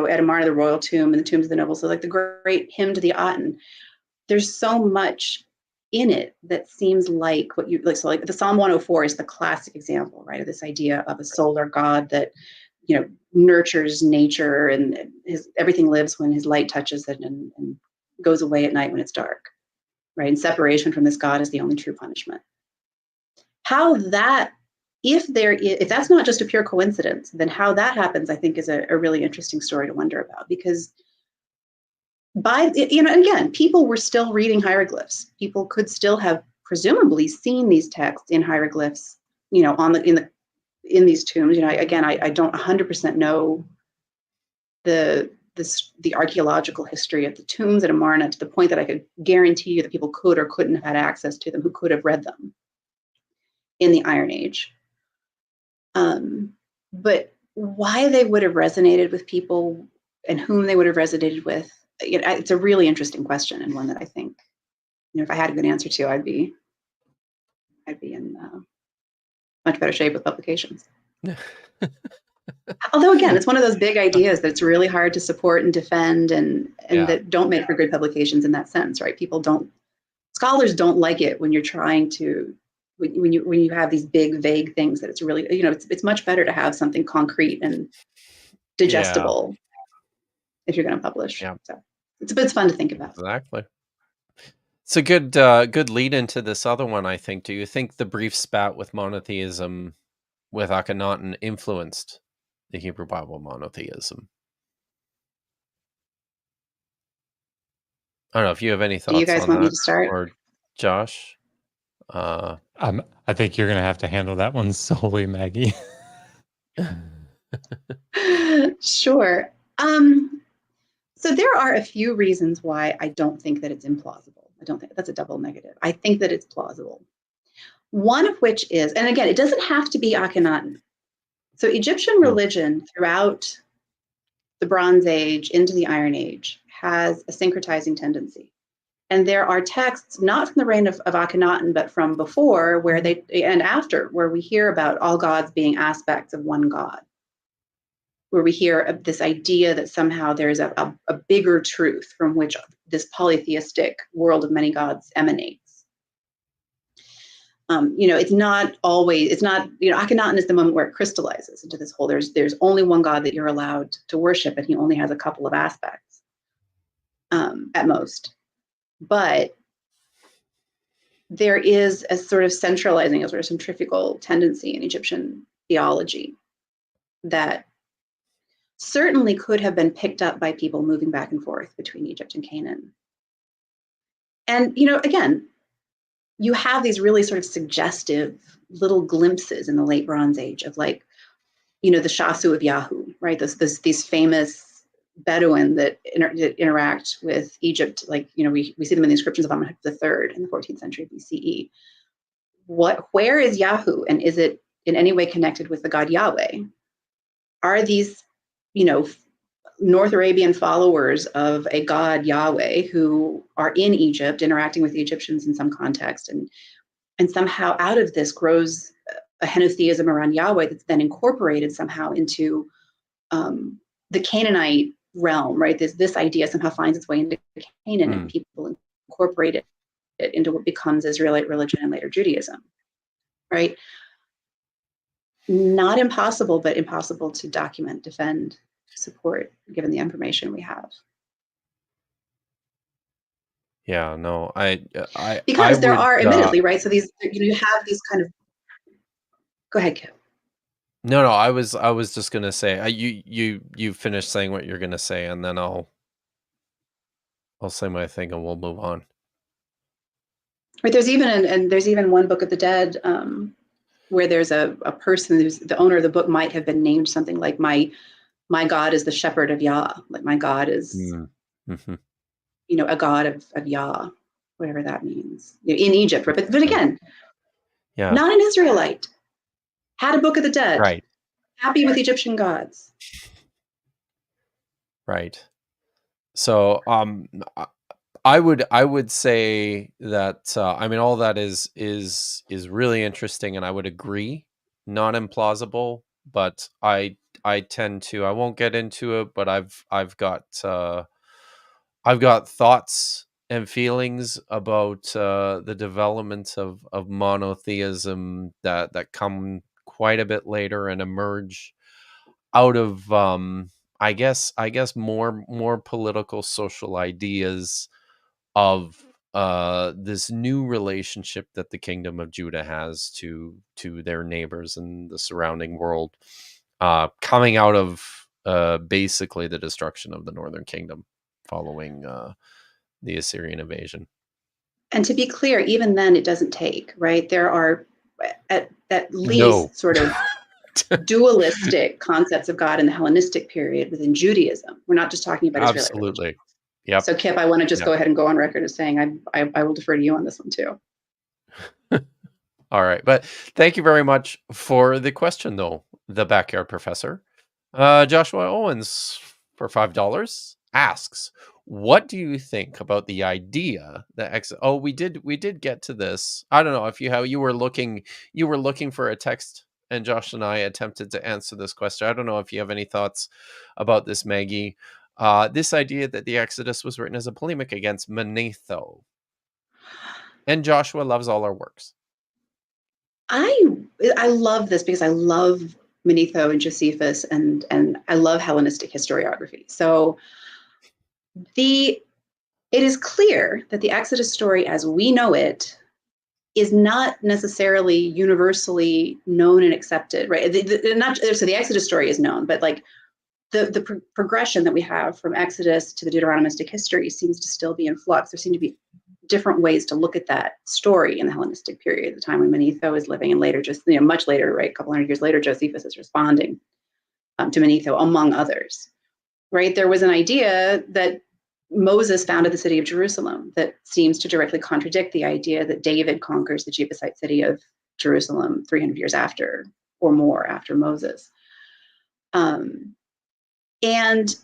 at Amarna, the royal tomb, and the tombs of the nobles. So like the great hymn to the Aten, there's so much in it that seems like what you like. So like the Psalm 104 is the classic example, right, of this idea of a solar god that, nurtures nature, and everything lives when his light touches it, and goes away at night when it's dark, right? And separation from this God is the only true punishment. How that, if that's not just a pure coincidence, then how that happens, I think, is a really interesting story to wonder about. Because again, people were still reading hieroglyphs. People could still have presumably seen these texts in hieroglyphs, in these tombs. Again, I don't 100% know the archaeological history of the tombs at Amarna to the point that I could guarantee you that people could or couldn't have had access to them who could have read them in the Iron Age. But why they would have resonated with people and whom they would have resonated with, it's a really interesting question, and one that I think, if I had a good answer to, I'd be in much better shape with publications. Although again, it's one of those big ideas that it's really hard to support and defend, and that don't make for good publications in that sense, right? Scholars don't like it when you're trying to, when you have these big vague things that it's really, it's much better to have something concrete and digestible if you're going to publish. Yeah. So it's fun to think about. Exactly. It's a good lead into this other one, I think. Do you think the brief spat with monotheism with Akhenaten influenced the Hebrew Bible monotheism? I don't know if you have any thoughts. Do you guys on want me that, to start? or Josh? I think you're going to have to handle that one solely, Maggie. Sure. So there are a few reasons why I don't think that it's implausible. I don't think that's a double negative. I think that it's plausible. One of which is, and again, it doesn't have to be Akhenaten. So Egyptian religion throughout the Bronze Age into the Iron Age has a syncretizing tendency. And there are texts, not from the reign of Akhenaten, but from before and after, where we hear about all gods being aspects of one God, where we hear of this idea that somehow there's a bigger truth from which this polytheistic world of many gods emanates. It's not, Akhenaten is the moment where it crystallizes into this whole, there's only one God that you're allowed to worship, and he only has a couple of aspects at most. But there is a sort of centralizing, a sort of centrifugal tendency in Egyptian theology that certainly could have been picked up by people moving back and forth between Egypt and Canaan. And, again, you have these really sort of suggestive little glimpses in the late Bronze Age of, like, the Shasu of Yahoo, right? These famous Bedouin that interact with Egypt. Like, we see them in the inscriptions of Amenhotep III in the 14th century BCE. Where is Yahu, and is it in any way connected with the god Yahweh? Are these, North Arabian followers of a god Yahweh who are in Egypt interacting with the Egyptians in some context, and somehow out of this grows a henotheism around Yahweh that's then incorporated somehow into the Canaanite realm, right? This idea somehow finds its way into Canaan, and people incorporate it into what becomes Israelite religion and later Judaism, right? Not impossible, but impossible to document, defend, support, given the information we have. Yeah, no, because there would, are admittedly, right? So these, you have these kind of. Go ahead, Kip. No, I was just gonna say, you finish saying what you're gonna say, and then I'll say my thing, and we'll move on. Right. There's even one Book of the Dead where there's a person who's the owner of the book might have been named something like my God is the shepherd of Yah, like my God is a god of Yah, whatever that means, in Egypt. But again, not an Israelite, had a Book of the Dead, right? Happy with Egyptian gods, right? So I would say that all that is really interesting, and I would agree, not implausible, but I tend to, I won't get into it, but I've got thoughts and feelings about the development of monotheism that come quite a bit later and emerge out of I guess more political social ideas of this new relationship that the kingdom of Judah has to their neighbors and the surrounding world, coming out of basically the destruction of the northern kingdom following the Assyrian invasion. And to be clear, even then it doesn't take, right? There are at least sort of dualistic concepts of God in the Hellenistic period within Judaism. We're not just talking about Israelite religion. Absolutely. Yep. So Kip, I want to just go ahead and go on record as saying I will defer to you on this one too. All right. But thank you very much for the question, though, the Backyard Professor. Joshua Owens, for $5, asks, what do you think about the idea that we did get to this. I don't know if you were looking for a text, and Josh and I attempted to answer this question. I don't know if you have any thoughts about this, Maggie. This idea that the Exodus was written as a polemic against Manetho. And Joshua loves all our works. I love this because I love Manetho and Josephus, and I love Hellenistic historiography. So it is clear that the Exodus story as we know it is not necessarily universally known and accepted, right? So the Exodus story is known, but like the progression that we have from Exodus to the Deuteronomistic history seems to still be in flux. There seem to be different ways to look at that story in the Hellenistic period, the time when Manetho is living, and later, just much later, right, a couple hundred years later, Josephus is responding to Manetho, among others, right? There was an idea that Moses founded the city of Jerusalem that seems to directly contradict the idea that David conquers the Jebusite city of Jerusalem 300 years after or more after Moses. And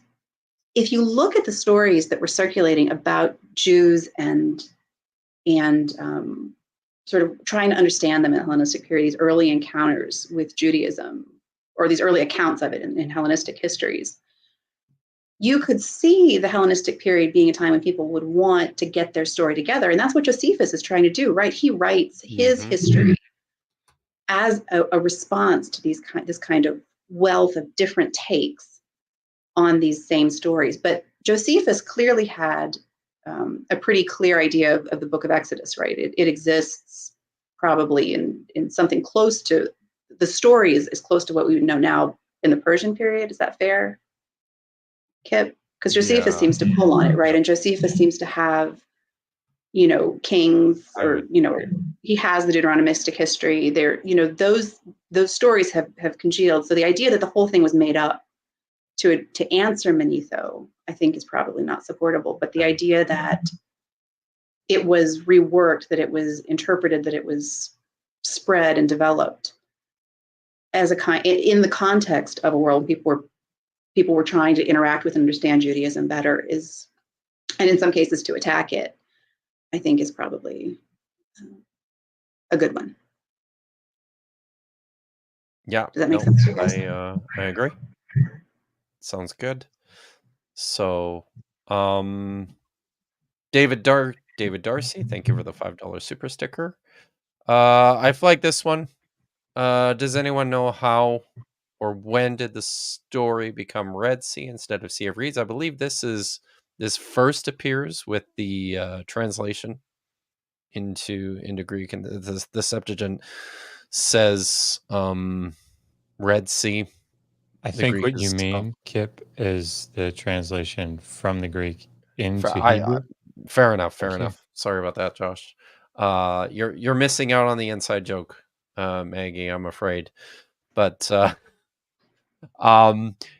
if you look at the stories that were circulating about Jews and sort of trying to understand them in the Hellenistic period, these early encounters with Judaism, or these early accounts of it in Hellenistic histories, you could see the Hellenistic period being a time when people would want to get their story together. And that's what Josephus is trying to do, right? He writes his history as a response to this kind of wealth of different takes on these same stories. But Josephus clearly had a pretty clear idea of the book of Exodus, right? It exists probably in something close to, the story is close to what we would know now in the Persian period. Is that fair, Kip? Because Josephus seems to pull on it, right? And Josephus seems to have, kings, or, he has the Deuteronomistic history there, those stories have congealed. So the idea that the whole thing was made up to answer Manetho, I think is probably not supportable. But the idea that it was reworked, that it was interpreted, that it was spread and developed as a kind in the context of a world people were trying to interact with and understand Judaism better is, and in some cases to attack it, I think is probably a good one. Yeah. Does that make sense to you guys? I agree. Sounds good. So, David Darcy, thank you for the $5 super sticker. I flagged this one. Does anyone know how or when did the story become Red Sea instead of Sea of Reeds? I believe this first appears with the translation into Greek, and the Septuagint says Red Sea. I think what you mean, Kip, is the translation from the Greek into Hebrew. Fair enough. Sorry about that, Josh. You're missing out on the inside joke, Maggie, I'm afraid. But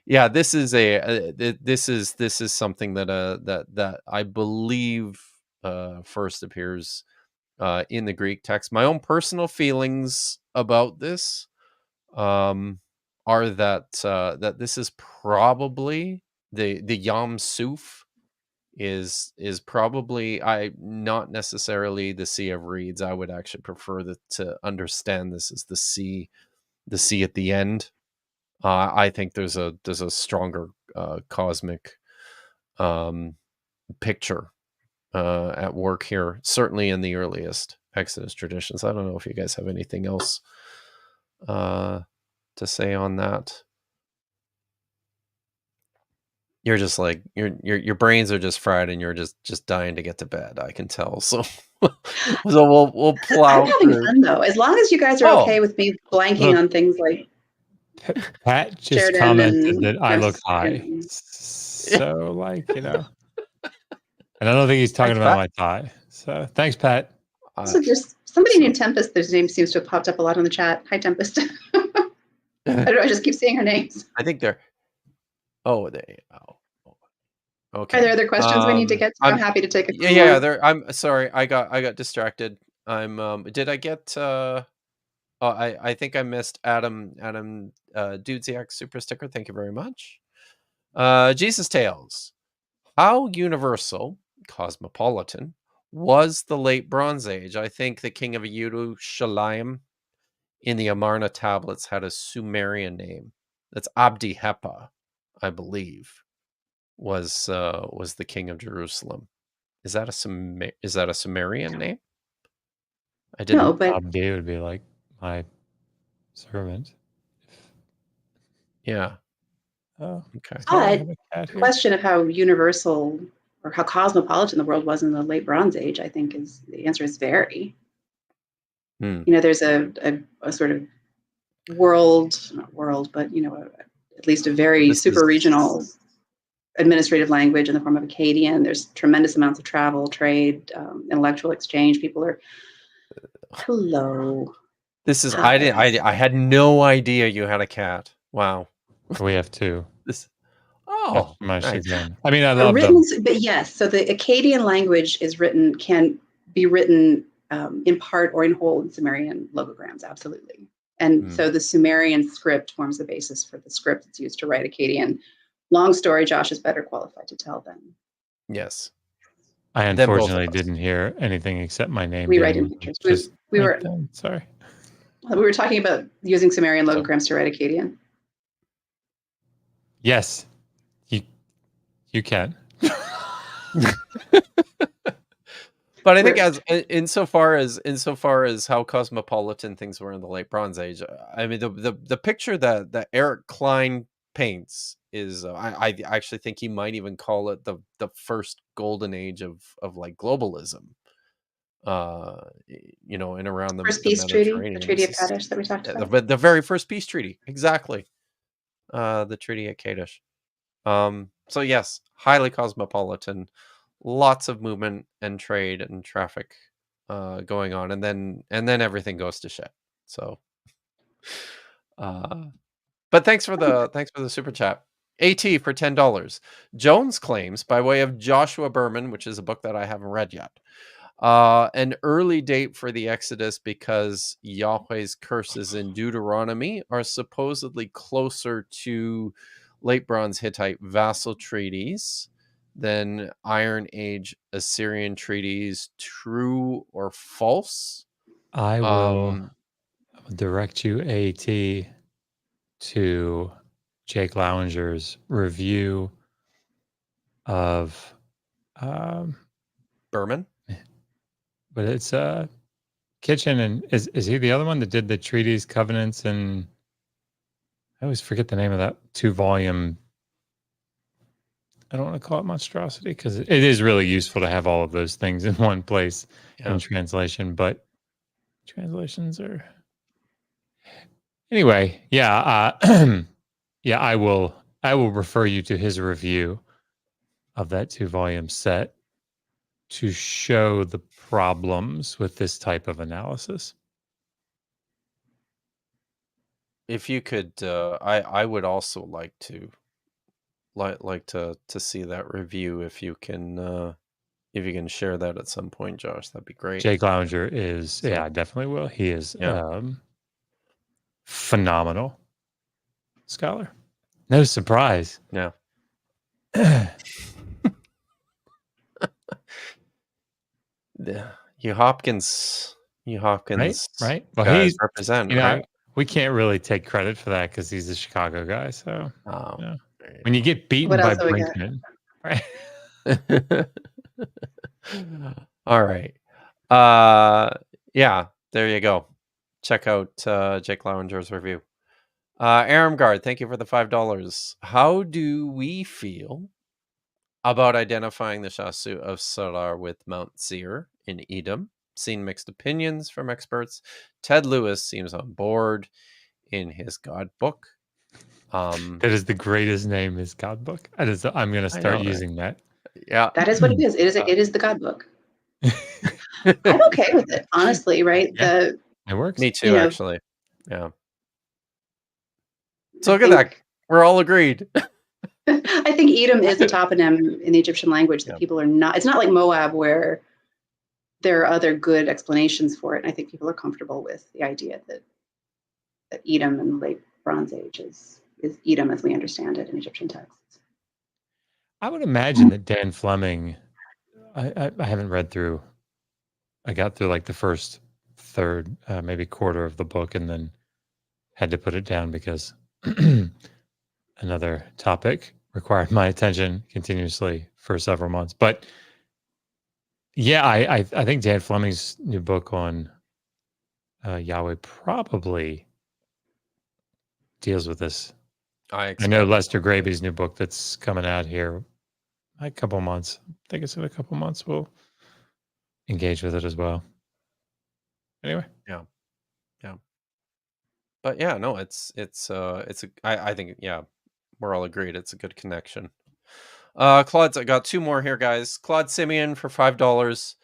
yeah, this is something that I believe first appears in the Greek text. My own personal feelings about this are that this is probably the Yam Suf is probably not necessarily the Sea of Reeds. I would actually prefer to understand this as the sea at the end. I think there's a stronger cosmic picture at work here, certainly in the earliest Exodus traditions. I don't know if you guys have anything else to say on that. You're just like your brains are just fried and you're just dying to get to bed. I can tell. So we'll plow. I'm having fun though, as long as you guys are okay with me blanking on things like. Pat just Sheridan commented that I look high, so like and I don't think he's talking about my tie. So thanks, Pat. So there's somebody named Tempest. Their name seems to have popped up a lot on the chat. Hi, Tempest. I don't know. I just keep seeing her names. I think they're. Oh, they. Oh, okay. Are there other questions we need to get to? I'm happy to take a few yeah. more. There. I'm sorry. I got distracted. Did I get? I think I missed Adam Dudziak super sticker. Thank you very much. Jesus Tales. How universal, cosmopolitan, was the late Bronze Age? I think the king of Yerushalayim in the Amarna tablets had a Sumerian name. That's Abdi Hepa, I believe, was the king of Jerusalem. Is that a Sumerian name? I didn't. No, but Abdi would be like my servant. Yeah. Oh, okay. But the question of how universal or how cosmopolitan the world was in the late Bronze Age, I think the answer is very. You know, there's a sort of not world, but at least a very super regional administrative language in the form of Akkadian. There's tremendous amounts of travel, trade, intellectual exchange. People are hello. This is I had no idea you had a cat. Wow. We have two. Nice. Chagrin. I mean, I love them. But yes, so the Akkadian language can be written in part or in whole in Sumerian logograms, absolutely. And so the Sumerian script forms the basis for the script that's used to write Akkadian. Long story, Josh is better qualified to tell them. Yes. I unfortunately didn't hear anything except my name. We write in pictures. We were sorry. We were talking about using Sumerian logograms to write Akkadian. Yes. You can. But I think insofar as how cosmopolitan things were in the late Bronze Age, I mean the picture that Eric Klein paints is I actually think he might even call it the first golden age of like globalism. In around the first peace treaty, the Treaty of Kadesh that we talked about. The very first peace treaty, exactly. The Treaty at Kadesh. So yes, highly cosmopolitan, lots of movement and trade and traffic going on, and then everything goes to shit. So but thanks for the super chat. AT for $10. Jones claims, by way of Joshua Berman, which is a book that I haven't read yet, an early date for the Exodus because Yahweh's curses in Deuteronomy are supposedly closer to late Bronze Hittite vassal treaties than Iron Age Assyrian treaties. True or false? I will direct you, AT, to Jake Lowenger's review of Berman? but it's Kitchen, and is he the other one that did the treaties, covenants, and I always forget the name of that 2-volume. I don't want to call it monstrosity because it is really useful to have all of those things in one place in translation, but translations are anyway. Yeah, yeah. I will refer you to his review of that 2-volume set to show the problems with this type of analysis. If you could, I would also like to see that review. If you can share that at some point, Josh, that'd be great. Jake Lowenger is, yeah, I definitely will. He is phenomenal scholar. No surprise. Yeah. You Hopkins, right. Well, guys he's represent, you know, right? we can't really take credit for that because he's a Chicago guy. So Oh, when you get beaten What by else do we got? Brinkman, right? All right. Yeah, there you go. Check out Jake Lowenger's review. Aramgard, thank you for the $5. How do we feel about identifying the Shasu of Sarar with Mount Seir in Edom? Seen mixed opinions from experts. Ted Lewis seems on board in his God book. That is the greatest name, his God book. I'm going to start using that. Yeah, that is what it is. It is the God book. I'm okay with it, honestly. Right? Yeah, it works. Me too, actually. Yeah. So look at that. We're all agreed. I think Edom is a toponym in the Egyptian language that people are not. It's not like Moab where there are other good explanations for it. And I think people are comfortable with the idea that Edom in the late Bronze Age is Edom as we understand it in Egyptian texts. I would imagine that Dan Fleming. I haven't read through. I got through like the first third, maybe quarter of the book, and then had to put it down because another topic required my attention continuously for several months. But yeah, I think Dan Fleming's new book on Yahweh probably deals with this. I know Lester Graby's new book that's coming out here a couple months. I think it's in a couple months. We'll engage with it as well. Anyway. Yeah. But yeah, no, I think, yeah, we're all agreed. It's a good connection. Claude's, I got 2 more here, guys. Claude Simeon for $5.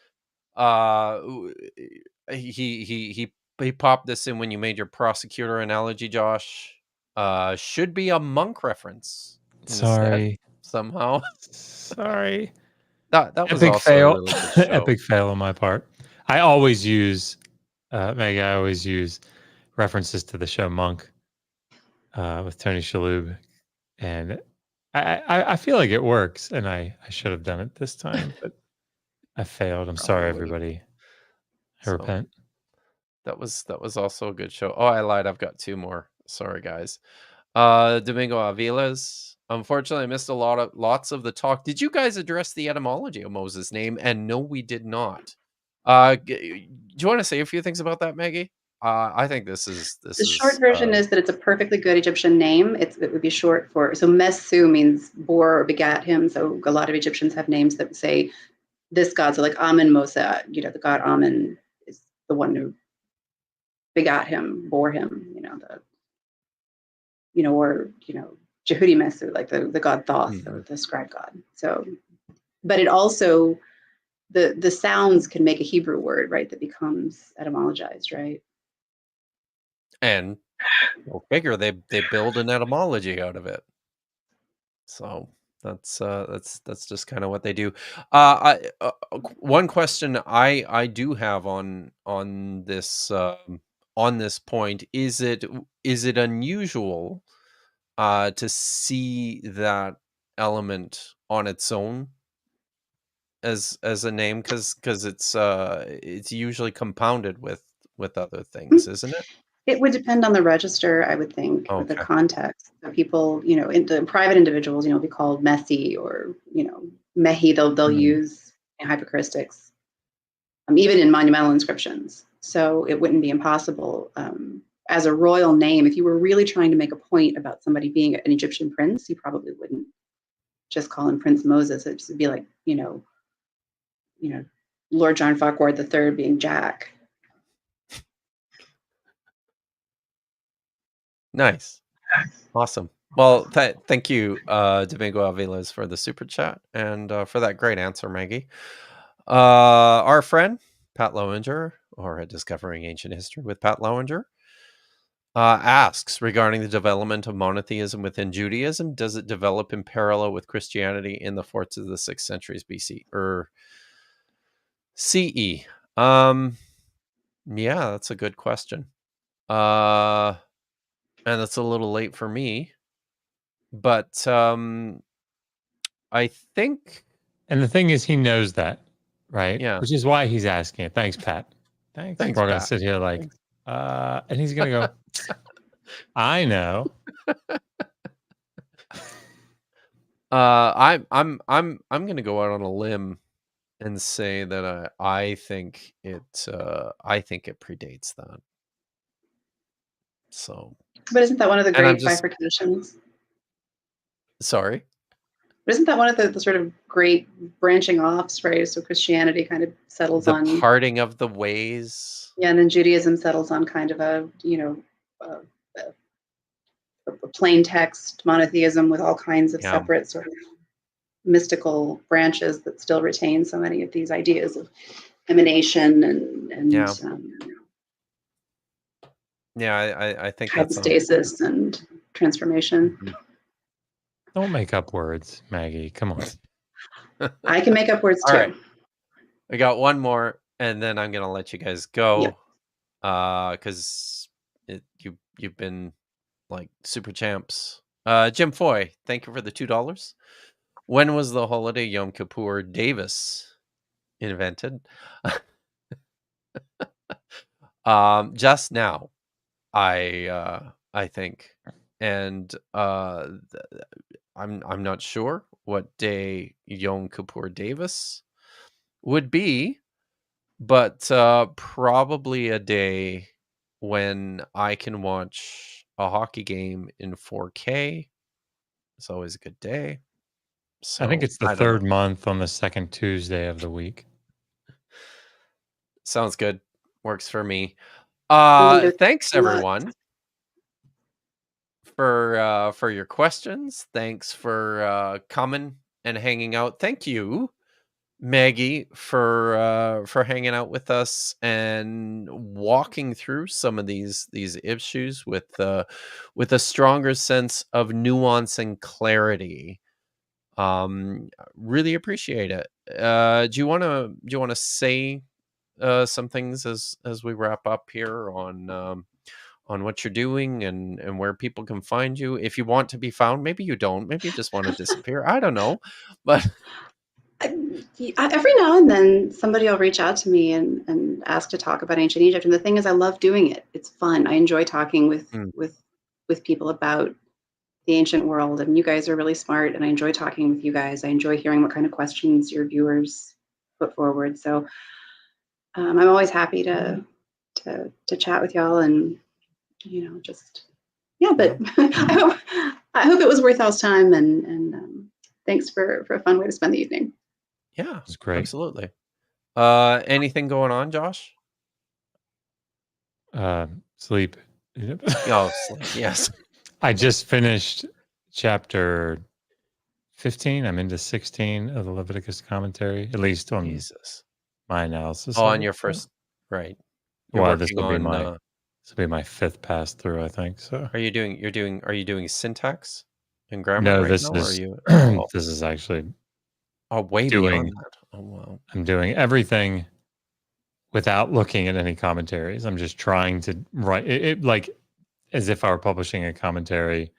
He popped this in when you made your prosecutor analogy, Josh. Should be a monk reference. Sorry. Somehow. Sorry. That was epic also fail. a really good show. Epic fail on my part. I always use Maggie. I always use references to the show Monk with Tony Shalhoub, and I feel like it works, and I should have done it this time, but I failed. I'm sorry, everybody. I repent. That was also a good show. Oh, I lied. I've got 2 more. Sorry, guys. Domingo Aviles. Unfortunately, I missed lots of the talk. Did you guys address the etymology of Moses' name? And no, we did not. Do you want to say a few things about that, Maggie? I think this is the short version is that it's a perfectly good Egyptian name. It would be short for, so Mesu means bore or begat him. So a lot of Egyptians have names that say this god. So like Amen Mosa, the god Amen is the one who begot him, bore him, or Jehudi Mesu, like the god Thoth, or the scribe god. So, but it also, the sounds can make a Hebrew word, right, that becomes etymologized, right? And go figure, they build an etymology out of it. So that's just kind of what they do. One question I do have on this point, is it unusual to see that element on its own as a name, because it's usually compounded with other things, isn't it? It would depend on the register, I would think, with the Okay. context. So people, in private individuals, be called Messi or, Mehi. They'll use hypocristics, even in monumental inscriptions. So it wouldn't be impossible. As a royal name, if you were really trying to make a point about somebody being an Egyptian prince, you probably wouldn't just call him Prince Moses. It'd just be like, Lord John Farquhar III being Jack. Nice. Awesome. Well, thank you, Domingo Aviles, for the super chat and for that great answer, Maggie. Our friend Pat Lowinger, or at Discovering Ancient History with Pat Lowinger, asks regarding the development of monotheism within Judaism. Does it develop in parallel with Christianity in the 4th to the 6th centuries BC or CE? Yeah, that's a good question. And that's a little late for me, but I think. And the thing is, he knows that, right? Yeah. Which is why he's asking it. Thanks, Pat. Thanks. Thanks, We're gonna Pat. sit here like, Thanks. and he's gonna go. I know. I'm gonna go out on a limb and say that I think it predates that. So. But isn't that one of the And I'm great just bifurcations? sorry. But isn't that one of the sort of great branching offs, right? So Christianity kind of settles The on, parting of the ways. yeah, and then Judaism settles on kind of a plain text monotheism with all kinds of Yeah. separate sort of mystical branches that still retain so many of these ideas of emanation and Yeah. Yeah, I think that's hypostasis and transformation. Mhm. Don't make up words, Maggie. Come on. I can make up words All too. right. We got one more, and then I'm gonna let you guys go. Yep. Because you've been like super champs. Jim Foy, thank you for the $2. When was the holiday Yom Kippur Davis invented? Just now, I think, and I'm not sure what day Yom Kippur Davis would be, but probably a day when I can watch a hockey game in 4K. It's always a good day. So I think it's the I don't know. 3rd month on the 2nd Tuesday of the week. Sounds good. Works for me. Indeed, it Thanks a lot. everyone for your questions. Thanks for coming and hanging out. Thank you, Maggie, for hanging out with us and walking through some of these issues with a stronger sense of nuance and clarity. Really appreciate it. Do you want to say some things as we wrap up here on what you're doing and where people can find you if you want to be found? Maybe you don't. Maybe you just want to disappear. I don't know, but. Every now and then somebody will reach out to me and ask to talk about ancient Egypt. And the thing is, I love doing it. It's fun. I enjoy talking with people about the ancient world. And you guys are really smart, and I enjoy talking with you guys. I enjoy hearing what kind of questions your viewers put forward. So I'm always happy to chat with y'all and just But I hope it was worth y'all's time, and thanks for a fun way to spend the evening. Yeah, It's great. absolutely. Anything going on, Josh? Sleep. Oh, sleep. Yes. I just finished chapter 15. I'm into 16 of the Leviticus commentary, at least on Jesus. my analysis. Oh, of on it. your first, right? You're Well, this working will be on. my 5th pass through, I think. So Are you doing syntax in grammar No, right this now? Or are is you this is actually way doing- beyond that? Oh wow. I'm doing everything without looking at any commentaries. I'm just trying to write it like as if I were publishing a commentary,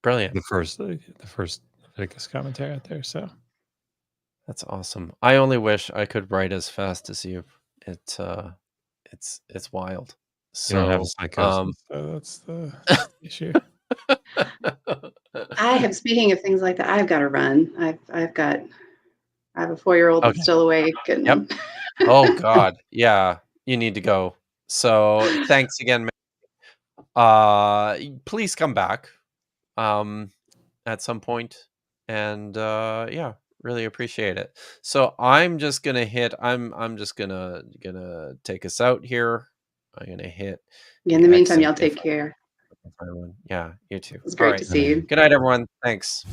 Brilliant. the first Leviticus commentary out there. So That's awesome. I only wish I could write as fast as you. It's wild. you don't have a So psychosis. So that's the issue. I have. Speaking of things like that, I've got to run. I have a 4-year-old Okay. that's still awake. And Yep. Oh God. Yeah. You need to go. So thanks again. Please come back at some point. And yeah, really appreciate it. So I'm just gonna take us out here. I'm gonna hit in the meantime, exit y'all if take care. everyone. Yeah, you too. It's All great right. to see you. Good night, everyone. Thanks.